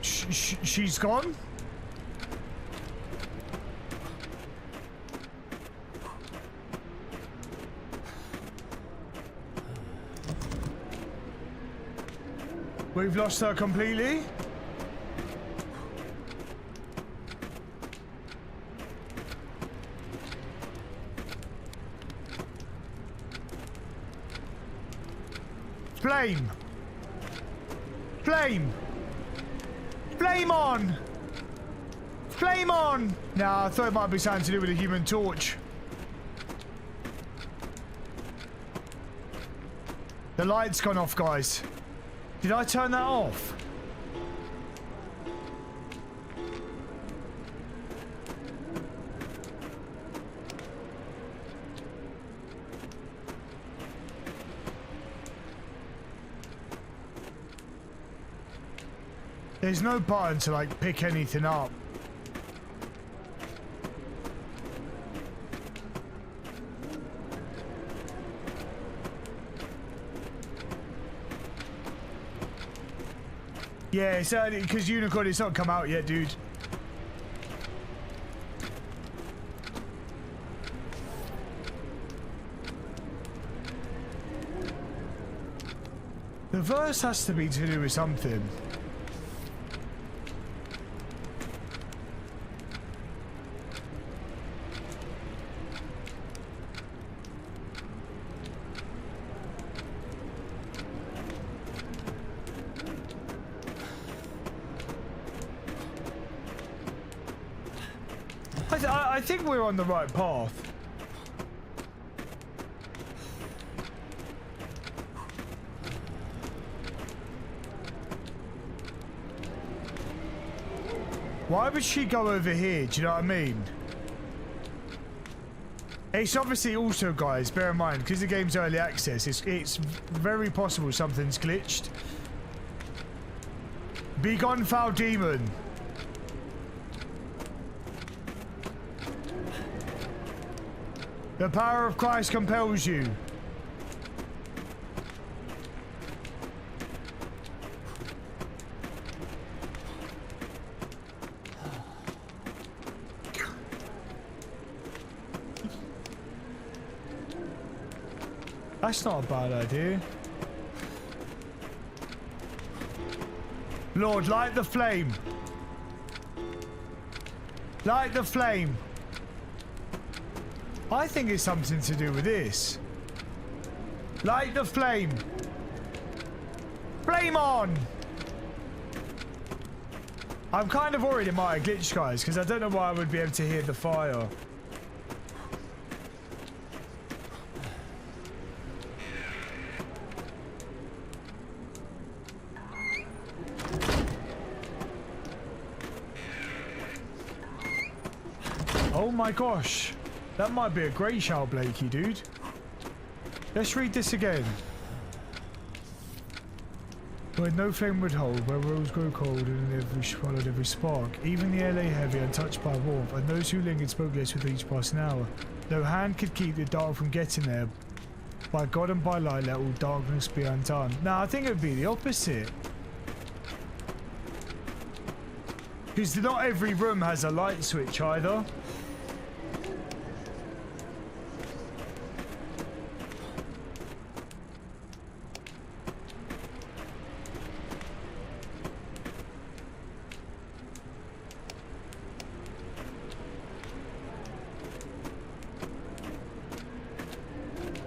She's gone? We've lost her completely? Flame! Flame! Flame on! Flame on! Nah, I thought it might be something to do with the Human Torch. The light's gone off, guys. Did I turn that off? There's no button to like pick anything up. Yeah, it's because Unicorn, it's not come out yet, dude. The verse has to be to do with something. I think we're on the right path. Why would she go over here? Do you know what I mean? It's obviously also, guys, bear in mind, because the game's early access, it's very possible something's glitched. Be gone, foul demon. The power of Christ compels you. That's not a bad idea. Lord, light the flame. Light the flame. I think it's something to do with this. Light the flame. Flame on! I'm kind of worried it might have glitched, guys, because I don't know why I would be able to hear the fire. Oh my gosh. That might be a grey shell, Blakey, dude. Let's read this again. Where no flame would hold, where rose grow cold and every followed every spark. Even the air lay heavy, untouched by warmth, and those who lingered spoke less with each passing hour. No hand could keep the dark from getting there. By God and by light, let all darkness be undone. Now, I think it would be the opposite. Because not every room has a light switch either.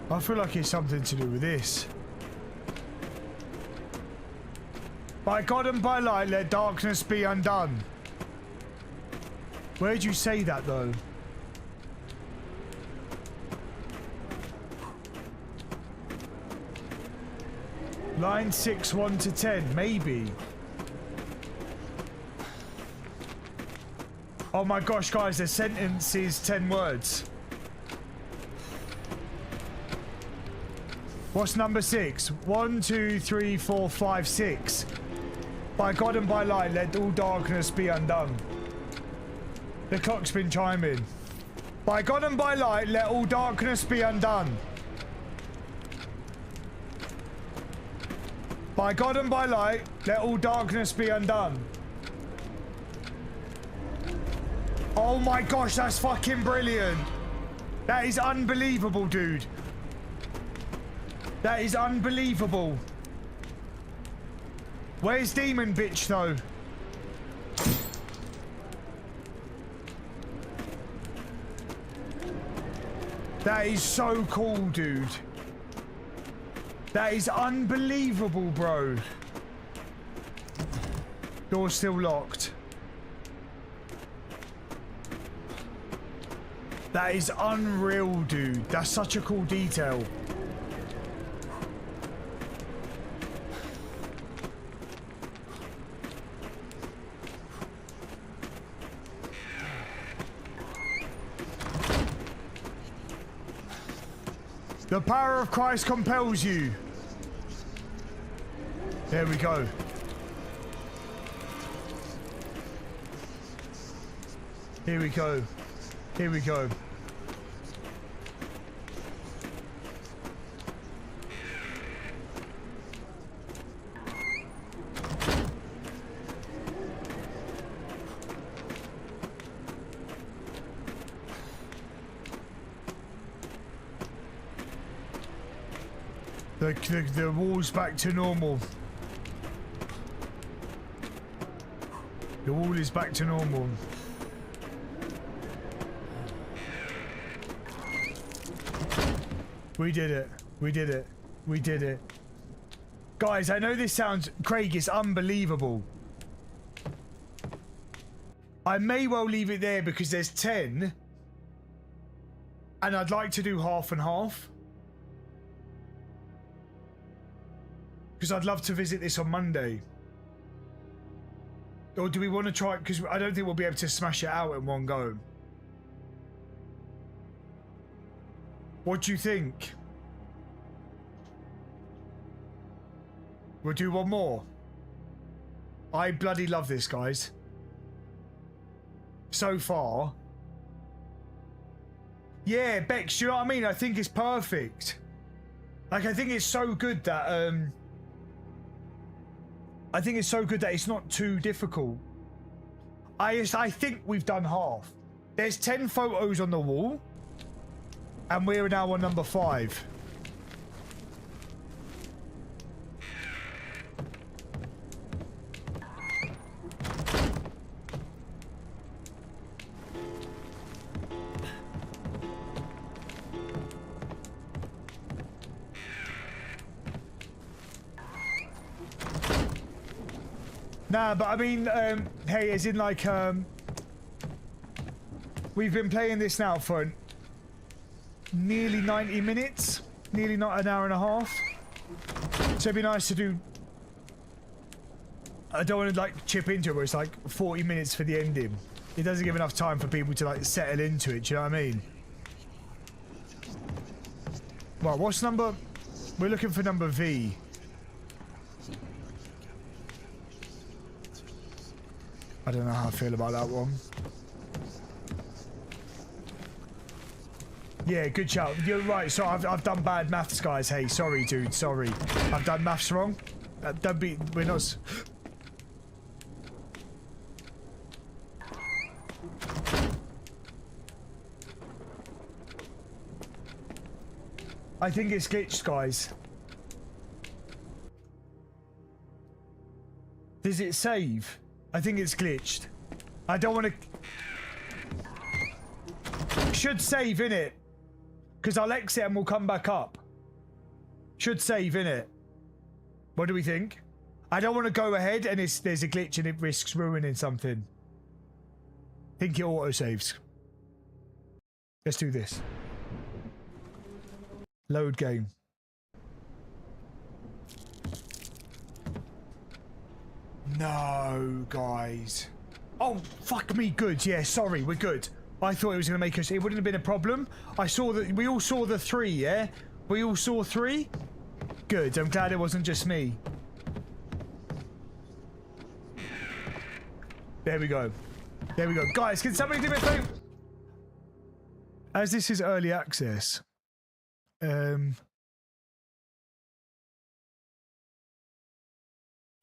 I feel like it's something to do with this. By God and by light, let darkness be undone. Where'd you say that, though? Line 6, 1 to 10, maybe. Oh my gosh, guys, the sentence is 10 words. What's number 6? 1, 2, 3, 4, 5, 6. By God and by light, let all darkness be undone. The clock's been chiming. By God and by light, let all darkness be undone. By God and by light, let all darkness be undone. Oh my gosh, that's fucking brilliant. That is unbelievable, dude. That is unbelievable. Where's Demon Bitch, though? That is so cool, dude. That is unbelievable, bro. Door's still locked. That is unreal, dude. That's such a cool detail. The power of Christ compels you. There we go. Here we go. Here we go. The wall's back to normal. The wall is back to normal. We did it. We did it. We did it. Guys, I know this sounds... Craig, it's unbelievable. I may well leave it there because there's 10. And I'd like to do half and half. Because I'd love to visit this on Monday. Or do we want to try... Because I don't think we'll be able to smash it out in one go. What do you think? We'll do one more. I bloody love this, guys. So far. Yeah, Bex, you know what I mean? I think it's perfect. Like, I think it's so good that... I think it's so good that it's not too difficult. I think we've done half. There's 10 photos on the wall. And we're now on number 5. Nah, but I mean, hey, as in like, we've been playing this now for nearly 90 minutes, nearly not an hour and a half. So it'd be nice to do. I don't want to like chip into it where it's like 40 minutes for the ending. it doesn't give enough time for people to like settle into it. Do you know what I mean? Well, what's number? We're looking for number V. I don't know how I feel about that one. Yeah, good shout. You're right. So I've done bad maths, guys. Hey, sorry, dude. Sorry. I've done maths wrong. Don't be. We're not. I think it's glitched, guys. Does it save? I think it's glitched. I don't want to... Should save, innit? Because I'll exit and we'll come back up. Should save, innit? What do we think? I don't want to go ahead and there's a glitch and it risks ruining something. I think it auto-saves. Let's do this. Load game. No, guys. Oh, fuck me, good. Yeah, sorry, we're good. I thought it was going to make us... It wouldn't have been a problem. I saw that... We all saw the 3, yeah? We all saw 3? Good, I'm glad it wasn't just me. There we go. There we go. Guys, can somebody do me a favor? As this is early access...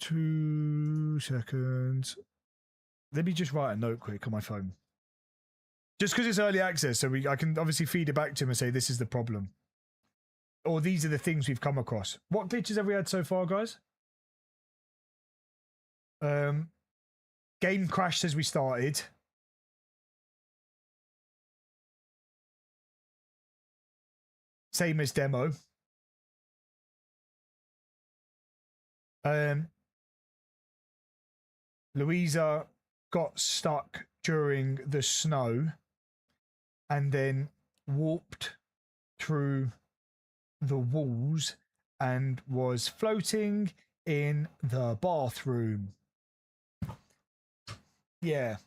2 seconds. Let me just write a note quick on my phone. Just because it's early access, so I can obviously feed it back to him and say this is the problem. Or these are the things we've come across. What glitches have we had so far, guys? Game crashed as we started. Same as demo. Louisa got stuck during the snow and then warped through the walls and was floating in the bathroom. Yeah.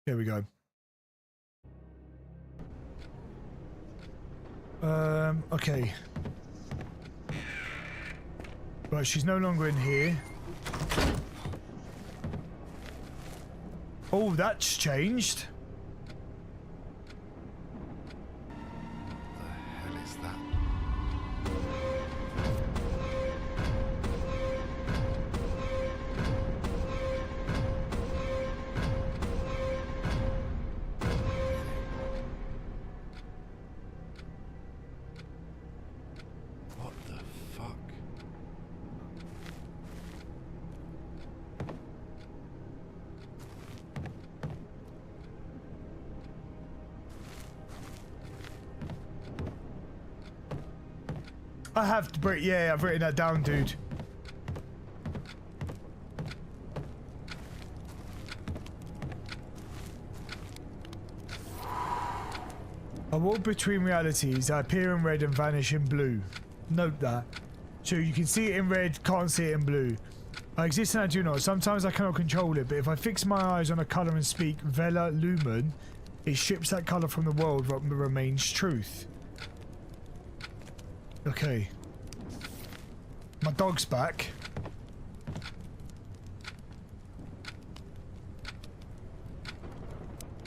There we go. Okay. Right, she's no longer in here. Oh, that's changed. The hell is that? What the fuck? I have to, yeah, I've written that down, dude. I walk between realities. I appear in red and vanish in blue. Note that. So you can see it in red, can't see it in blue. I exist and I do not. Sometimes I cannot control it, but if I fix my eyes on a colour and speak Vela Lumen, it strips that colour from the world but remains truth. Okay. My dog's back.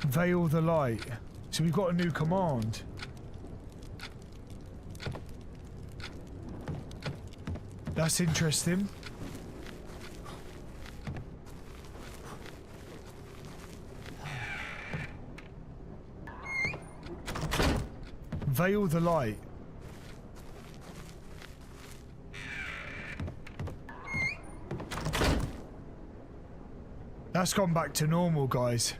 Veil the light. So we've got a new command. That's interesting. Veil the light. That's gone back to normal, guys.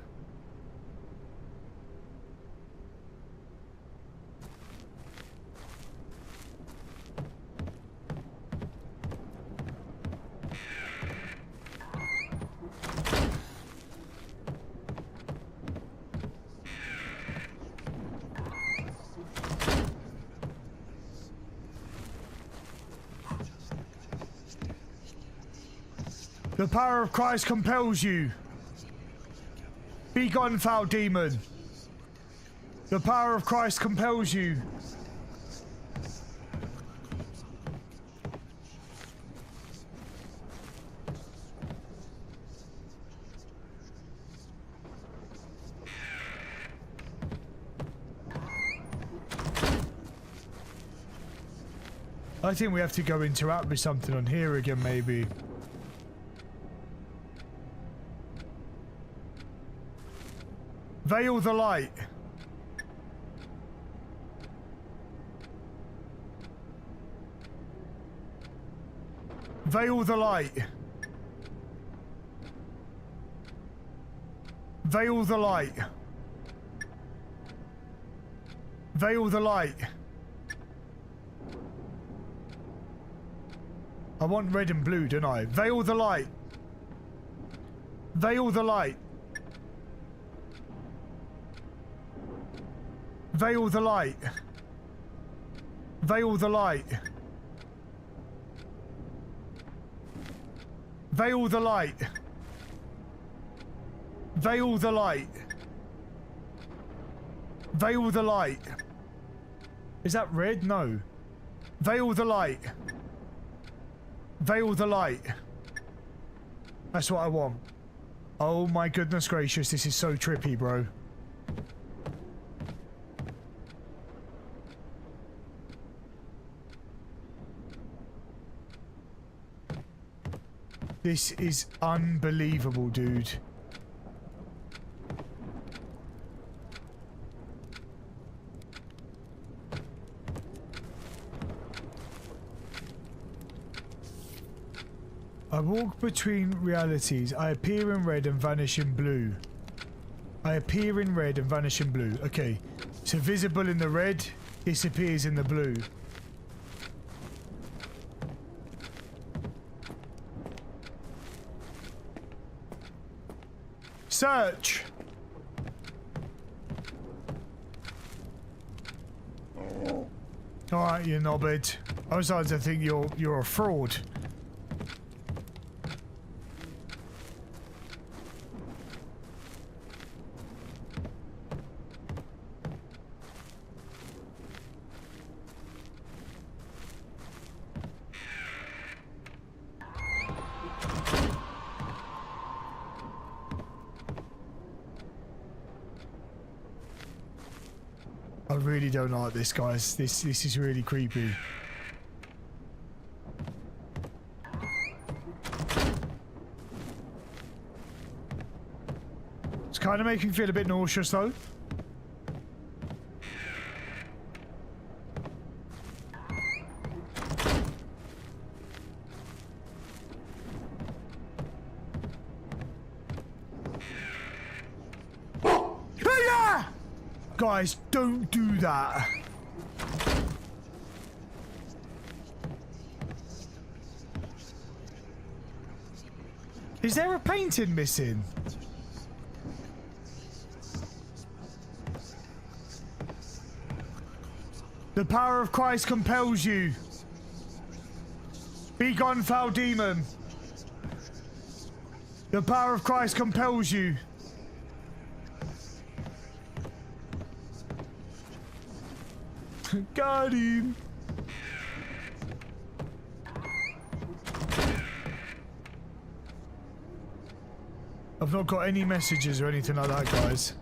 The power of Christ compels you. Be gone, foul demon. The power of Christ compels you. I think we have to go interact with something on here again, maybe. Veil the light. Veil the light. Veil the light. Veil the light. I want red and blue, don't I? Veil the light. Veil the light. Veil the light. Veil the light. Veil the light. Veil the light. Veil the light. Is that red? No. Veil the light. Veil the light. That's what I want. Oh my goodness gracious, this is so trippy, bro. This is unbelievable, dude. I walk between realities. I appear in red and vanish in blue. I appear in red and vanish in blue. Okay. So visible in the red, disappears in the blue. Search! Alright, you knobhead. I was starting to think you're a fraud. I really don't like this, guys. This is really creepy. It's kind of making me feel a bit nauseous, though. Guys, don't do that. Is there a painting missing? The power of Christ compels you. Be gone, foul demon. The power of Christ compels you. Got him. I've not got any messages or anything like that, guys.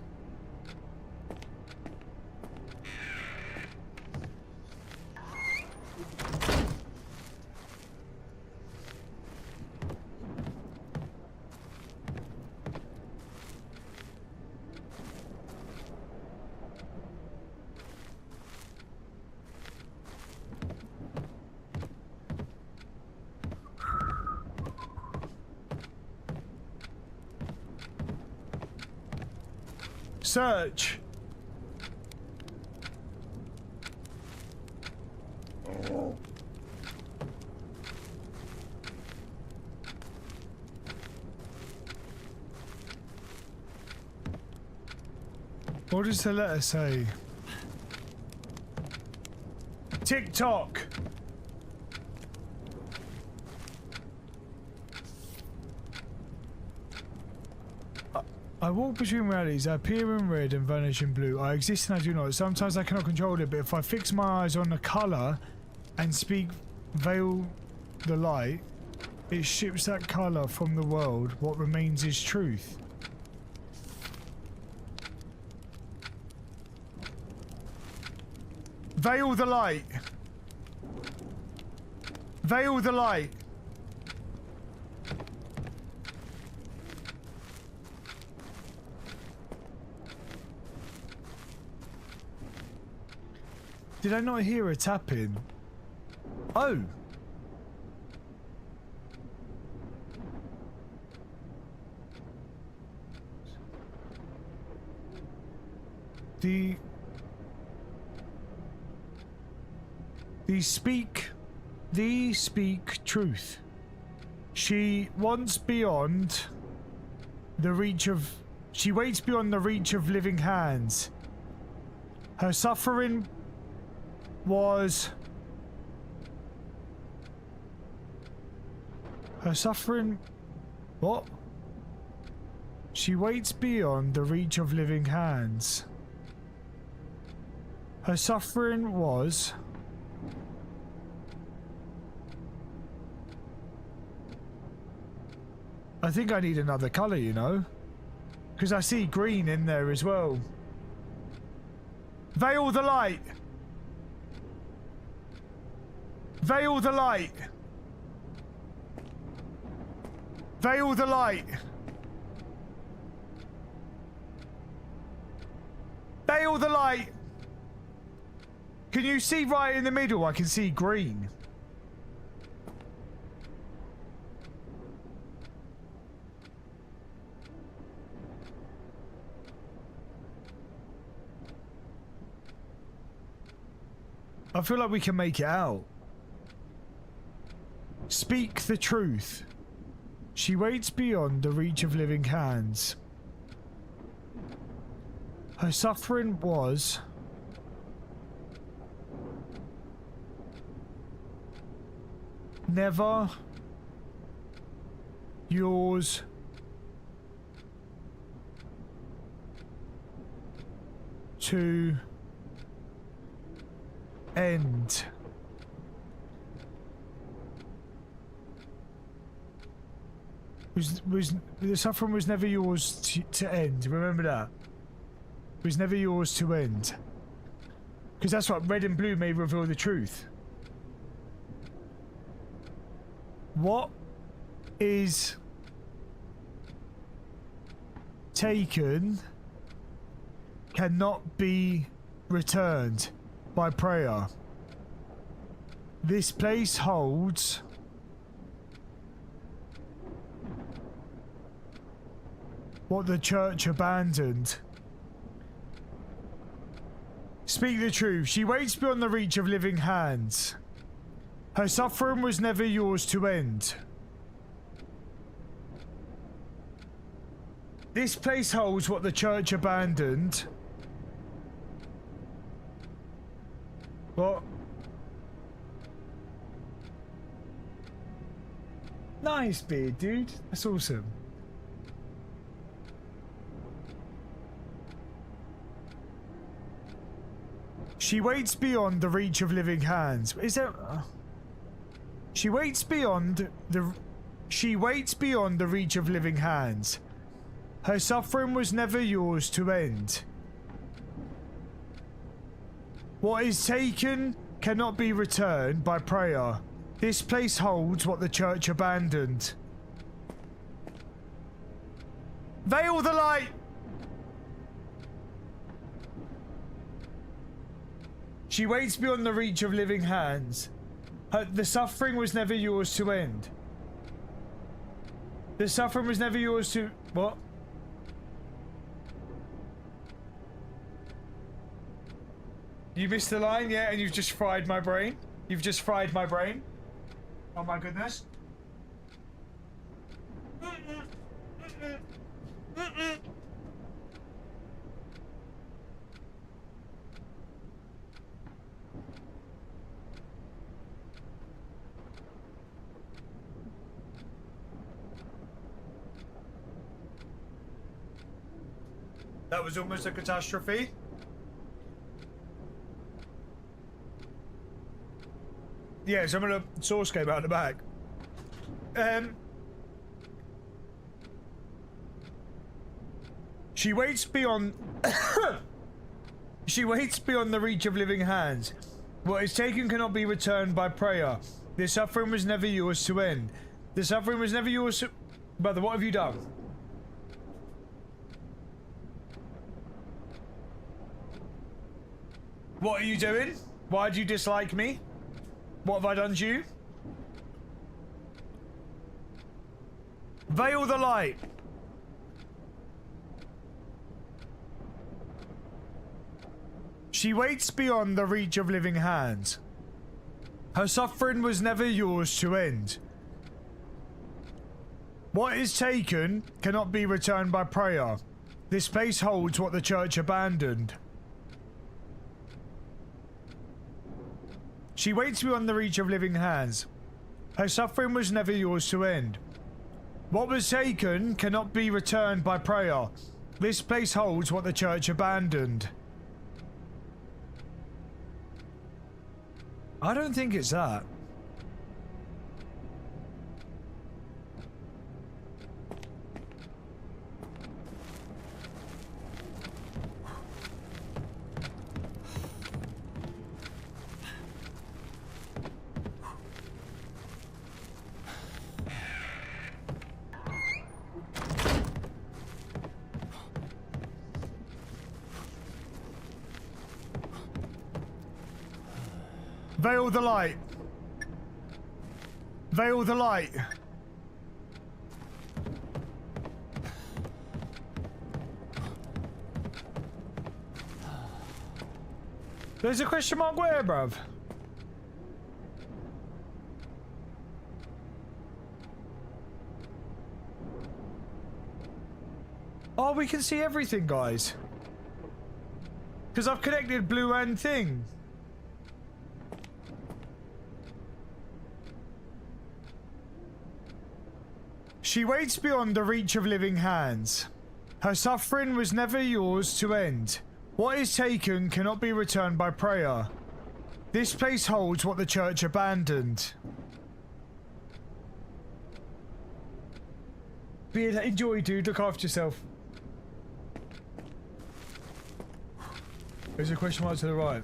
Search. What does the letter say? TikTok. I walk between realities. I appear in red and vanish in blue. I exist and I do not. Sometimes I cannot control it, but if I fix my eyes on the colour and speak veil the light, it ships that colour from the world. What remains is truth. Veil the light. Veil the light. Did I not hear a tapping? Oh. Thee speak truth. She waits beyond the reach of living hands. Her suffering was what? She waits beyond the reach of living hands. Her suffering was I think I need another colour, you know? Because I see green in there as well. Veil the light! Veil the light! Veil the light! Veil the light! Can you see right in the middle? I can see green. I feel like we can make it out. Speak the truth. She waits beyond the reach of living hands. Her suffering was never yours to end. The suffering was never yours to end. Remember that. It was never yours to end. Because that's what red and blue may reveal the truth. What is taken cannot be returned by prayer. This place holds what the church abandoned. Speak the truth. She waits beyond the reach of living hands. Her suffering was never yours to end. This place holds what the church abandoned. What? Nice beard, dude. That's awesome. She waits beyond the reach of living hands. Is there? She waits beyond the reach of living hands. Her suffering was never yours to end. What is taken cannot be returned by prayer. This place holds what the church abandoned. Veil the light! She waits beyond the reach of living hands. The suffering was never yours to end. The suffering was never yours to... What? You missed the line, yeah, and you've just fried my brain. You've just fried my brain. Oh my goodness. That was almost a catastrophe. Yeah, some of the sauce came out the back. She waits beyond... She waits beyond the reach of living hands. What is taken cannot be returned by prayer. The suffering was never yours to end. The suffering was never yours to... Brother, what have you done? What are you doing? Why do you dislike me? What have I done to you? Veil the light. She waits beyond the reach of living hands. Her suffering was never yours to end. What is taken cannot be returned by prayer. This place holds what the church abandoned. She waits beyond the reach of living hands. Her suffering was never yours to end. What was taken cannot be returned by prayer. This place holds what the church abandoned. I don't think it's that. Veil the light. Veil the light. There's a question mark where, bruv? Oh, we can see everything, guys. Because I've connected blue and thing. She waits beyond the reach of living hands. Her suffering was never yours to end. What is taken cannot be returned by prayer. This place holds what the church abandoned. Enjoy, dude. Look after yourself. There's a question mark to the right.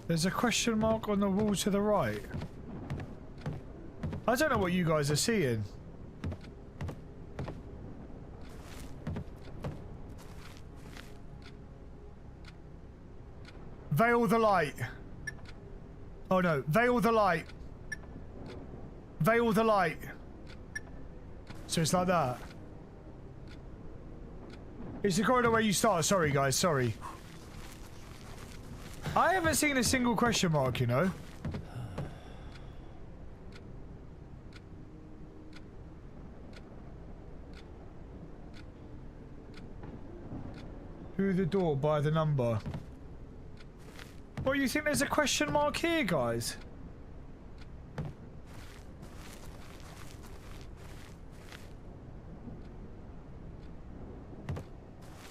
There's a question mark on the wall to the right. I don't know what you guys are seeing. Veil the light. Oh no, veil the light. Veil the light. So it's like that. It's the corridor where you start. Sorry guys, sorry. I haven't seen a single question mark, you know. Through the door by the number. What, you think there's a question mark here, guys?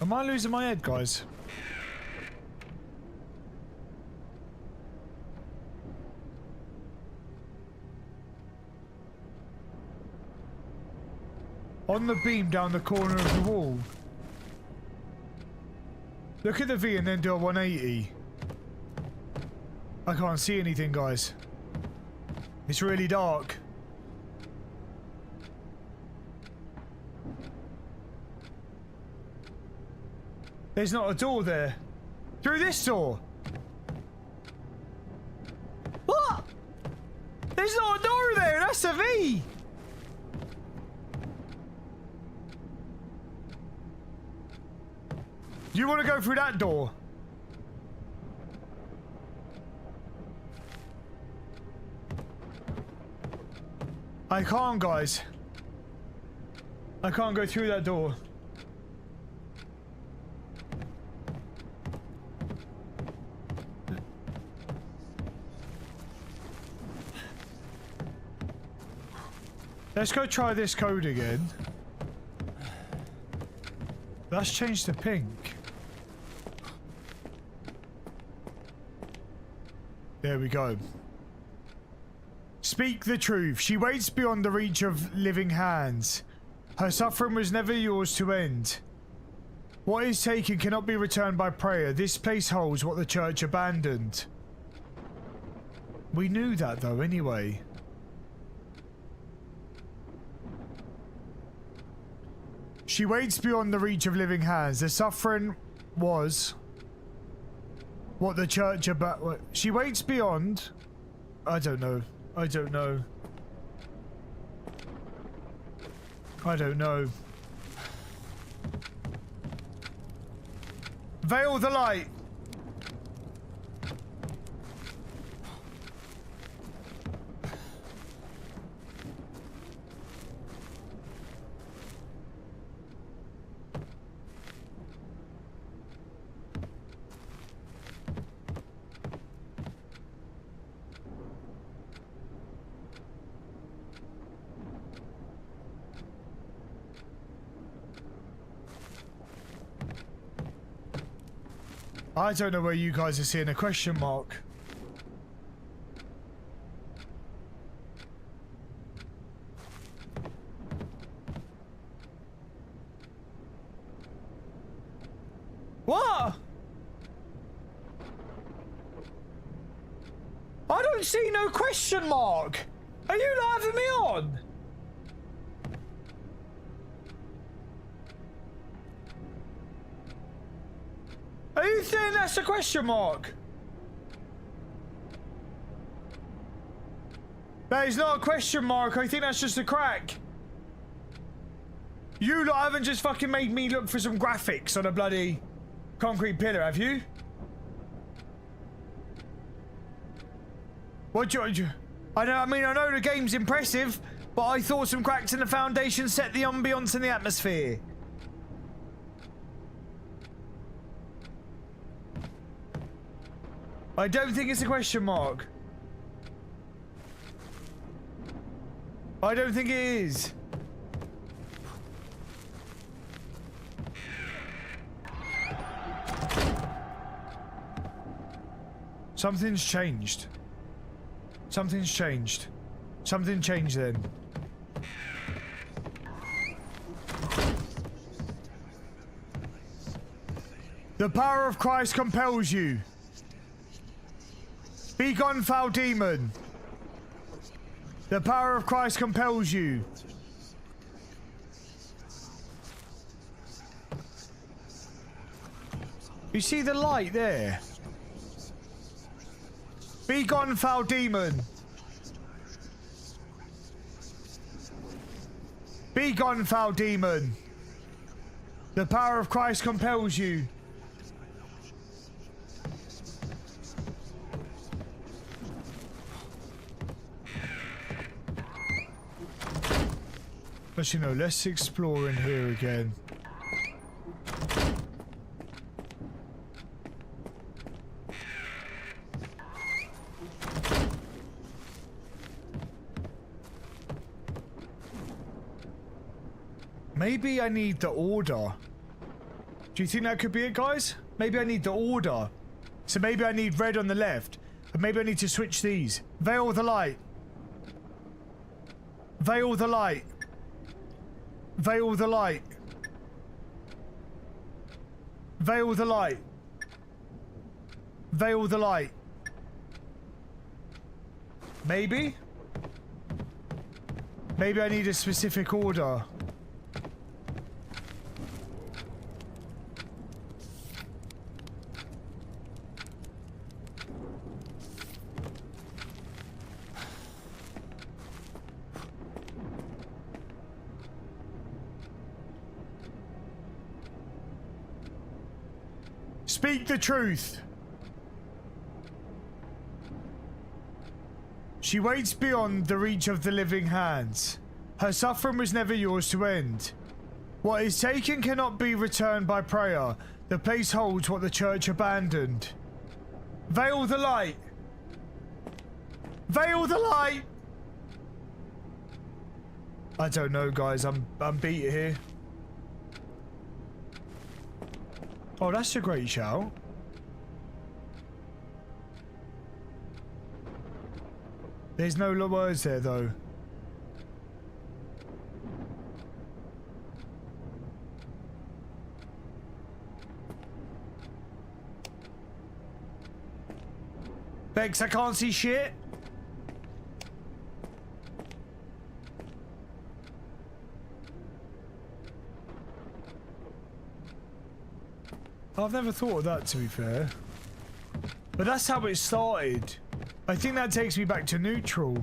Am I losing my head, guys? On the beam down the corner of the wall. Look at the V and then do a 180. I can't see anything, guys. It's really dark. There's not a door there. Through this door. What? There's not a door there. That's a V. You want to go through that door? I can't, guys. I can't go through that door. Let's go try this code again. Let's change to pink. There we go. Speak the truth. She waits beyond the reach of living hands. Her suffering was never yours to end. What is taken cannot be returned by prayer. This place holds what the church abandoned. We knew that though anyway. She waits beyond the reach of living hands. The suffering was what the church about. She waits beyond. I don't know. I don't know. I don't know. Veil the light. I don't know where you guys are seeing a question mark. What? I don't see no question mark. Are you not having me on? Are you saying that's a question mark? That is not a question mark. I think that's just a crack. You lot haven't just fucking made me look for some graphics on a bloody concrete pillar, have you? What do you... I mean, I know the game's impressive, but I thought some cracks in the foundation set the ambience and the atmosphere. I don't think it's a question mark. I don't think it is. Something's changed. Something's changed. Something changed then. The power of Christ compels you. Be gone, foul demon. The power of Christ compels you. You see the light there? Be gone, foul demon. Be gone, foul demon. The power of Christ compels you. But you know, let's explore in here again. Maybe I need the order. Do you think that could be it, guys? Maybe I need the order. So maybe I need red on the left. But maybe I need to switch these. Veil the light. Veil the light. Veil the light. Veil the light. Veil the light. Maybe? Maybe I need a specific order. Speak the truth. She waits beyond the reach of the living hands. Her suffering was never yours to end. What is taken cannot be returned by prayer. The place holds what the church abandoned. Veil the light. Veil the light. I don't know, guys. I'm beat here. Oh, that's a great shout. There's no words there, though. Bex, I can't see shit. I've never thought of that, to be fair. But that's how it started. I think that takes me back to neutral.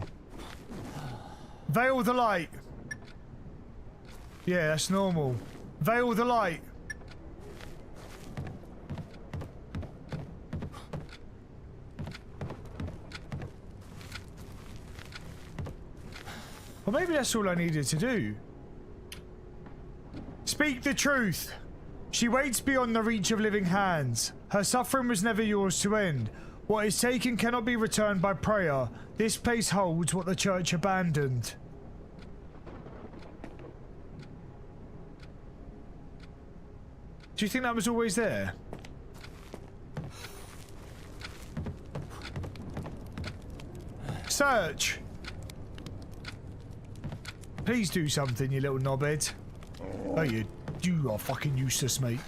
Veil the light. Yeah, that's normal. Veil the light. Well, maybe that's all I needed to do. Speak the truth. She waits beyond the reach of living hands. Her suffering was never yours to end. What is taken cannot be returned by prayer. This place holds what the church abandoned. Do you think that was always there? Search! Please do something, you little knobhead. Oh, you are fucking useless, mate.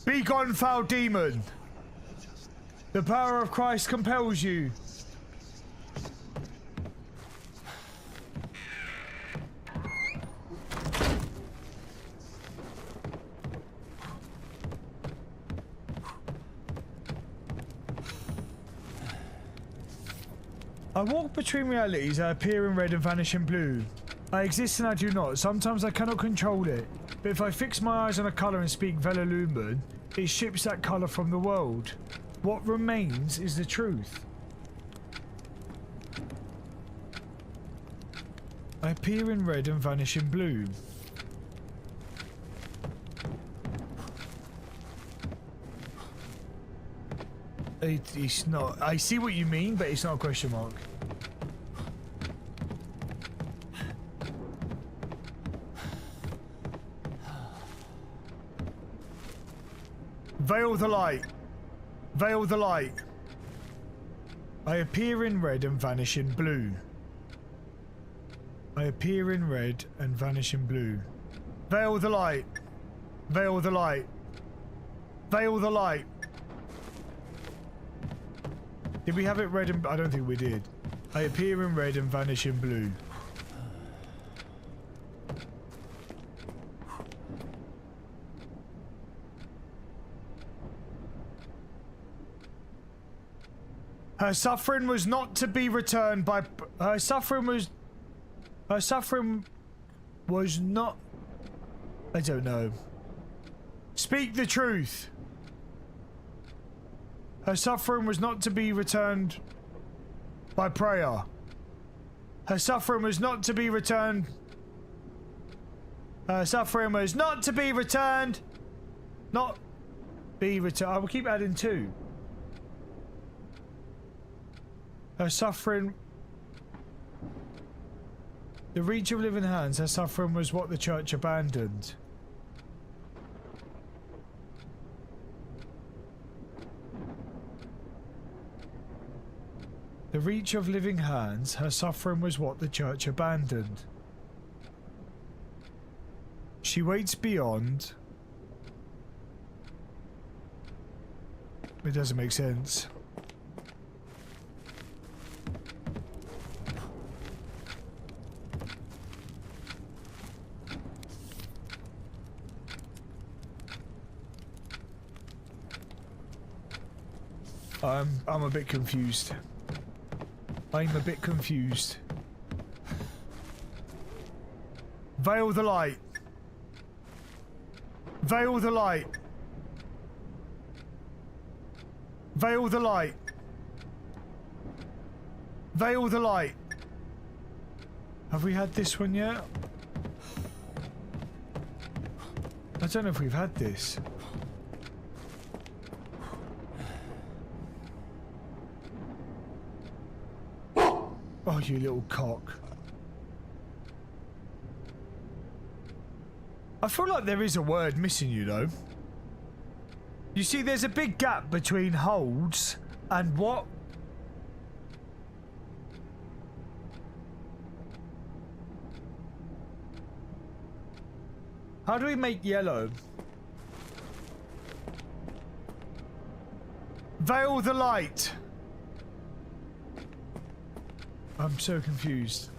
Be gone, foul demon! The power of Christ compels you. I walk between realities. I appear in red and vanish in blue. I exist and I do not. Sometimes I cannot control it. But if I fix my eyes on a colour and speak Velalumen, it ships that colour from the world. What remains is the truth. I appear in red and vanish in blue. It's not. I see what you mean, but it's not a question mark. Veil the light. Veil the light. I appear in red and vanish in blue. I appear in red and vanish in blue. Veil the light. Veil the light. Veil the light. Did we have it red and... I don't think we did. I appear in red and vanish in blue. Her suffering was not to be returned by... Her suffering was not... I don't know. Speak the truth. Her suffering was not to be returned by prayer. Her suffering was not to be returned... Her suffering was not to be returned... Not be returned... I will keep adding two. Her suffering... The reach of living hands, her suffering was what the church abandoned. The reach of living hands, her suffering was what the church abandoned. She waits beyond... It doesn't make sense. I'm a bit confused. I'm a bit confused. Veil the light. Veil the light. Veil the light. Veil the light. Have we had this one yet? I don't know if we've had this. Oh, you little cock. I feel like there is a word missing, you know. You see, there's a big gap between holds and what? How do we make yellow? Veil the light. I'm so confused.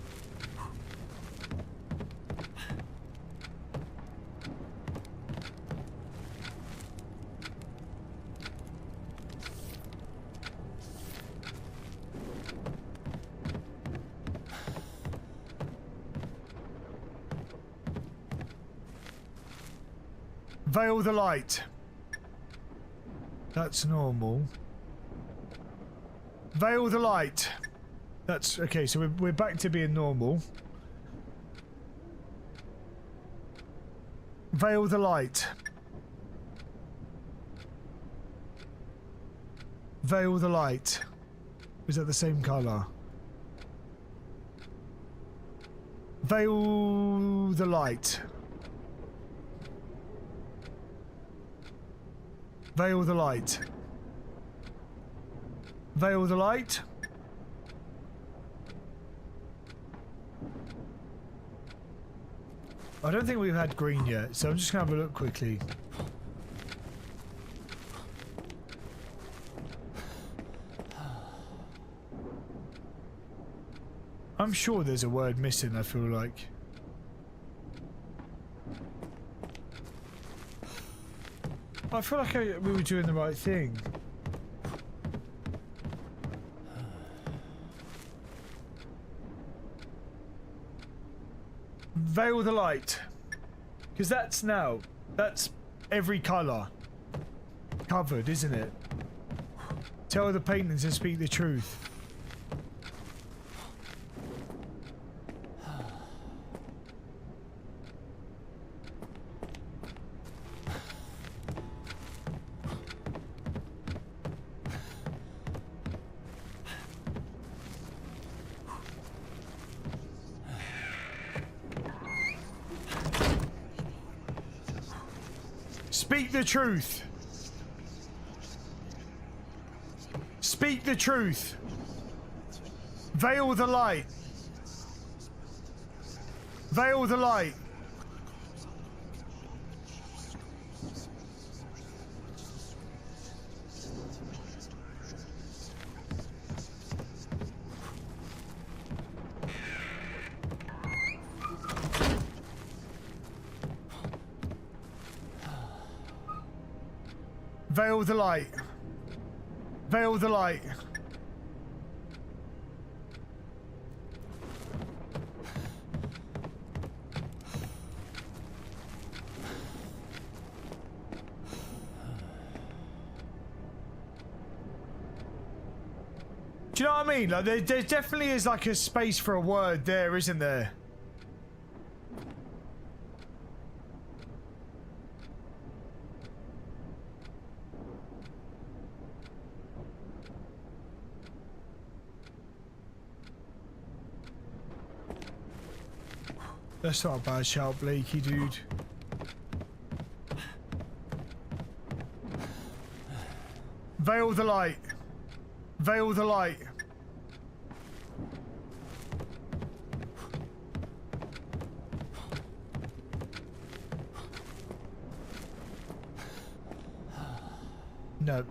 Veil the light. That's normal. Veil the light. That's okay, so we're back to being normal. Veil the light. Veil the light. Is that the same colour? Veil the light. Veil the light. Veil the light. I don't think we've had green yet, so I'm just gonna have a look quickly. I'm sure there's a word missing, I feel like. I feel like we were doing the right thing. Veil the light. Because that's every colour covered, isn't it? Tell the paintings and speak the truth. Speak the truth. Speak the truth. Veil the light. Veil the light. Veil the light. Veil the light. Do you know what I mean? Like, there definitely is like a space for a word there, isn't there? That's not a bad shout, Blakey, dude. Veil the light. Veil the light. No.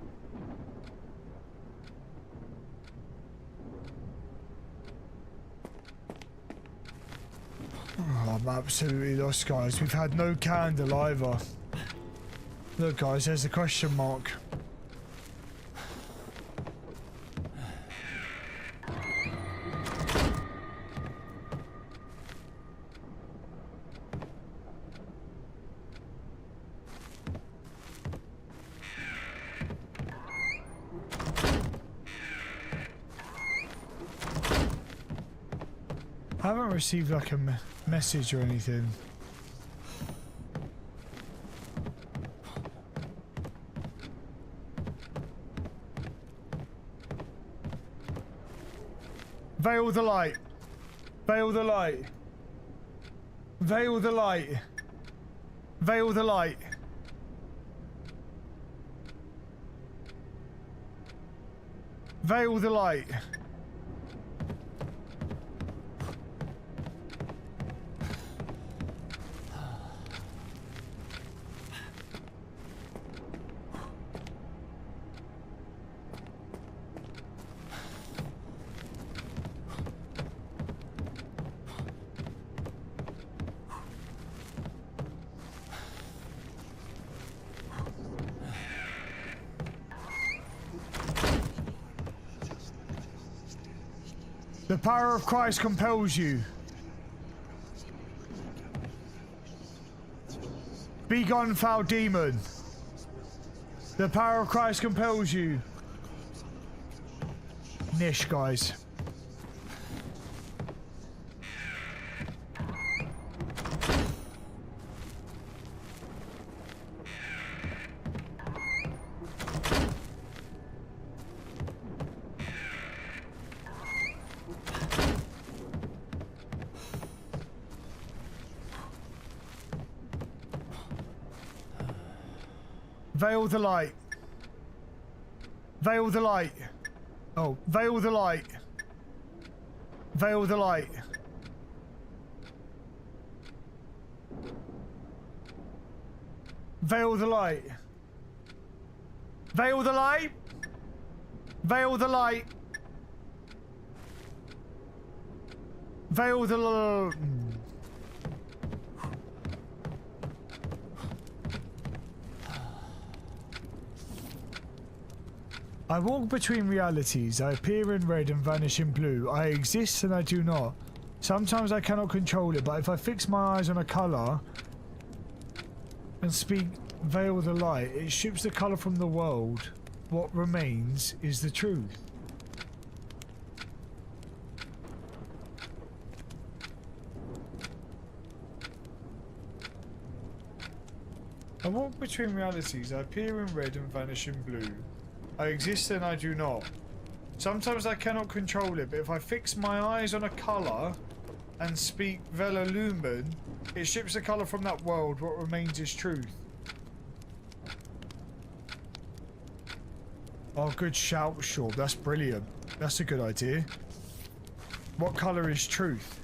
Oh, I'm absolutely lost, guys. We've had no candle either. Look, guys, there's a question mark. I haven't received like a message or anything. Veil the light. Veil the light. Veil the light. Veil the light. Veil the light. The power of Christ compels you. Be gone, foul demon. The power of Christ compels you. Nish, guys. Veil the light. Veil the light. Oh, veil the light. Veil the light. Veil the light. Veil the light. Veil the light. Veil the light. I walk between realities. I appear in red and vanish in blue. I exist and I do not. Sometimes I cannot control it, but if I fix my eyes on a colour and speak veil the light, it strips the colour from the world. What remains is the truth. I walk between realities. I appear in red and vanish in blue. I exist and I do not. Sometimes I cannot control it, but if I fix my eyes on a colour and speak Vela Lumen, it strips the colour from that world. What remains is truth. Oh, good shout, Shorb. That's brilliant. That's a good idea. What colour is truth?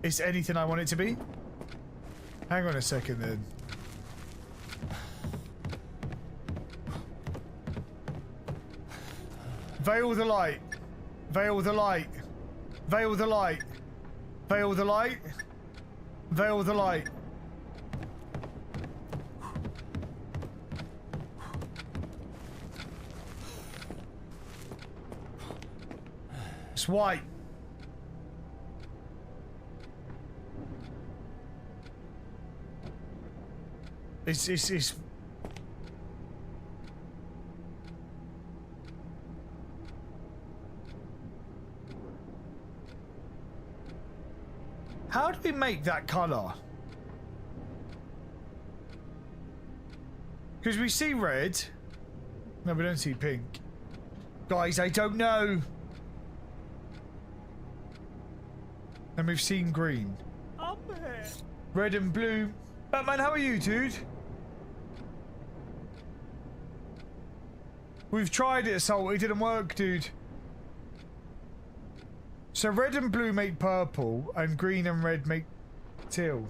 It's anything I want it to be? Hang on a second then. Veil the light. Veil the light. Veil the light. Veil the light. Veil the light. It's white. It's how do we make that colour? Because we see red. No, we don't see pink. Guys, I don't know. And we've seen green. I'm here. Red and blue. Batman, how are you, dude? We've tried it, Assault. It didn't work, dude. So red and blue make purple, and green and red make teal.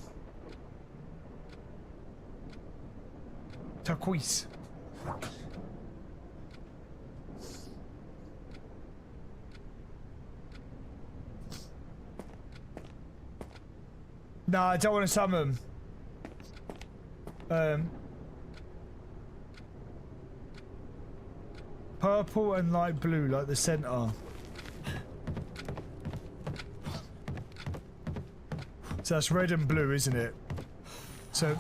Turquoise. Nah, I don't want to summon. Purple and light blue, like the center. So that's red and blue, isn't it? So,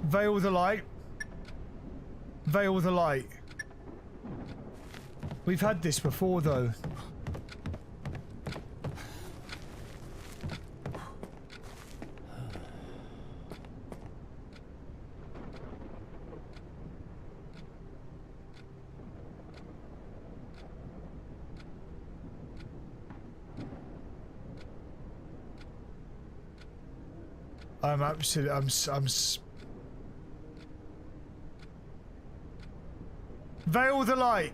veil the light. Veil the light. We've had this before, though. I'm absolutely, Veil the light.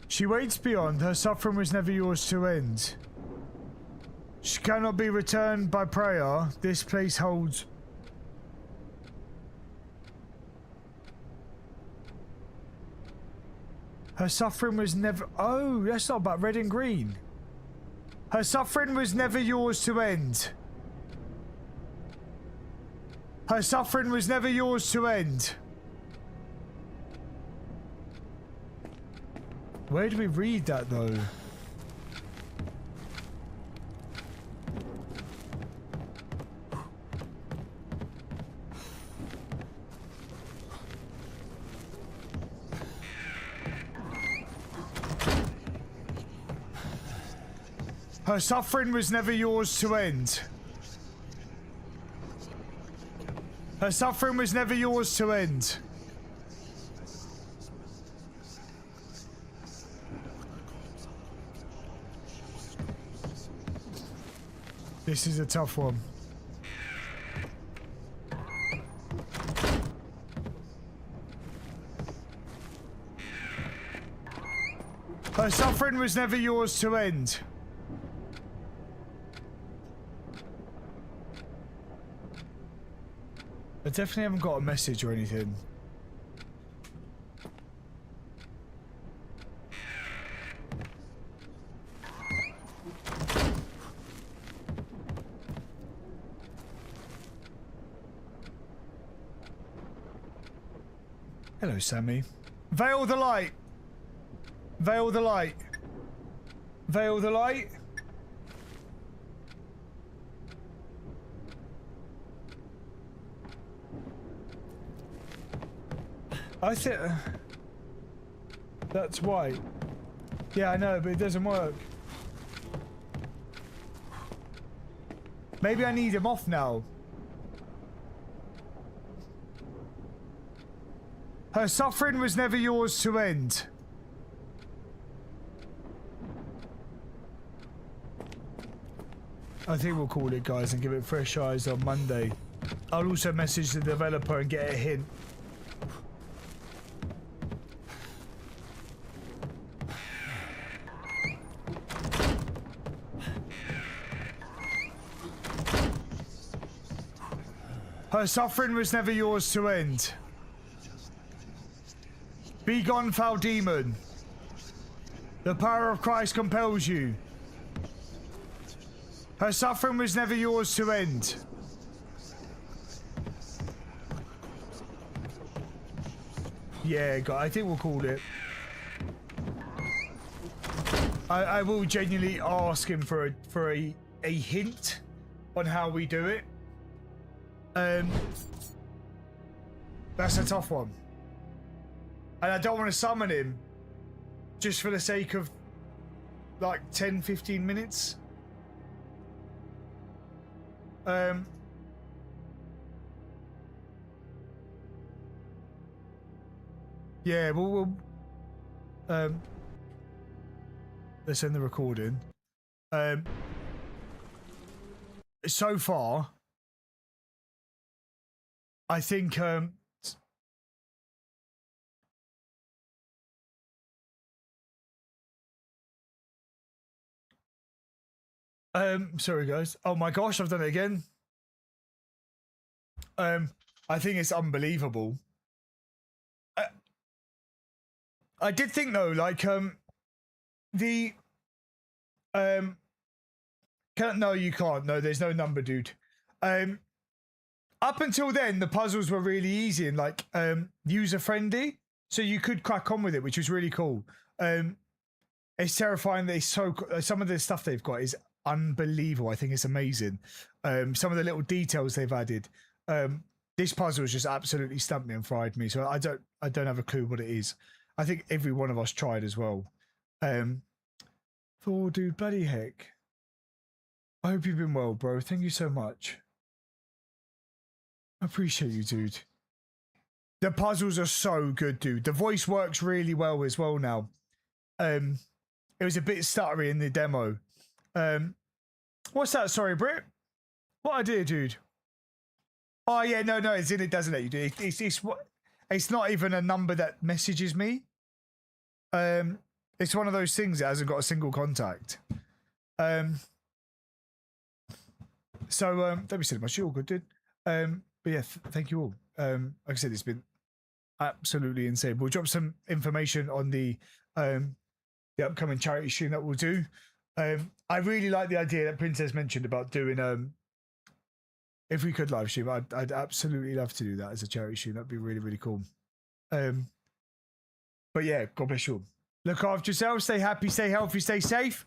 She waits beyond. Her suffering was never yours to end. She cannot be returned by prayer. This place holds. Her suffering was never. Oh, that's not about red and green. Her suffering was never yours to end. Her suffering was never yours to end. Where do we read that, though? Her suffering was never yours to end. Her suffering was never yours to end. This is a tough one. Her suffering was never yours to end. I definitely haven't got a message or anything. Hello, Sammy. Veil the light. Veil the light. Veil the light. I think that's white. Yeah, I know, but it doesn't work. Maybe I need him off now. Her suffering was never yours to end. I think we'll call it, guys, and give it fresh eyes on Monday. I'll also message the developer and get a hint. Her suffering was never yours to end. Be gone, foul demon. The power of Christ compels you. Her suffering was never yours to end. Yeah, God, I think we'll call it. I will genuinely ask him for a hint on how we do it. That's a tough one. And I don't want to summon him just for the sake of like 10-15 minutes. Yeah, we'll let's end the recording. So far, I think sorry guys. Oh my gosh, I've done it again. I think it's unbelievable. I did think though, like no, you can't. No, there's no number, dude. Up until then, the puzzles were really easy and like user friendly, so you could crack on with it, which was really cool. It's terrifying that it's so. Some of the stuff they've got is unbelievable. I think it's amazing. Some of the little details they've added. This puzzle has just absolutely stumped me and fried me. So I don't have a clue what it is. I think every one of us tried as well. Thor, dude, bloody heck. I hope you've been well, bro. Thank you so much. I appreciate you, dude. The puzzles are so good, dude. The voice works really well as well now. It was a bit stuttery in the demo. What's that? Sorry, Brit. What idea, dude? Oh yeah, no, it's in it, doesn't it? You do. It's not even a number that messages me. It's one of those things that hasn't got a single contact. So don't be silly much. You're all good, dude. But yeah, thank you all. Like I said, it's been absolutely insane. We'll drop some information on the upcoming charity stream that we'll do. I really like the idea that Princess mentioned about doing if we could live stream. I'd absolutely love to do that as a charity stream. That'd be really, really cool. But yeah, God bless you all. Look after yourselves, stay happy, stay healthy, stay safe.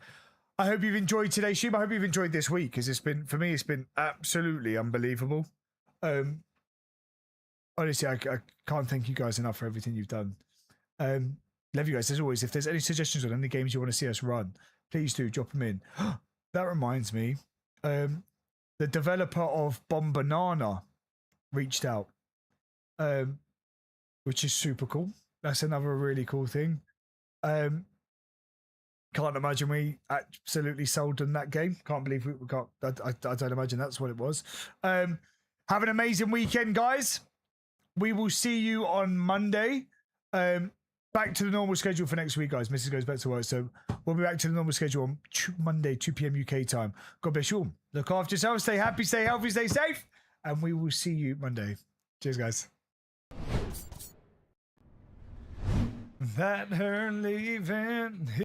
I hope you've enjoyed today's stream. I hope you've enjoyed this week, because it's been, for me, it's been absolutely unbelievable. Honestly, I can't thank you guys enough for everything you've done. Love you guys. As always, if there's any suggestions on any games you want to see us run, please do drop them in. That reminds me, the developer of Bomb Banana reached out, which is super cool. That's another really cool thing. Can't imagine we absolutely sold them that game. Can't believe we can't. I don't imagine that's what it was. Have an amazing weekend, guys. We will see you on Monday. Back to the normal schedule for next week, guys. Mrs. goes back to work, so we'll be back to the normal schedule on Monday, 2 p.m. UK time. God bless you all. Look after yourselves. Stay happy, stay healthy, stay safe, and we will see you Monday. Cheers, guys. That her leaving.